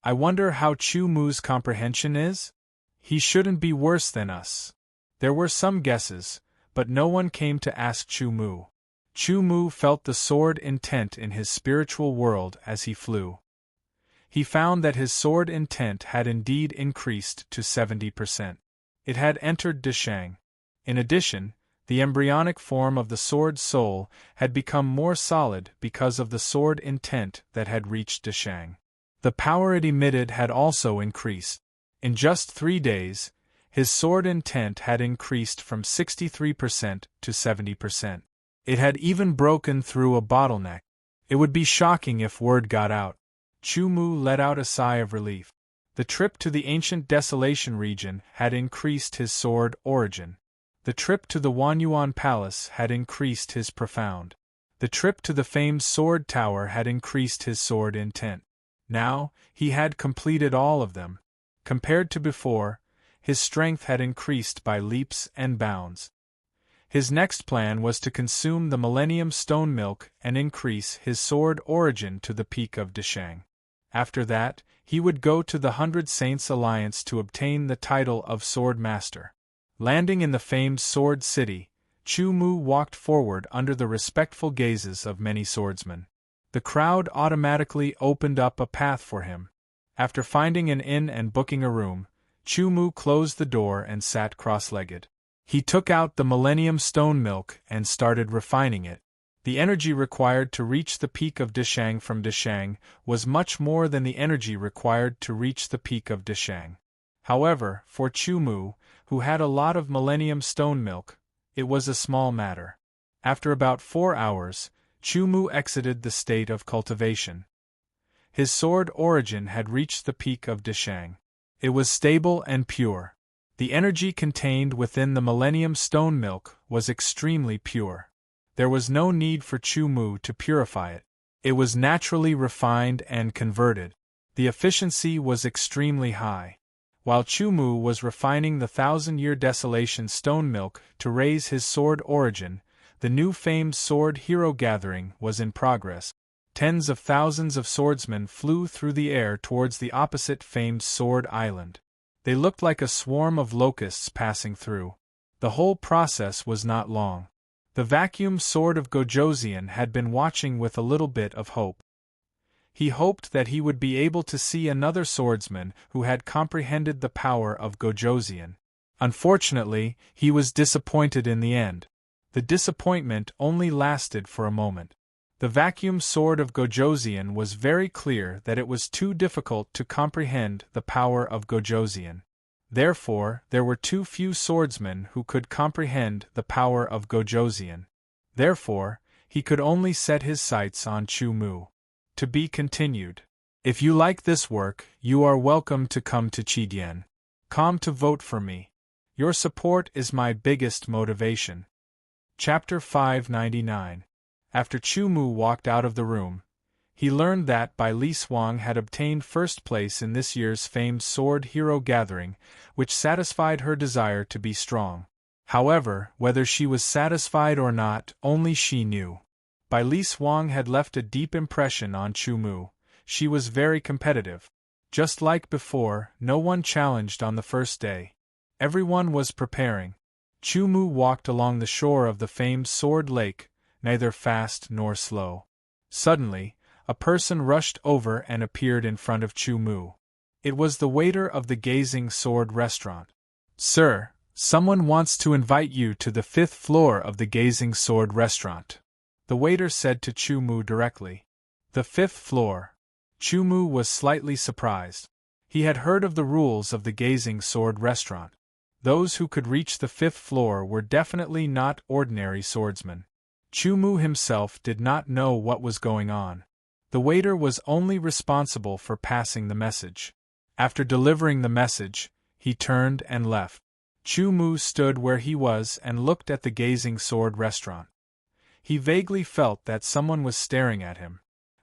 I wonder how Chu Mu's comprehension is? He shouldn't be worse than us. There were some guesses, but no one came to ask Chu Mu. Chu Mu felt the sword intent in his spiritual world as he flew. He found that his sword intent had indeed increased to 70%. It had entered Deshang. In addition, the embryonic form of the sword soul had become more solid because of the sword intent that had reached Deshang. The power it emitted had also increased. In just 3 days, his sword intent had increased from 63% to 70%. It had even broken through a bottleneck. It would be shocking if word got out. Chu Mu let out a sigh of relief. The trip to the ancient desolation region had increased his sword origin. The trip to the Wanyuan Palace had increased his profound. The trip to the famed sword tower had increased his sword intent. Now, he had completed all of them. Compared to before, his strength had increased by leaps and bounds. His next plan was to consume the Millennium Stone Milk and increase his sword origin to the peak of Deshang. After that, he would go to the 100 Saints Alliance to obtain the title of Sword Master. Landing in the famed Sword City, Chu Mu walked forward under the respectful gazes of many swordsmen. The crowd automatically opened up a path for him. After finding an inn and booking a room, Chu Mu closed the door and sat cross-legged. He took out the Millennium Stone Milk and started refining it. The energy required to reach the peak of Deshang from Deshang was much more than the energy required to reach the peak of Deshang. However, for Chu Mu, who had a lot of Millennium Stone Milk, it was a small matter. After about 4 hours, Chu Mu exited the state of cultivation. His sword origin had reached the peak of Deshang. It was stable and pure. The energy contained within the Millennium Stone Milk was extremely pure. There was no need for Chu Mu to purify it. It was naturally refined and converted. The efficiency was extremely high. While Chu Mu was refining the 1,000-year desolation stone milk to raise his sword origin, the new famed sword hero gathering was in progress. Tens of thousands of swordsmen flew through the air towards the opposite famed Sword Island. They looked like a swarm of locusts passing through. The whole process was not long. The vacuum sword of Gojoseon had been watching with a little bit of hope. He hoped that he would be able to see another swordsman who had comprehended the power of Gojoseon. Unfortunately, he was disappointed in the end. The disappointment only lasted for a moment. The vacuum sword of Gojoseon was very clear that it was too difficult to comprehend the power of Gojoseon. Therefore, there were too few swordsmen who could comprehend the power of Gojoseon. Therefore, he could only set his sights on Chu Mu. To be continued. If you like this work, you are welcome to come to Chidian. Come to vote for me. Your support is my biggest motivation. Chapter 599. After Chu Mu walked out of the room, he learned that Bai Li Swang had obtained first place in this year's famed Sword Hero Gathering, which satisfied her desire to be strong. However, whether she was satisfied or not, only she knew. Bai Li Swang had left a deep impression on Chu Mu. She was very competitive. Just like before, no one challenged on the first day. Everyone was preparing. Chu Mu walked along the shore of the famed Sword Lake, neither fast nor slow. Suddenly, a person rushed over and appeared in front of Chu Mu. It was the waiter of the Gazing Sword restaurant. "Sir, someone wants to invite you to the 5th floor of the Gazing Sword restaurant," the waiter said to Chu Mu directly. The 5th floor. Chu Mu was slightly surprised. He had heard of the rules of the Gazing Sword restaurant. Those who could reach the 5th floor were definitely not ordinary swordsmen. Chu Mu himself did not know what was going on. The waiter was only responsible for passing the message. After delivering the message, he turned and left. Chu Mu stood where he was and looked at the Gazing Sword restaurant. He vaguely felt that someone was staring at him.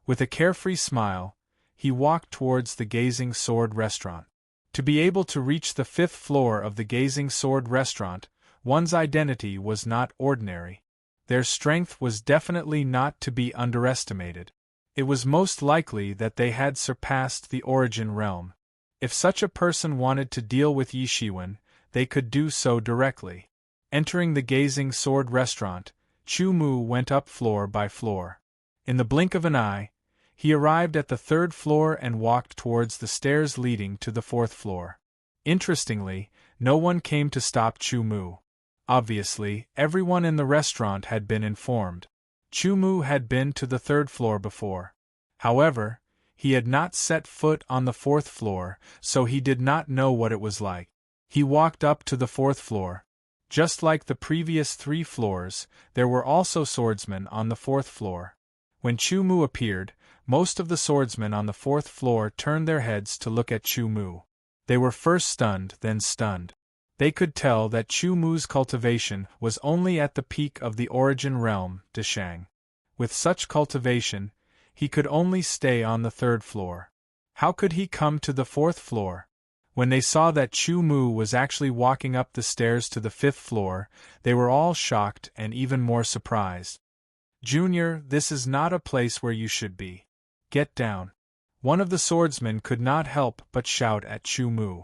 With a carefree smile, he walked towards the Gazing Sword restaurant. To be able to reach the 5th floor of the Gazing Sword restaurant, one's identity was not ordinary. Their strength was definitely not to be underestimated. It was most likely that they had surpassed the origin realm. If such a person wanted to deal with Yi Shiwen, they could do so directly. Entering the Gazing Sword restaurant, Chu Mu went up floor by floor. In the blink of an eye, he arrived at the 3rd floor and walked towards the stairs leading to the 4th floor. Interestingly, no one came to stop Chu Mu. Obviously, everyone in the restaurant had been informed. Chu Mu had been to the 3rd floor before. However, he had not set foot on the 4th floor, so he did not know what it was like. He walked up to the 4th floor. Just like the previous 3 floors, there were also swordsmen on the 4th floor. When Chu Mu appeared, most of the swordsmen on the 4th floor turned their heads to look at Chu Mu. They were first stunned, then stunned. They could tell that Chu Mu's cultivation was only at the peak of the origin realm, Deshang. With such cultivation, he could only stay on the 3rd floor. How could he come to the 4th floor? When they saw that Chu Mu was actually walking up the stairs to the 5th floor, they were all shocked and even more surprised. "Junior, this is not a place where you should be. Get down." One of the swordsmen could not help but shout at Chu Mu.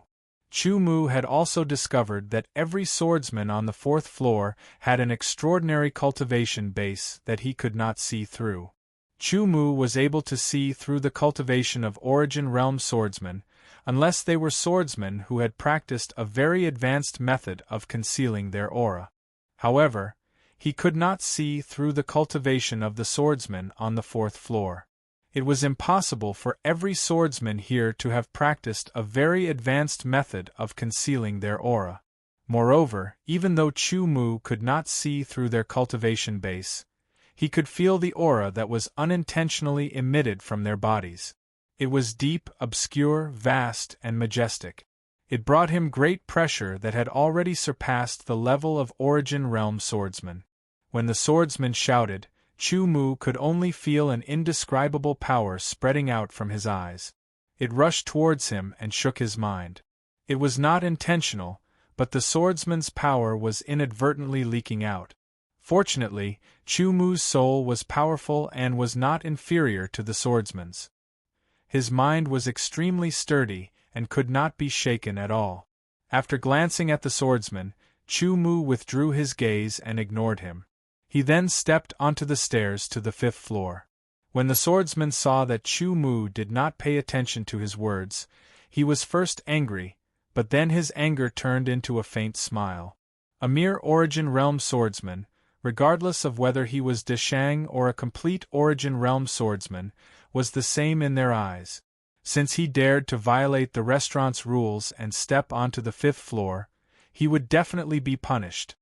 Chu Mu had also discovered that every swordsman on the 4th floor had an extraordinary cultivation base that he could not see through. Chu Mu was able to see through the cultivation of origin realm swordsmen, unless they were swordsmen who had practiced a very advanced method of concealing their aura. However, he could not see through the cultivation of the swordsmen on the 4th floor. It was impossible for every swordsman here to have practiced a very advanced method of concealing their aura. Moreover, even though Chu Mu could not see through their cultivation base, he could feel the aura that was unintentionally emitted from their bodies. It was deep, obscure, vast, and majestic. It brought him great pressure that had already surpassed the level of origin realm swordsmen. When the swordsman shouted, Chu Mu could only feel an indescribable power spreading out from his eyes. It rushed towards him and shook his mind. It was not intentional, but the swordsman's power was inadvertently leaking out. Fortunately, Chu Mu's soul was powerful and was not inferior to the swordsman's. His mind was extremely sturdy and could not be shaken at all. After glancing at the swordsman, Chu Mu withdrew his gaze and ignored him. He then stepped onto the stairs to the 5th floor. When the swordsman saw that Chu Mu did not pay attention to his words, he was first angry, but then his anger turned into a faint smile. A mere origin realm swordsman, regardless of whether he was Deshang or a complete origin realm swordsman, was the same in their eyes. Since he dared to violate the restaurant's rules and step onto the 5th floor, he would definitely be punished.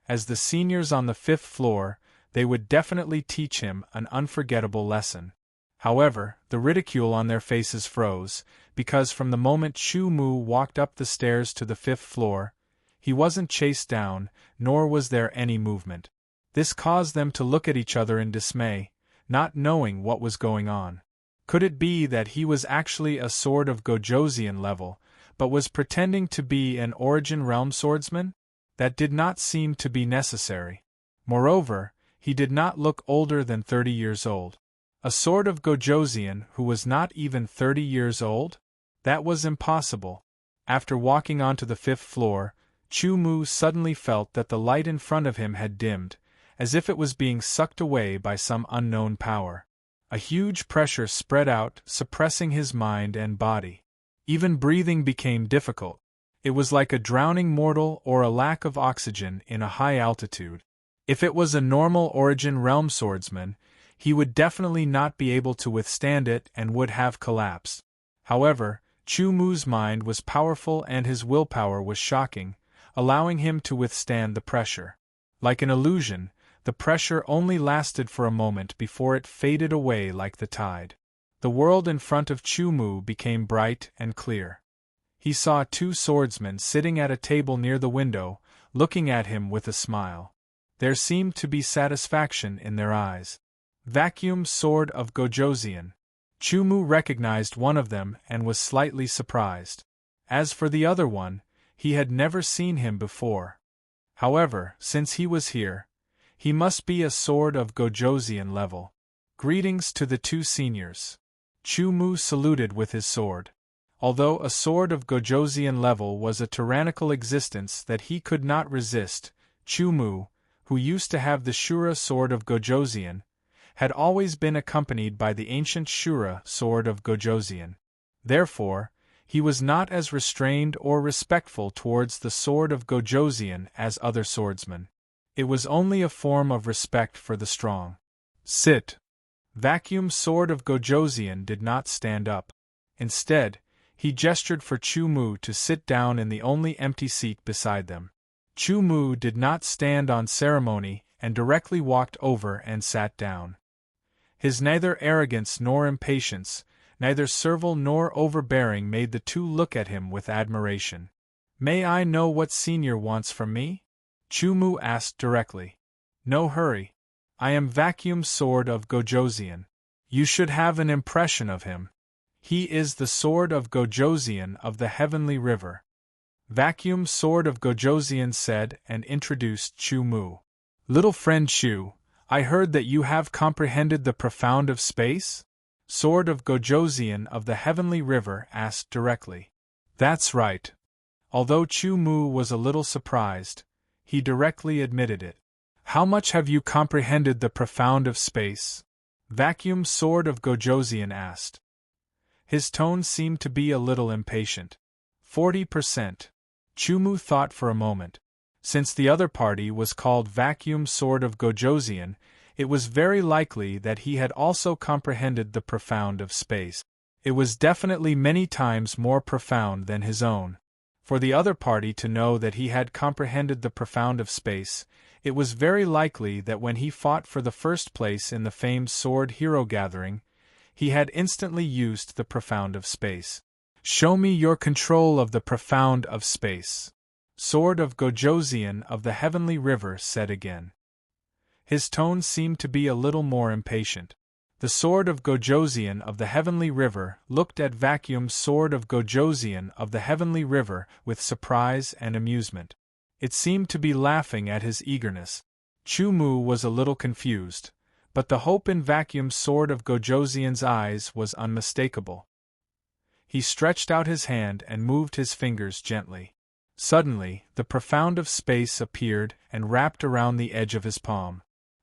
As the seniors on the 5th floor, they would definitely teach him an unforgettable lesson. However, the ridicule on their faces froze, because from the moment Chu Mu walked up the stairs to the 5th floor, he wasn't chased down, nor was there any movement. This caused them to look at each other in dismay, not knowing what was going on. Could it be that he was actually a sword of Gojosian level, but was pretending to be an origin realm swordsman? That did not seem to be necessary. Moreover, he did not look older than 30 years old. A sword of Gojosian who was not even 30 years old? That was impossible. After walking onto the 5th floor, Chu Mu suddenly felt that the light in front of him had dimmed, as if it was being sucked away by some unknown power. A huge pressure spread out, suppressing his mind and body. Even breathing became difficult. It was like a drowning mortal or a lack of oxygen in a high altitude. If it was a normal origin realm swordsman, he would definitely not be able to withstand it and would have collapsed. However, Chu Mu's mind was powerful and his willpower was shocking, allowing him to withstand the pressure. Like an illusion, the pressure only lasted for a moment before it faded away like the tide. The world in front of Chu Mu became bright and clear. He saw 2 swordsmen sitting at a table near the window, looking at him with a smile. There seemed to be satisfaction in their eyes. Vacuum sword of Gojosian. Chumu recognized one of them and was slightly surprised. As for the other one, he had never seen him before. However, since he was here, he must be a sword of Gojosian level. Greetings to the two seniors. Chumu saluted with his sword. Although a sword of Gojosian level was a tyrannical existence that he could not resist, Chumu, who used to have the Shura sword of Gojosian, had always been accompanied by the ancient Shura sword of Gojosian. Therefore, he was not as restrained or respectful towards the sword of Gojosian as other swordsmen. It was only a form of respect for the strong. Sit. Vacuum sword of Gojosian did not stand up. Instead, he gestured for Chumu to sit down in the only empty seat beside them. Chumu did not stand on ceremony and directly walked over and sat down. His neither arrogance nor impatience, neither servile nor overbearing, made the two look at him with admiration. May I know what senior wants from me? Chumu asked directly. No hurry. I am Vacuum sword of Gojosian. You should have an impression of him. He is the sword of Gojosian of the Heavenly River. Vacuum sword of Gojosian said and introduced Chumu. Little friend Chu, I heard that you have comprehended the profound of space? Sword of Gojosian of the Heavenly River asked directly. That's right. Although Chumu was a little surprised, he directly admitted it. How much have you comprehended the profound of space? Vacuum sword of Gojosian asked. His tone seemed to be a little impatient. 40%. Chumu thought for a moment. Since the other party was called Vacuum sword of Gojosian, it was very likely that he had also comprehended the profound of space. It was definitely many times more profound than his own. For the other party to know that he had comprehended the profound of space, it was very likely that when he fought for the first place in the famed Sword Hero Gathering, he had instantly used the profound of space. Show me your control of the profound of space. Sword of Gojosian of the Heavenly River said again. His tone seemed to be a little more impatient. The Sword of Gojosian of the Heavenly River looked at Vacuum sword of Gojosian of the Heavenly River with surprise and amusement. It seemed to be laughing at his eagerness. Chumu was a little confused, but the hope in Vacuum sword of Gojosian's eyes was unmistakable. He stretched out his hand and moved his fingers gently. Suddenly, the profound of space appeared and wrapped around the edge of his palm.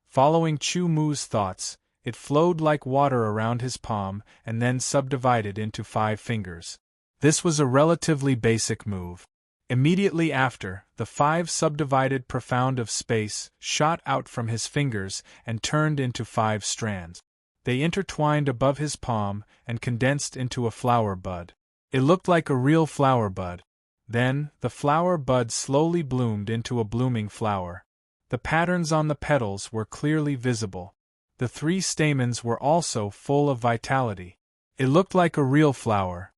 Following Chumu's thoughts, it flowed like water around his palm and then subdivided into 5 fingers. This was a relatively basic move. Immediately after, the 5 subdivided profound of space shot out from his fingers and turned into 5 strands. They intertwined above his palm and condensed into a flower bud. It looked like a real flower bud. Then, the flower bud slowly bloomed into a blooming flower. The patterns on the petals were clearly visible. The 3 stamens were also full of vitality. It looked like a real flower.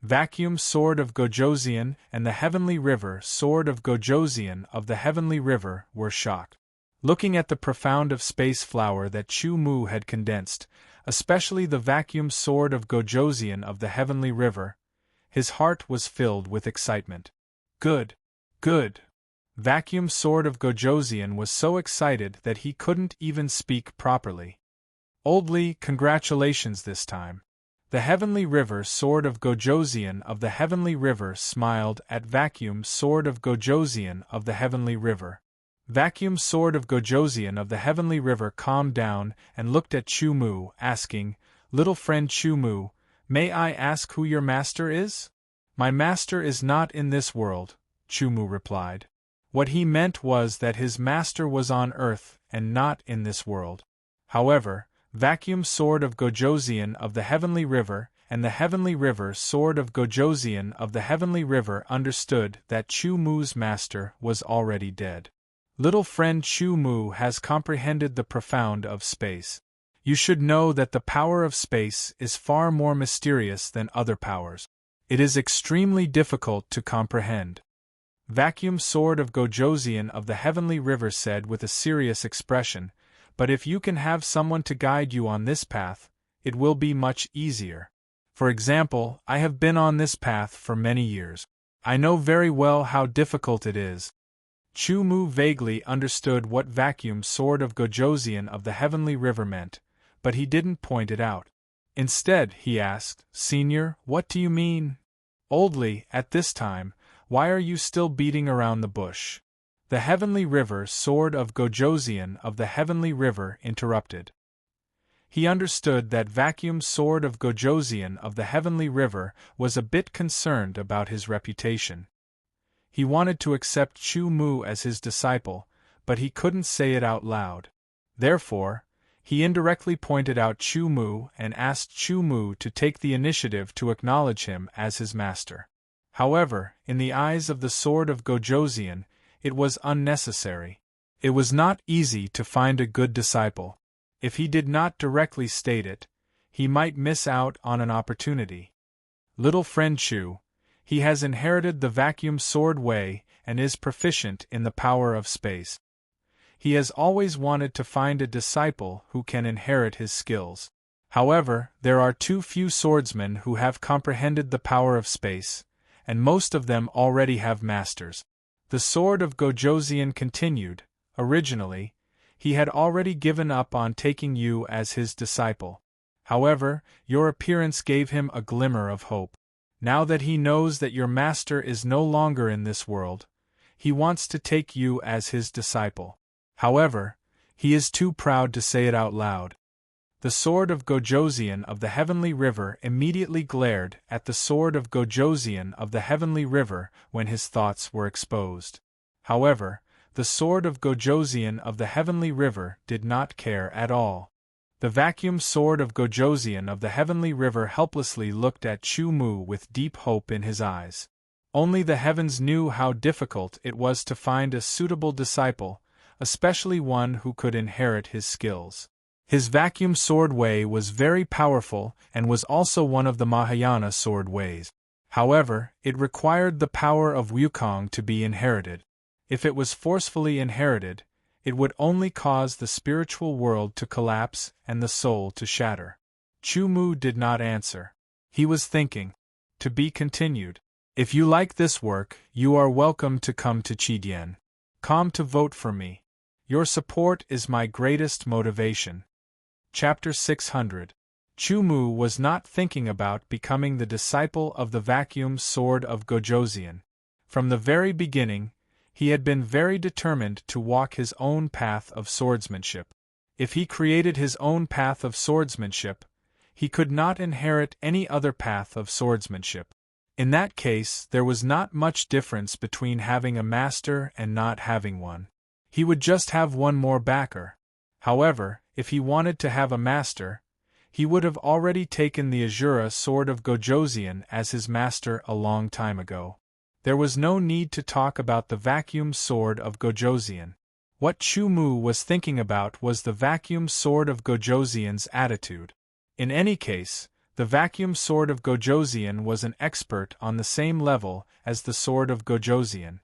Vacuum sword of Gojosian and the Heavenly River sword of Gojosian of the Heavenly River were shocked. Looking at the profound of space flower that Chumu had condensed, especially the vacuum sword of Gojosian of the Heavenly River, his heart was filled with excitement. Good! Good! Vacuum sword of Gojosian was so excited that he couldn't even speak properly. Oldly, congratulations this time. The Heavenly River sword of Gojosian of the Heavenly River smiled at Vacuum sword of Gojosian of the Heavenly River. Vacuum sword of Gojosian of the Heavenly River calmed down and looked at Chumu, asking, Little friend Chumu, may I ask who your master is? My master is not in this world, Chumu replied. What he meant was that his master was on Earth and not in this world. However, Vacuum sword of Gojosian of the Heavenly River and the Heavenly River sword of Gojosian of the Heavenly River understood that Chumu's master was already dead. Little friend Chumu has comprehended the profound of space. You should know that the power of space is far more mysterious than other powers. It is extremely difficult to comprehend. Vacuum Sword of Gojosian of the Heavenly River said with a serious expression, "But if you can have someone to guide you on this path, it will be much easier. For example, I have been on this path for many years. I know very well how difficult it is." Chu Mu vaguely understood what Vacuum Sword of Gojosian of the Heavenly River meant, but he didn't point it out. Instead, he asked, "Senior, what do you mean?" "Oldly, at this time, why are you still beating around the bush?" The Heavenly River Sword of Gojosian of the Heavenly River interrupted. He understood that Vacuum Sword of Gojosian of the Heavenly River was a bit concerned about his reputation. He wanted to accept Chu Mu as his disciple, but he couldn't say it out loud. Therefore, he indirectly pointed out Chu Mu and asked Chu Mu to take the initiative to acknowledge him as his master. However, in the eyes of the Sword of Gojosian, it was unnecessary. It was not easy to find a good disciple. If he did not directly state it, he might miss out on an opportunity. Little friend Chu, he has inherited the Vacuum Sword way and is proficient in the power of space. He has always wanted to find a disciple who can inherit his skills. However, there are too few swordsmen who have comprehended the power of space, and most of them already have masters. The Sword of Gojosian continued, "Originally, he had already given up on taking you as his disciple. However, your appearance gave him a glimmer of hope. Now that he knows that your master is no longer in this world, he wants to take you as his disciple. However, he is too proud to say it out loud." The Sword of Gojosian of the Heavenly River immediately glared at the Sword of Gojosian of the Heavenly River when his thoughts were exposed. However, the Sword of Gojosian of the Heavenly River did not care at all. The Vacuum Sword of Gojosian of the Heavenly River helplessly looked at Chu Mu with deep hope in his eyes. Only the heavens knew how difficult it was to find a suitable disciple, especially one who could inherit his skills. His Vacuum Sword way was very powerful and was also one of the Mahayana sword ways. However, it required the power of Wukong to be inherited. If it was forcefully inherited, it would only cause the spiritual world to collapse and the soul to shatter. Chu Mu did not answer. He was thinking. To be continued. If you like this work, you are welcome to come to Chidian. Come to vote for me. Your support is my greatest motivation. Chapter 600. Chu Mu was not thinking about becoming the disciple of the Vacuum Sword of Gojosian. From the very beginning, he had been very determined to walk his own path of swordsmanship. If he created his own path of swordsmanship, he could not inherit any other path of swordsmanship. In that case, there was not much difference between having a master and not having one. He would just have one more backer. However, if he wanted to have a master, he would have already taken the Azura Sword of Gojosian as his master a long time ago. There was no need to talk about the Vacuum Sword of Gojosian. What Chu Mu was thinking about was the Vacuum Sword of Gojosian's attitude. In any case, the Vacuum Sword of Gojosian was an expert on the same level as the Sword of Gojosian.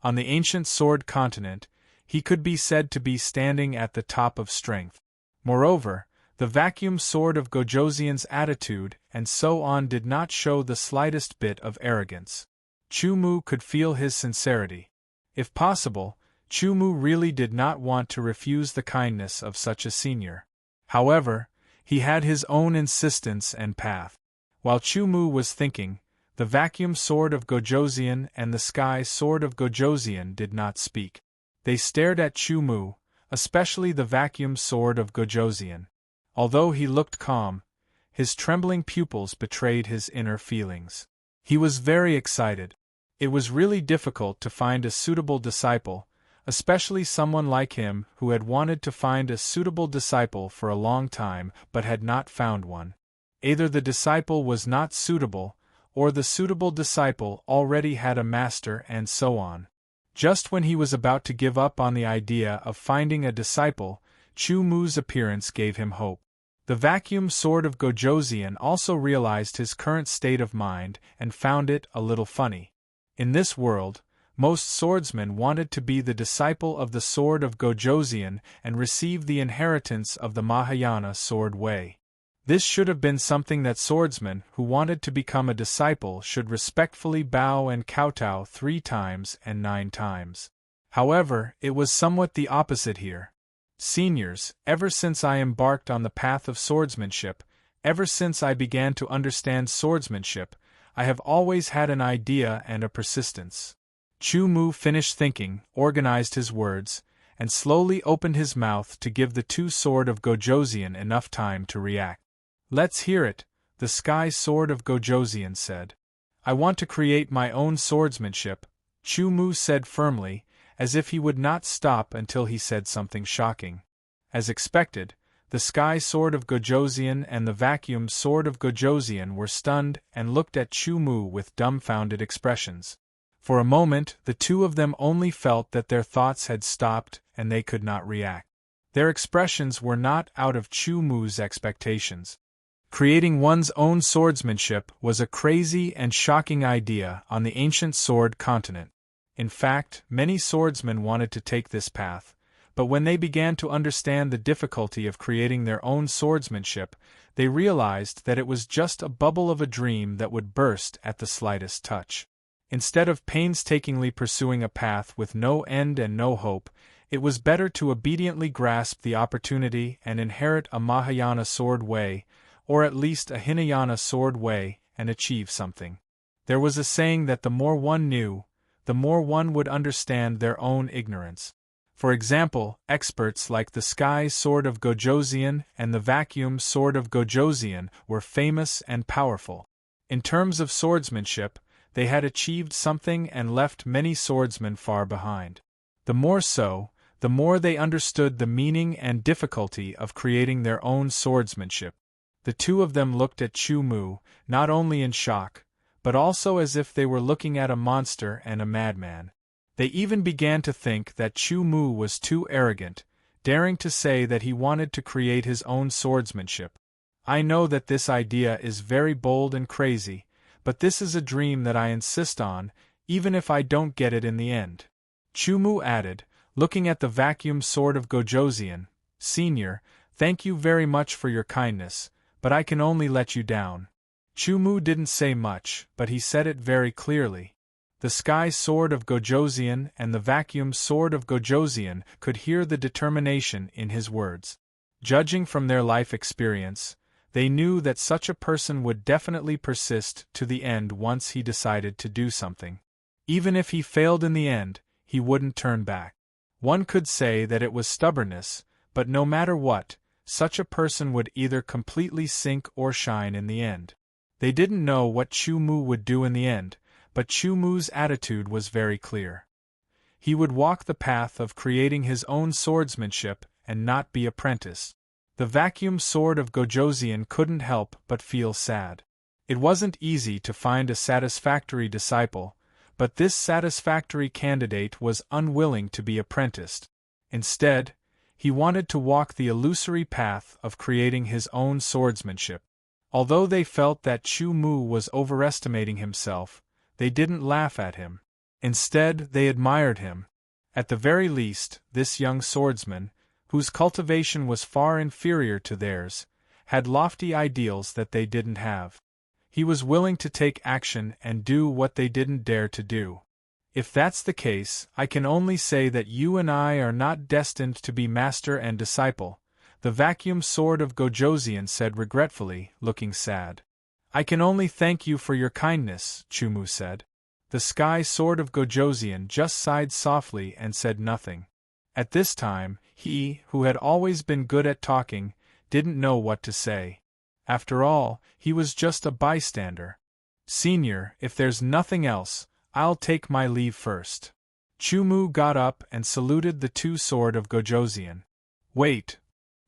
On the ancient sword continent, he could be said to be standing at the top of strength. Moreover, the Vacuum Sword of Gojosian's attitude and so on did not show the slightest bit of arrogance. Chu Mu could feel his sincerity. If possible, Chu Mu really did not want to refuse the kindness of such a senior. However, he had his own insistence and path. While Chu Mu was thinking, the Vacuum Sword of Gojosian and the Sky Sword of Gojosian did not speak. They stared at Chu Mu, especially the Vacuum Sword of Gojosian. Although he looked calm, his trembling pupils betrayed his inner feelings. He was very excited. It was really difficult to find a suitable disciple, especially someone like him who had wanted to find a suitable disciple for a long time but had not found one. Either the disciple was not suitable, or the suitable disciple already had a master and so on. Just when he was about to give up on the idea of finding a disciple, Chu Mu's appearance gave him hope. The Vacuum Sword of Gojosian also realized his current state of mind and found it a little funny. In this world, Most swordsmen wanted to be the disciple of the sword of Gojosian and receive the inheritance of the Mahayana sword way. This should have been something that swordsmen who wanted to become a disciple should respectfully bow and kowtow 3 times and 9 times. However, it was somewhat the opposite here. Seniors, ever since I embarked on the path of swordsmanship, ever since I began to understand swordsmanship, I have always had an idea and a persistence. Chu Mu finished thinking, organized his words, and slowly opened his mouth to give the 2 sword of Gojosian enough time to react. Let's hear it, the sky sword of Gojosian said. I want to create my own swordsmanship, Chu Mu said firmly, as if he would not stop until he said something shocking. As expected, the sky sword of Gojosian and the vacuum sword of Gojosian were stunned and looked at Chu Mu with dumbfounded expressions. For a moment, the 2 of them only felt that their thoughts had stopped and they could not react. Their expressions were not out of Chu Mu's expectations. Creating one's own swordsmanship was a crazy and shocking idea on the ancient sword continent. In fact, many swordsmen wanted to take this path, but when they began to understand the difficulty of creating their own swordsmanship, they realized that it was just a bubble of a dream that would burst at the slightest touch. Instead of painstakingly pursuing a path with no end and no hope, it was better to obediently grasp the opportunity and inherit a Mahayana sword way, or at least a Hinayana sword way, and achieve something. There was a saying that the more one knew, the more one would understand their own ignorance. For example, experts like the sky sword of Gojosian and the vacuum sword of Gojosian were famous and powerful. In terms of swordsmanship, they had achieved something and left many swordsmen far behind. The more so, the more they understood the meaning and difficulty of creating their own swordsmanship. The 2 of them looked at Chu Mu, not only in shock, but also as if they were looking at a monster and a madman. They even began to think that Chu Mu was too arrogant, daring to say that he wanted to create his own swordsmanship. I know that this idea is very bold and crazy, but this is a dream that I insist on, even if I don't get it in the end. Chu Mu added, looking at the vacuum sword of Gojosian, Senior, thank you very much for your kindness, but I can only let you down. Chu Mu didn't say much, but he said it very clearly. The sky sword of Gojosian and the vacuum sword of Gojosian could hear the determination in his words. Judging from their life experience, they knew that such a person would definitely persist to the end once he decided to do something. Even if he failed in the end, he wouldn't turn back. One could say that it was stubbornness, but no matter what, such a person would either completely sink or shine in the end. They didn't know what Chu Mu would do in the end, but Chu Mu's attitude was very clear. He would walk the path of creating his own swordsmanship and not be apprenticed. The vacuum sword of Gojosian couldn't help but feel sad. It wasn't easy to find a satisfactory disciple, but this satisfactory candidate was unwilling to be apprenticed. Instead, he wanted to walk the illusory path of creating his own swordsmanship. Although they felt that Chu Mu was overestimating himself, they didn't laugh at him. Instead, they admired him. At the very least, this young swordsman, whose cultivation was far inferior to theirs, had lofty ideals that they didn't have. He was willing to take action and do what they didn't dare to do. If that's the case, I can only say that you and I are not destined to be master and disciple, the vacuum sword of Gojosian said regretfully, looking sad. I can only thank you for your kindness, Chu Mu said. The sky sword of Gojosian just sighed softly and said nothing. At this time, he, who had always been good at talking, didn't know what to say. After all, he was just a bystander. Senior, if there's nothing else, I'll take my leave first. Chu Mu got up and saluted the 2 sword of Gojosian. Wait.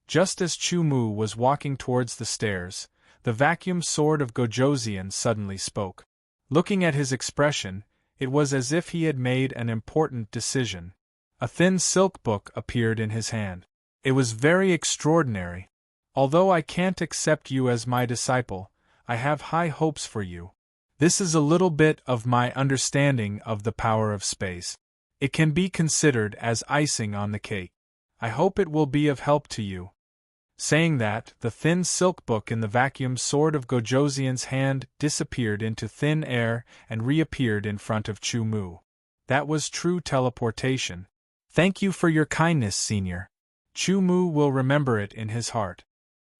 Just as Chu Mu was walking towards the stairs, the vacuum sword of Gojosian suddenly spoke. Looking at his expression, it was as if he had made an important decision. A thin silk book appeared in his hand. It was very extraordinary. Although I can't accept you as my disciple, I have high hopes for you. This is a little bit of my understanding of the power of space. It can be considered as icing on the cake. I hope it will be of help to you." Saying that, the thin silk book in the vacuum sword of Gojosian's hand disappeared into thin air and reappeared in front of Chu Mu. That was true teleportation. "Thank you for your kindness, Senior. Chu Mu will remember it in his heart."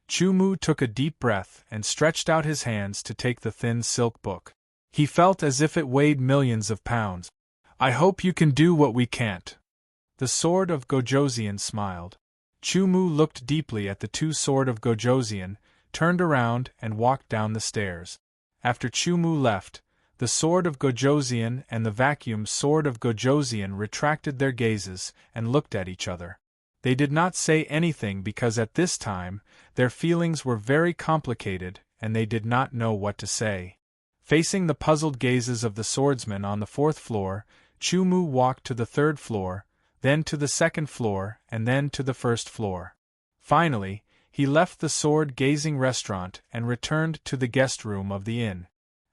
Chu Mu took a deep breath and stretched out his hands to take the thin silk book. He felt as if it weighed millions of pounds. "I hope you can do what we can't." The sword of Gojosian smiled. Chu Mu looked deeply at the two sword of Gojosian, turned around and walked down the stairs. After Chu Mu left, the sword of Gojosian and the vacuum sword of Gojosian retracted their gazes and looked at each other. They did not say anything because at this time, their feelings were very complicated and they did not know what to say. Facing the puzzled gazes of the swordsman on the 4th floor, Chu Mu walked to the 3rd floor, then to the 2nd floor and then to the 1st floor. Finally, he left the sword-gazing restaurant and returned to the guest room of the inn.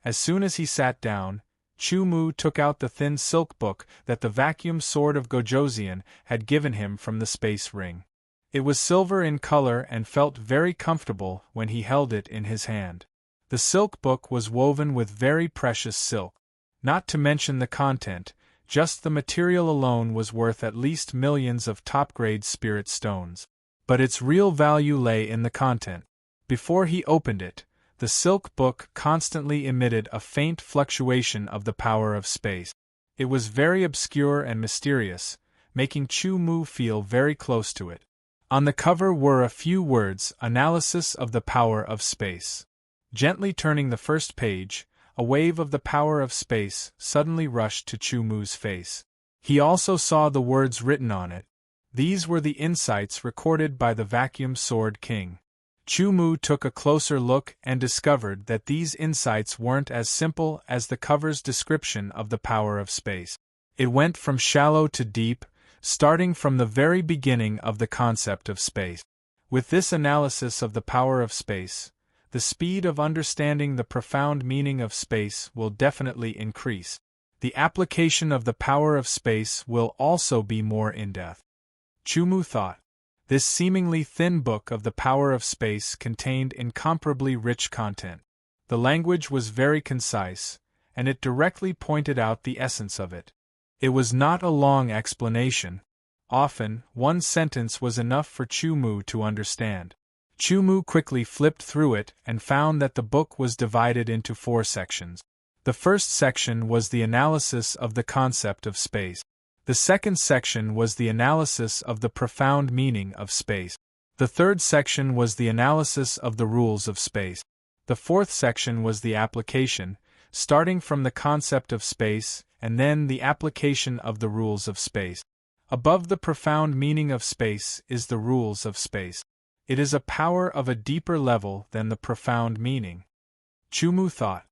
As soon as he sat down, Chu Mu took out the thin silk book that the vacuum sword of Gojosian had given him from the space ring. It was silver in color and felt very comfortable when he held it in his hand. The silk book was woven with very precious silk. Not to mention the content, just the material alone was worth at least millions of top-grade spirit stones. But its real value lay in the content. Before he opened it, the silk book constantly emitted a faint fluctuation of the power of space. It was very obscure and mysterious, making Chu Mu feel very close to it. On the cover were a few words: "Analysis of the power of space." Gently turning the first page, a wave of the power of space suddenly rushed to Chu Mu's face. He also saw the words written on it. These were the insights recorded by the Vacuum Sword King. Chu Mu took a closer look and discovered that these insights weren't as simple as the cover's description of the power of space. It went from shallow to deep, starting from the very beginning of the concept of space. With this analysis of the power of space, the speed of understanding the profound meaning of space will definitely increase. The application of the power of space will also be more in-depth. Chu Mu thought. This seemingly thin book of the power of space contained incomparably rich content. The language was very concise, and it directly pointed out the essence of it. It was not a long explanation. Often, one sentence was enough for Chu Mu to understand. Chu Mu quickly flipped through it and found that the book was divided into 4 sections. The first section was the analysis of the concept of space. The second section was the analysis of the profound meaning of space. The third section was the analysis of the rules of space. The fourth section was the application, starting from the concept of space and then the application of the rules of space. Above the profound meaning of space is the rules of space. It is a power of a deeper level than the profound meaning. Chu Mu thought.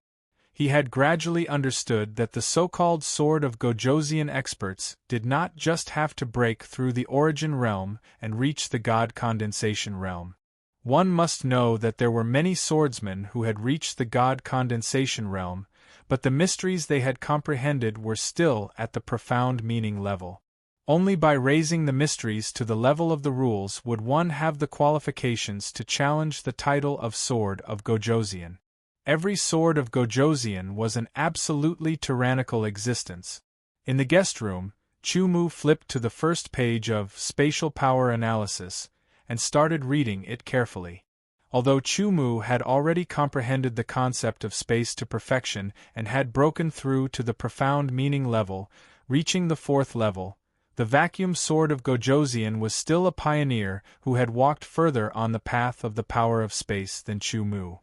He had gradually understood that the so-called sword of Gojosian experts did not just have to break through the origin realm and reach the god condensation realm. One must know that there were many swordsmen who had reached the god condensation realm, but the mysteries they had comprehended were still at the profound meaning level. Only by raising the mysteries to the level of the rules would one have the qualifications to challenge the title of Sword of Gojosian. Every sword of Gojosian was an absolutely tyrannical existence. In the guest room, Chu Mu flipped to the first page of Spatial Power Analysis and started reading it carefully. Although Chu Mu had already comprehended the concept of space to perfection and had broken through to the profound meaning level, reaching the 4th level, the vacuum sword of Gojosian was still a pioneer who had walked further on the path of the power of space than Chu Mu.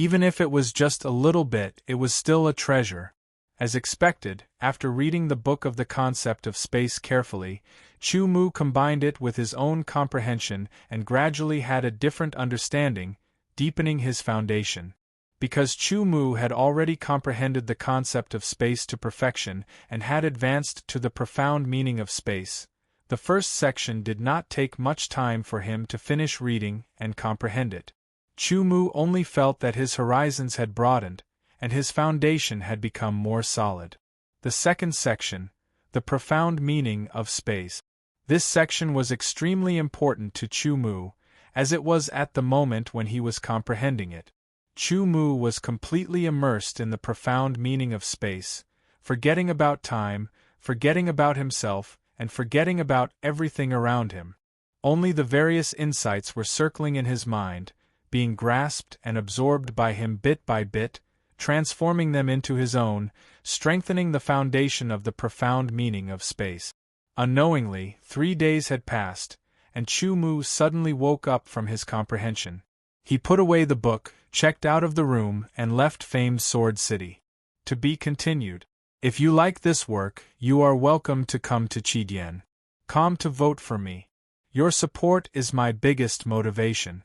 Even if it was just a little bit, it was still a treasure. As expected, after reading the book of the concept of space carefully, Chu Mu combined it with his own comprehension and gradually had a different understanding, deepening his foundation. Because Chu Mu had already comprehended the concept of space to perfection and had advanced to the profound meaning of space, the first section did not take much time for him to finish reading and comprehend it. Chu Mu only felt that his horizons had broadened, and his foundation had become more solid. The second section, the profound meaning of space. This section was extremely important to Chu Mu, as it was at the moment when he was comprehending it. Chu Mu was completely immersed in the profound meaning of space, forgetting about time, forgetting about himself, and forgetting about everything around him. Only the various insights were circling in his mind, being grasped and absorbed by him bit by bit, transforming them into his own, strengthening the foundation of the profound meaning of space. Unknowingly, 3 days had passed, and Chu Mu suddenly woke up from his comprehension. He put away the book, checked out of the room, and left famed Sword City. To be continued. If you like this work, you are welcome to come to Chidian.com to vote for me. Your support is my biggest motivation.